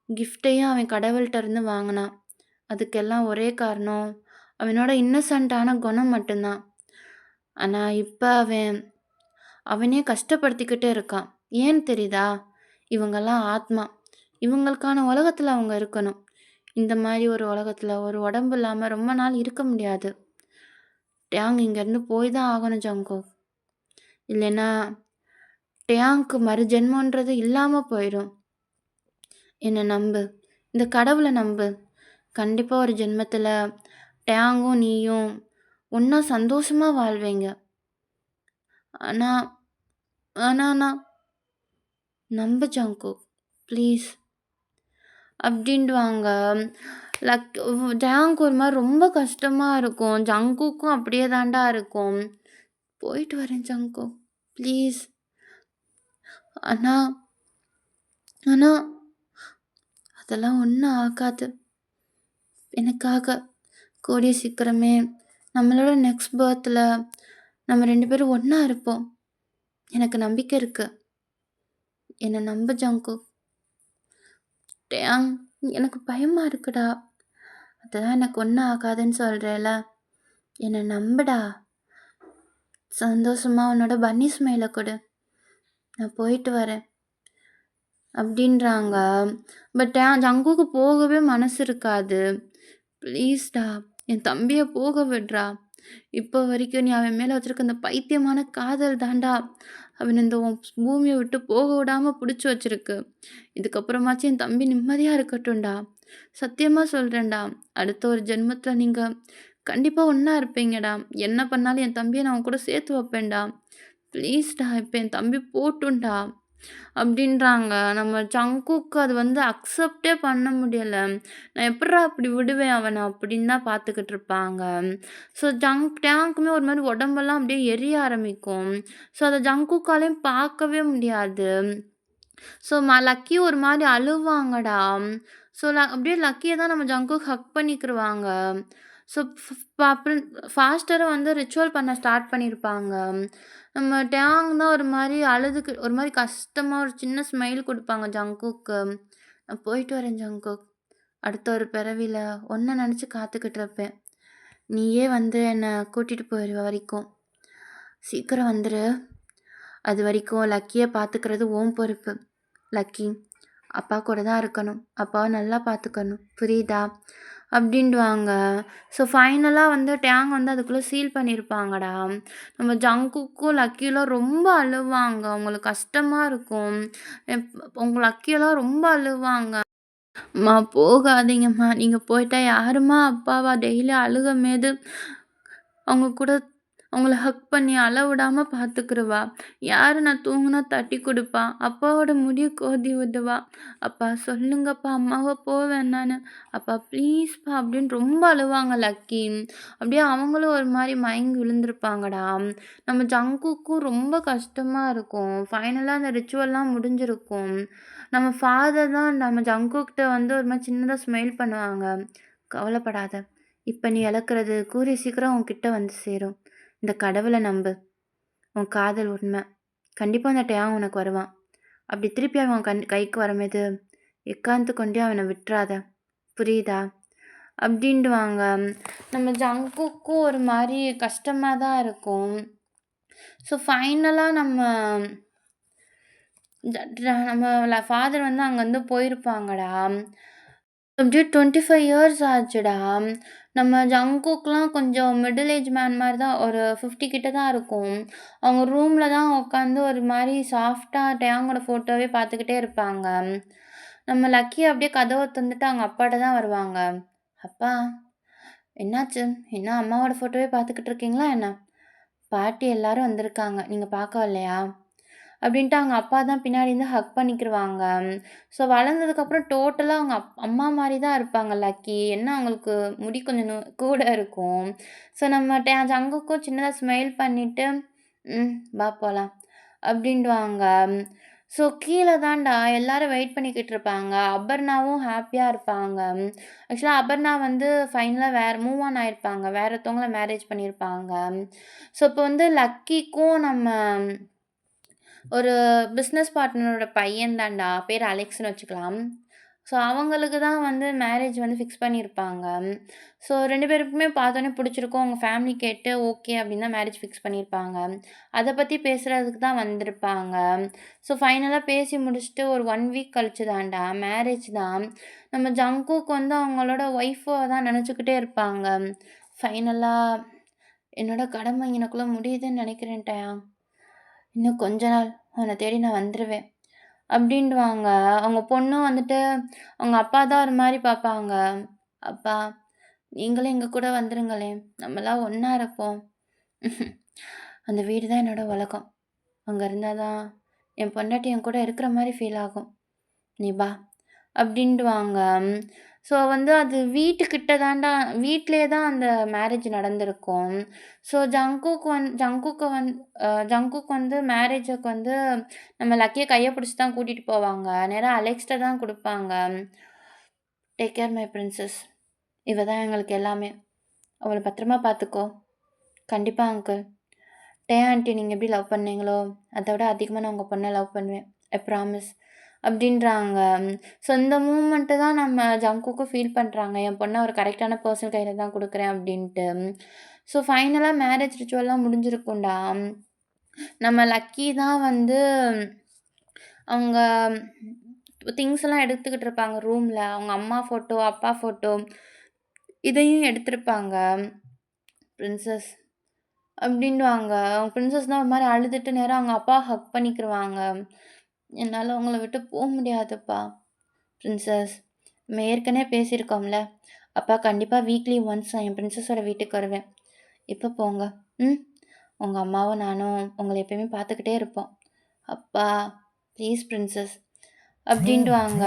கிஃப்ட்டையும் அவன் கடவுள்ட்ட இருந்து வாங்குனான். அதுக்கெல்லாம் ஒரே காரணம், அவனோட இன்னசென்ட்டான குணம் மட்டும்தான். ஆனா இப்ப அவனே கஷ்டப்படுத்திக்கிட்டு இருக்கான். ஏன்னு தெரியுதா? இவங்கலாம் ஆத்மா. இவங்களுக்கான உலகத்துல அவங்க இருக்கணும். இந்த மாரி ஒரு உலகத்துல ஒரு உடம்பு இல்லாம ரொம்ப நாள் இருக்க முடியாது. டேங் இங்கேருந்து போய் தான் ஆகணும் ஜங்குக். இல்லைன்னா டேங்க்கு மறுஜென்மன்றது இல்லாம போயிடும். என்ன நம்பு. இந்த கடவுள நம்பு. கண்டிப்பா ஒரு ஜென்மத்துல டேங்கும் நீயும் ஒண்ணா சந்தோஷமா வாழ்வீங்க. ஆனா ஆனா நான் நம்பு ஜங்குக். ப்ளீஸ். அப்படின்டுவாங்க. லக் டேங்க்கு ஒரு மாரி ரொம்ப கஷ்டமா இருக்கும். ஜங்குக்கும் அப்படியே தான்டா இருக்கும். போயிட்டு வரேன் ஜங்குக். ப்ளீஸ். ஆனா ஆனா அதெல்லாம் ஒண்ணும் ஆகாது. எனக்காக கூடிய சீக்கிரமே நம்மளோட நெக்ஸ்ட் பர்த்ல நம்ம 2 பேரும் ஒண்ணா இருப்போம். எனக்கு நம்பிக்கை இருக்கு. என்ன நம்பு ஜங்குக். டேங், எனக்கு பயமா இருக்குடா. அதெல்லாம் எனக்கு ஒண்ணும் ஆகாதுன்னு சொல்றேல்ல. என்ன நம்புடா. சந்தோஷமா உன்னோட பன்னி ஸ்மைல குடு. நான் போயிட்டு வரேன். அப்படின்றாங்க. பட் ஜங்குக்கு போகவே மனசு இருக்காது. ப்ளீஸ்டா, என் தம்பிய போக விட்றா. இப்போ வரைக்கும் நீ அவன் மேல வச்சிருக்க அந்த பைத்தியமான காதல் தான்டா அவன இந்த பூமிய விட்டு போக விடாம புடிச்சு வச்சிருக்கு. இதுக்கப்புறமாச்சும் என் தம்பி நிம்மதியா இருக்கட்டும்டா. சத்தியமா சொல்றேன்டா. அடுத்த ஒரு ஜென்மத்துல நீங்க கண்டிப்பா ஒண்ணா இருப்பீங்கடா. என்ன பண்ணாலும் என் தம்பிய நான் உன் கூட சேர்த்து வைப்பேன்டா. ப்ளீஸ்டா, இப்ப என் தம்பி போகட்டும்டா. அப்படின்றாங்க. நம்ம ஜங்குக்கு அது அக்செப்ட்டே பண்ண முடியல. நான் எப்புட்றா அப்படி விடுவேன் அவன அப்படின்னு தான் பார்த்துக்கிட்டு இருப்பாங்க. ஸோ டேங்க்குமே ஒரு மாரி உடம்பெல்லாம் அப்படியே எரிய ஆரம்பிக்கும். ஸோ அத ஜங்குக்காலயும் பார்க்கவே முடியாது. ஸோ லக்கி ஒரு மாரி அழுவாங்கடா. ஸோ அப்படியே லக்கிய தான் நம்ம ஜங்குக் ஹக் பண்ணிக்கிருவாங்க. ஸோ அப்புறம் ஃபாஸ்டரா ரிச்சுவல் பண்ண ஸ்டார்ட் பண்ணியிருப்பாங்க. நம்ம டேங் தான் ஒரு மாரி அழுதுக்கு ஒரு மாரி கஷ்டமா ஒரு சின்ன ஸ்மைல் குடுப்பாங்க ஜங்குக்கு. நான் போயிட்டு வரேன் ஜங்குக். அடுத்த ஒரு பிறவில உன்ன நெனச்சு காத்துக்கிட்டு இருப்பேன். நீயே என்ன கூட்டிட்டு போயிடுற வரைக்கும். சீக்கிரம் வந்துரு. அது வரைக்கும் லக்கிய பார்த்துக்கிறது உன் பொறுப்பு. லக்கி, அப்பா கூட தான் இருக்கணும். அப்பாவ நல்லா பார்த்துக்கணும். புரியுதா? அப்படின்டுவாங்க. ஸோ ஃபைனலா டேங் அதுக்குள்ள சீல் பண்ணியிருப்பாங்கடா. நம்ம ஜங்குக்கும் லக்கிலாம் ரொம்ப அழுவாங்க. அவங்களுக்கு கஷ்டமா இருக்கும். உங்க லக்கியெல்லாம் ரொம்ப அழுவாங்க. "அம்மா போகாதீங்கம்மா. நீங்க போயிட்டா யாரும்மா அப்பாவ டெய்லி அழுகும்போது அவங்க கூட அவங்கள ஹக் பண்ணி அழ விடாம பார்த்துக்கிருவா? யாரு நான் தூங்குனா தட்டி குடுப்பா? அப்பாவோட முடிய கோதி விடுவா? அப்பா சொல்லுங்கப்பா, அம்மாவ போ வேணான்னு. அப்பா ப்ளீஸ்ப்பா" அப்படின்னு ரொம்ப அழுவாங்க லக்கி. அப்படியே அவங்களும் ஒரு மாரி மயங்கி விழுந்திருப்பாங்கடா. நம்ம ஜங்குக்கும் ரொம்ப கஷ்டமா இருக்கும். ஃபைனலா அந்த ரிச்சுவல்லாம் முடிஞ்சிருக்கும். நம்ம ஃபாதர் தான் நம்ம ஜங்குக்கிட்ட ஒரு மாரி சின்னதா ஸ்மைல் பண்ணுவாங்க. "கவலைப்படாத. இப்ப நீ இழக்கிறது கூடிய சீக்கிரம் உன்கிட்ட வந்து சேரும். இந்த கடவுள நம்பு. உன் காதல் உண்மை. கண்டிப்பா அந்த டேங் உனக்கு வருவான். அப்படி திருப்பி அவன் கைக்கு வரும்போது எக்காந்து கொண்டே அவனை விட்டுறாத. புரியுதா?" அப்படின்டுவாங்க. நம்ம ஜங்குக்கும் ஒரு மாரி கஷ்டமா தான் இருக்கும். ஸோ ஃபைனலா நம்ம ஃபாதர் அங்கருந்து போயிருப்பாங்கடா. எப்படியும் 25 இயர்ஸ் ஆச்சுடா. நம்ம ஜங்குக்லாம் கொஞ்சம் மிடில் ஏஜ் மேன் மாரி தான். ஒரு 50 கிட்ட தான் இருக்கும். அவங்க ரூம்ல தான் உட்காந்து ஒரு மாரி சாஃப்ட்டா டேங்கோட ஃபோட்டோவே பார்த்துக்கிட்டே இருப்பாங்க. நம்ம லக்கி அப்படியே கதவ தொறந்துட்டு அவங்க அப்பாட்ட தான் வருவாங்க. "அப்பா, என்னாச்சு? என்ன அம்மாவோட ஃபோட்டோவே பார்த்துக்கிட்டு இருக்கீங்களா என்ன? பாட்டி எல்லாரும் வந்திருக்காங்க. நீங்க பார்க்க வரலையா?" அப்படின்ட்டு அவங்க அப்பா தான் பின்னாடி இருந்து ஹக் பண்ணிக்கிருவாங்க. ஸோ வளர்ந்ததுக்கப்புறம் டோட்டலா அவங்க அம்மா மாரி தான் இருப்பாங்க லக்கி. என்ன அவங்களுக்கு முடி கொஞ்சம் கூட இருக்கும். ஸோ நம்ம ஜங்குக்கும் சின்னதா ஸ்மைல் பண்ணிட்டு, "ம் வா போலாம்" அப்படின்டுவாங்க. ஸோ கீழ தான்டா எல்லாரும் வெயிட் பண்ணிக்கிட்டு இருப்பாங்க. அபர்ணாவும் ஹேப்பியா இருப்பாங்க. ஆக்சுவலா அபர்ணா வந்து ஃபைனலா வேற மூவ் ஆன் ஆயிருப்பாங்க. வேற ஒருத்தவங்கள மேரேஜ் பண்ணியிருப்பாங்க. ஸோ இப்போ வந்து லக்கிக்கும் நம்ம ஒரு பிசினஸ் பார்ட்னரோட பையன் தான்டா. பேரு அலெக்ஸ்ன்னு வச்சுக்கலாம். ஸோ அவங்களுக்கு தான் வந்து மேரேஜ் வந்து ஃபிக்ஸ் பண்ணியிருப்பாங்க. ஸோ 2 பேருக்குமே பார்த்தோனே பிடிச்சிருக்கும். அவங்க ஃபேமிலி கேட்டு ஓகே அப்படின்னு தான் மேரேஜ் ஃபிக்ஸ் பண்ணியிருப்பாங்க. அத பத்தி பேசுறதுக்கு தான் வந்திருப்பாங்க. ஸோ ஃபைனலா பேசி முடிச்சுட்டு ஒரு 1 வீக் கழிச்சு தான்டா மேரேஜ் தான். நம்ம ஜங்குக் வந்து அவங்களோட ஒய்ஃபா தான் நெனச்சுக்கிட்டே இருப்பாங்க. ஃபைனலா என்னோட கடமை இங்கனக்குள்ள முடியுதுன்னு நெனைக்கிறேன் டயா. இன்னும் கொஞ்ச நாள் உன்ன தேடி நான் வந்துருவேன். அப்டின்டுவாங்க. அவங்க பொண்ணும் வந்துட்டு, அவங்க அப்பா தான் ஒரு மாரி பாப்பாங்க. அப்பா, நீங்களும் எங்க கூட வந்துருங்களேன். நம்மலாம் ஒண்ணா இருப்போம். அந்த வீடு தான் என்னோட உலகம். அங்க இருந்தா தான் என் பொண்டாட்டி என் கூட இருக்கிற மாரி ஃபீல் ஆகும். நீ வா! அப்டின்டுவாங்க. ஸோ வந்து அது வீட்டுக்கிட்ட தான்டா வீட்லயே தான் அந்த மேரேஜ் நடந்திருக்கும். ஸோ ஜங்குக் வந்து மேரேஜுக்கு வந்து நம்ம லக்கிய கைய பிடிச்சு தான் கூட்டிட்டு போவாங்க. நேரா அலெக்ஸ்ட்ட தான் குடுப்பாங்க. "Take care my princess. இவ தான் எங்களுக்கு எல்லாமே. அவள பத்திரமா பார்த்துக்கோ." "கண்டிப்பா அங்கிள். டேயா ஆன்ட்டி நீங்க எப்படி லவ் பண்ணீங்களோ, அத விட அதிகமா நான் உங்க பொண்ண லவ் பண்ணுவேன். I promise." அப்படின்றாங்க. ஸோ இந்த மூமெண்ட்டு தான் நம்ம ஜங்குக்கும் ஃபீல் பண்றாங்க. என் பொண்ண ஒரு கரெக்ட்டான பெர்சன் கையில தான் குடுக்குறேன் அப்படின்ட்டு. ஸோ ஃபைனலா மேரேஜ் ரிச்சுவல்லாம் முடிஞ்சிருக்கும்டா. நம்ம லக்கி தான் வந்து அவங்க திங்ஸ்லாம் எடுத்துக்கிட்டு இருப்பாங்க ரூம்ல. அவங்க அம்மா ஃபோட்டோ, அப்பா ஃபோட்டோ இதையும் எடுத்திருப்பாங்க. பிரின்சஸ் அப்டின்னுவாங்க. அவங்க பிரின்சஸ் தான் ஒரு மாரி அழுதுட்டு நேரா அவங்க அப்பாவ ஹக் பண்ணிக்கிருவாங்க. "என்னால உங்கள விட்டு முடியாதுப்பா. பிரின்சஸ் நம்ம ஏற்கனவே பேசியிருக்கோம்ல. அப்பா கண்டிப்பா வீக்லி ஒன்ஸ் நான் என் பிரின்சஸோட வீட்டுக்கு வருவேன். இப்ப போங்க. ம். உங்க அம்மாவும் நானும் உங்கள எப்பயுமே பார்த்துக்கிட்டே இருப்போம். அப்பா ப்ளீஸ் பிரின்சஸ்." அப்டின்டுவாங்க.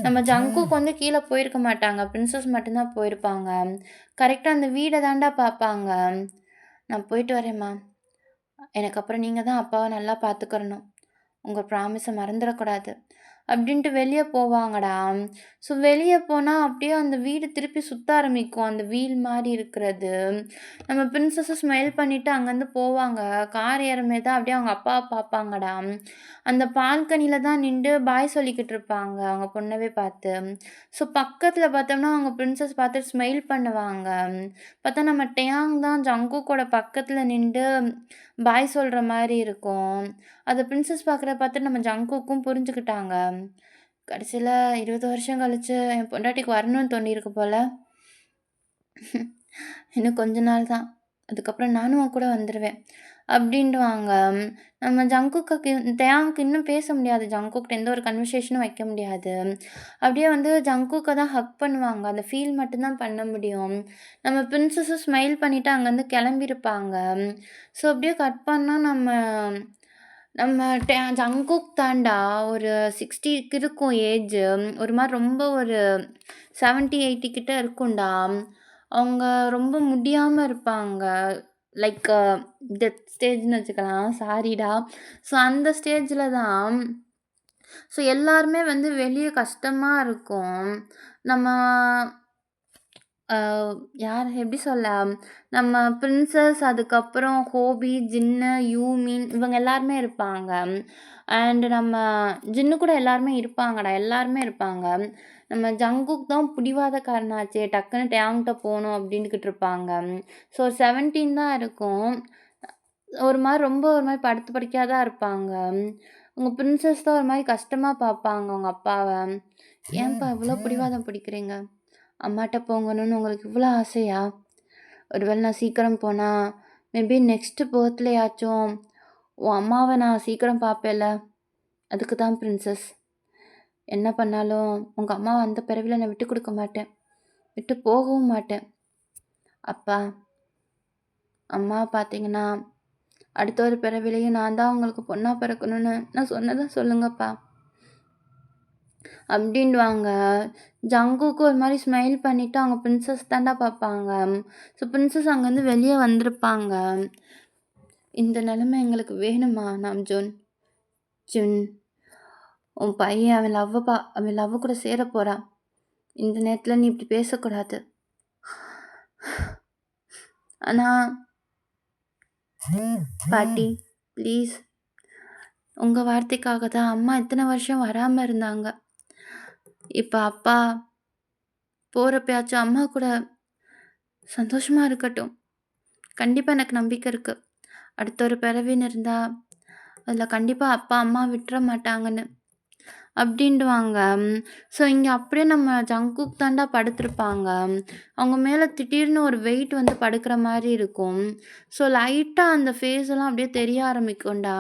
நம்ம ஜங்குக்கு வந்து கீழ போயிருக்க மாட்டாங்க. பிரின்சஸ் மட்டும் தான் போயிருப்பாங்க. கரெக்ட்டா அந்த வீட தான்டா பார்ப்பாங்க. "நான் போயிட்டு வரேன்ம்மா. எனக்கு அப்புறம் நீங்க தான் அப்பாவ நல்லா பார்த்துக்கிறணும். உங்க ப்ராமிஸ மறந்துறக்கூடாது." அப்படின்ட்டு வெளிய போவாங்கடா. ஸோ வெளிய போனா அப்படியே அந்த வீடு திருப்பி சுத்த ஆரம்பிக்கும். அந்த வீல் மாரி இருக்கிறது. நம்ம பிரின்சஸும் ஸ்மைல் பண்ணிட்டு அங்கருந்து போவாங்க. கார் ஏறும்போது தான் அப்படியே அவங்க அப்பாவ பார்ப்பாங்கடா. அந்த பால்கனியில தான் நின்டு பாய் சொல்லிக்கிட்டு இருப்பாங்க, அவங்க பொண்ணவே பார்த்து. ஸோ பக்கத்துல பார்த்தோம்னா, அவங்க பிரின்சஸ் பார்த்துட்டு ஸ்மைல் பண்ணுவாங்க. பார்த்தா நம்ம டேயாங் தான் ஜங்குக்கோட பக்கத்துல நின்டு பாய் சொல்ற மாரி இருக்கும். அத பிரின்சஸ் பார்க்குறத பார்த்து நம்ம ஜங்குக்கும் புரிஞ்சுக்கிட்டாங்க. கடைசில 20 வருஷம் கழிச்சு என் பொண்டாட்டிக்கு வரணும்னு தோணியிருக்கு போல. இன்னும் கொஞ்ச நாள் தான். அதுக்கப்புறம் நானும் உன் கூட வந்துருவேன். அப்டின்டுவாங்க. நம்ம ஜங்குக்கு டேயாங்க்கு இன்னும் பேச முடியாது. ஜங்குக்கிட்ட எந்த ஒரு கன்வர்சேஷனும் வைக்க முடியாது. அப்படியே வந்து ஜங்குக்க தான் ஹக் பண்ணுவாங்க. அந்த ஃபீல் மட்டும் தான் பண்ண முடியும். நம்ம பிரின்சஸும் ஸ்மைல் பண்ணிட்டு அங்கருந்து கெளம்பியிருப்பாங்க. ஸோ அப்படியே கட் பண்ணா நம்ம நம்ம ஜங்குக் தான்டா ஒரு 60க்கு இருக்கும் ஏஜு. ஒரு மாரி ரொம்ப ஒரு 70, 80 கிட்ட இருக்கும்டா. அவங்க ரொம்ப முடியாம இருப்பாங்க. லைக் டெத் ஸ்டேஜ்ன்னு வச்சுக்கலாம். சாரிடா. ஸோ அந்த ஸ்டேஜ்ல தான் ஸோ எல்லாருமே வந்து வெளிய கஷ்டமா இருக்கும். நம்ம அ யார் எப்படி சொல்ல? நம்ம பிரின்சஸ், அதுக்கப்புறம் ஹோபி, ஜின்னு, யூமின் இவங்க எல்லாருமே இருப்பாங்க. அண்ட் நம்ம ஜின்னு கூட எல்லாருமே இருப்பாங்கடா. எல்லாருமே இருப்பாங்க. நம்ம ஜங்குக் தான் பிடிவாதக்காரனாச்சே! டக்குனு டேயாங்ட்ட போணும் அப்டின்னுகிட்டு இருப்பாங்க. ஸோ 17 தான் இருக்கும். ஒரு மாரி ரொம்ப ஒரு மாரி படுத்து படுக்கையா தான் இருப்பாங்க. உங்க பிரின்சஸ் தான் ஒரு மாரி கஷ்டமா பார்ப்பாங்க உங்க அப்பாவ. ஏன்ப்பா இவ்ளோ பிடிவாதம் பிடிக்கிறீங்க? அம்மாட்ட போகணும்னு உங்களுக்கு இவ்ளோ ஆசையா? ஒருவேளை நான் சீக்கிரம் போனா, மேபி நெக்ஸ்ட் பர்த்லேயாச்சும் உன் அம்மாவ நான் சீக்கிரம் பார்ப்பேன்ல. அதுக்கு தான் பிரின்சஸ். என்ன பண்ணாலும் உங்க அம்மாவ அந்த பிறவில நான் விட்டு குடுக்க மாட்டேன். விட்டு போகவும் மாட்டேன். அப்பா, அம்மாவ பார்த்தீங்கன்னா, அடுத்த ஒரு பிறவிலயும் நான் தான் உங்களுக்கு பொண்ணா பிறக்கணும்னு நான் சொன்னத சொல்லுங்கப்பா. அப்படின்டுவாங்க. ஜங்குக்கு ஒரு மாரி ஸ்மைல் பண்ணிட்டு அவங்க பிரின்சஸ் தான்டா பார்ப்பாங்க. ஸோ பிரின்சஸ் அங்கேருந்து வெளிய வந்திருப்பாங்க. இந்த நிலைமை எங்களுக்கு வேணுமா நாம்ஜூன்? ஜுன், உன் பையன் அவன் லவ்வ கூட சேரப் போறான். இந்த நேரத்துல நீ இப்படி பேசக்கூடாது. ஆனா பாட்டி ப்ளீஸ், உங்க வார்த்தைக்காக தான் அம்மா இத்தனை வருஷம் வராம இருந்தாங்க. இப்ப அப்பா போறப்பயாச்சும் அம்மா கூட சந்தோஷமா இருக்கட்டும். கண்டிப்பா எனக்கு நம்பிக்கை இருக்கு. அடுத்த ஒரு பிறவின்னு இருந்தா, அதுல கண்டிப்பா அப்பா, அம்மா விட்டுற மாட்டாங்கன்னு. அப்படின்டுவாங்க. ஸோ இங்க அப்படியே நம்ம ஜங்குக் தான்டா படுத்திருப்பாங்க. அவங்க மேல திடீர்னு ஒரு வெயிட் வந்து படுக்கிற மாரி இருக்கும். ஸோ லைட்டா அந்த ஃபேஸ் எல்லாம் அப்படியே தெரிய ஆரம்பிக்கும்டா.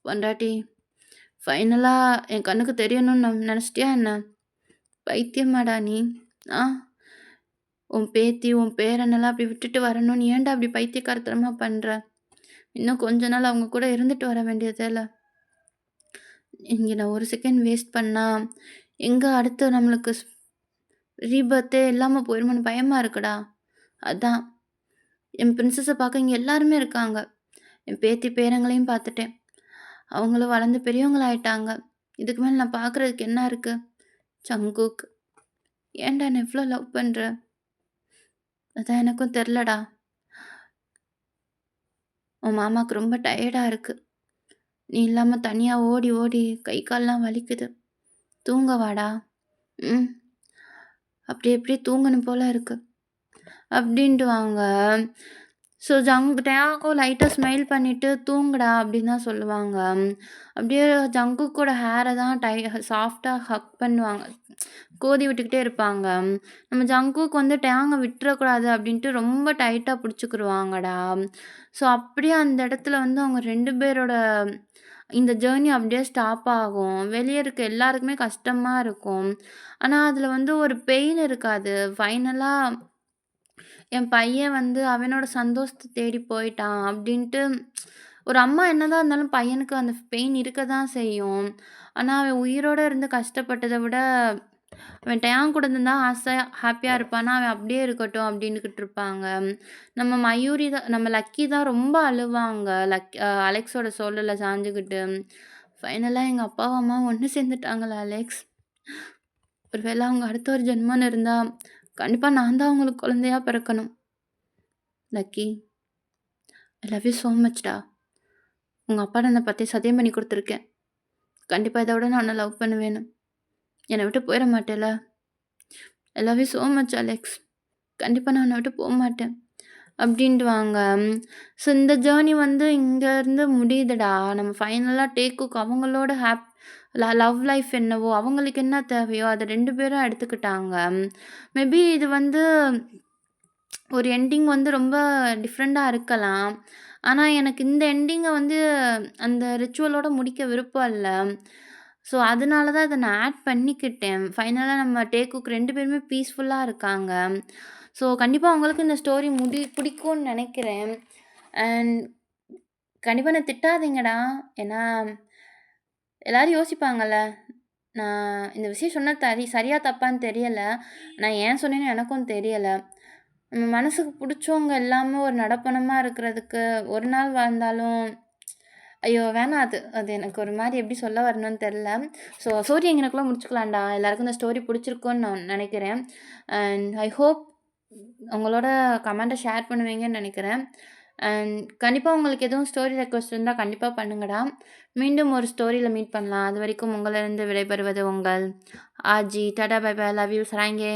பொண்டாட்டி, ஃபைனலா என் கண்ணுக்கு தெரியணும்னு நெனச்சிட்டியா என்ன? பைத்தியமாடா நீ? ஆ? உன் பேத்தி, உன் பேரனெல்லாம் அப்படி விட்டுட்டு வரணும்னு ஏன்டா அப்படி பைத்தியக்காரத்தனமா பண்ற? இன்னும் கொஞ்ச நாள் அவங்க கூட இருந்துட்டு வர வேண்டியதுல. இங்க நான் ஒரு செகண்ட் வேஸ்ட் பண்ணா, எங்க அடுத்து நம்மளுக்கு ரீபர்த்தே இல்லாம போயிருமோன்னு பயமா இருக்குடா. அதான் என் பிரின்சஸ பார்க்க இங்க எல்லாருமே இருக்காங்க. என் பேத்தி, பேரங்களையும் பார்த்துட்டேன். அவங்களும் வளர்ந்து பெரியவங்களாயிட்டாங்க. இதுக்கு மேல நான் பார்க்குறதுக்கு என்ன இருக்கு? ஜங்குக், ஏன்டா என்ன இவ்ளோ லவ் பண்ற? அதான் எனக்கும் தெரிலடா. உன் மாமாவுக்கு ரொம்ப டயர்டா இருக்கு. நீ இல்லாம தனியா ஓடி ஓடி கை கால்லாம் வலிக்குது. தூங்க வாடா. ம். அப்படியே தூங்கணும் போல இருக்கு. அப்படின்டுவாங்க. ஸோ டேயாக்கும் லைட்டா ஸ்மைல் பண்ணிட்டு, "தூங்குடா" அப்படின்னு தான் சொல்லுவாங்க. அப்படியே ஜங்குக்கோட ஹேர தான் சாஃப்ட்டா ஹக் பண்ணுவாங்க. கோதி விட்டுக்கிட்டே இருப்பாங்க. நம்ம ஜங்குக் வந்து டேங்க விட்டுறக்கூடாது அப்படின்ட்டு ரொம்ப டைட்டா புடிச்சுக்கிருவாங்கடா. ஸோ அப்படியே அந்த இடத்துல வந்து அவங்க 2 பேரோட இந்த ஜர்னி அப்படியே ஸ்டாப் ஆகும். வெளிய இருக்க எல்லாருக்குமே கஷ்டமா இருக்கும். ஆனா அதுல வந்து ஒரு பெயின் இருக்காது. ஃபைனலா என் பையன் வந்து அவனோட சந்தோஷத்த தேடி போயிட்டான் அப்படின்ட்டு ஒரு அம்மா என்னதான் இருந்தாலும் பையனுக்கு அந்த பெயின் இருக்க தான் செய்யும். ஆனா அவன் உயிரோட இருந்து கஷ்டப்பட்டத விட, அவன் டயான் கூட இருந்தா ஹாப்பியா இருப்பான்னா, அவன் அப்படியே இருக்கட்டும் அப்படின்னுகிட்டு இருப்பாங்க. நம்ம மயூரி தான் நம்ம லக்கி தான் ரொம்ப அழுவாங்க. அலெக்ஸோட தோள்ல சாஞ்சுகிட்டு. ஃபைனலா எங்க அப்பாவும், அம்மாவும் ஒண்ணு சேர்ந்துட்டாங்கல்ல அலெக்ஸ். ஒருவேள அவங்க அடுத்த ஒரு ஜென்மம்னு இருந்தா, கண்டிப்பா நான் தான் அவங்களுக்கு குழந்தையா பிறக்கணும். Lucky, I love you so மச்டா. உங்க அப்பாட்ட என்னை பத்தி சத்தியம் பண்ணி குடுத்துருக்கேன். கண்டிப்பா இத விட நான் உன்ன லவ் பண்ணுவேன்னு. என்னை விட்டு போயிற மாட்டேல்ல? I love you so much Alex. கண்டிப்பா நான் உன்ன விட்டு போமாட்டேன். அப்படின்டுவாங்க. ஸோ இந்த ஜர்னி வந்து இங்கேருந்து முடியுதுடா. நம்ம ஃபைனலா டேக்குக்கு அவங்களோட லவ் லைஃப் என்னவோ, அவங்களுக்கு என்ன தேவையோ அத 2 பேரும் எடுத்துக்கிட்டாங்க. மேபி இது வந்து ஒரு எண்டிங் வந்து ரொம்ப டிஃப்ரெண்ட்டா இருக்கலாம். ஆனா, எனக்கு இந்த எண்டிங்க வந்து அந்த ரிச்சுவலோட முடிக்க விருப்பம் இல்ல. ஸோ, அதனால தான் இத நான் ஆட் பண்ணிக்கிட்டேன். ஃபைனலா நம்ம டேக்குக்கு 2 பேருமே பீஸ்ஃபுல்லா இருக்காங்க. ஸோ, கண்டிப்பா உங்களுக்கு இந்த ஸ்டோரி பிடிக்கும்னு நெனைக்கிறேன். அண்ட் கண்டிப்பா என்ன திட்டாதீங்கடா. ஏன்னா, எல்லாரும் யோசிப்பாங்கல்ல. நான் இந்த விஷயம் சொன்னா சரியா தப்பான்னு தெரியல. நான் ஏன் சொன்னேன்னு எனக்கும் தெரியல. நம்ம மனசுக்கு புடிச்சவங்க எல்லாமே ஒரு நடப்பணமா இருக்கிறதுக்கு, ஒரு நாள் வாழ்ந்தாலும் ஐயோ! வேணாம் அது. அது எனக்கு ஒரு மாரி எப்படி சொல்ல வரணும்னு தெரியல. ஸோ ஸ்டோரி இங்கனக்குள்ள முடிச்சுக்கலாம்டா. எல்லாருக்கும் இந்த ஸ்டோரி பிடிச்சிருக்கும்னு நான் நெனைக்கிறேன். அண்ட் ஐ ஹோப் உங்களோட கமெண்ட்ட ஷேர் பண்ணுவீங்கன்னு நெனைக்கிறேன். அண்ட் கண்டிப்பா உங்களுக்கு எதுவும் ஸ்டோரி ரெக்வெஸ்ட் இருந்தா கண்டிப்பா பண்ணுங்கடா. மீண்டும் ஒரு ஸ்டோரியில மீட் பண்ணலாம். அதுவரைக்கும் உங்களிடம் விடைபெறுவது உங்கள் RG. Tata bye bye. Love you. சராங்கே.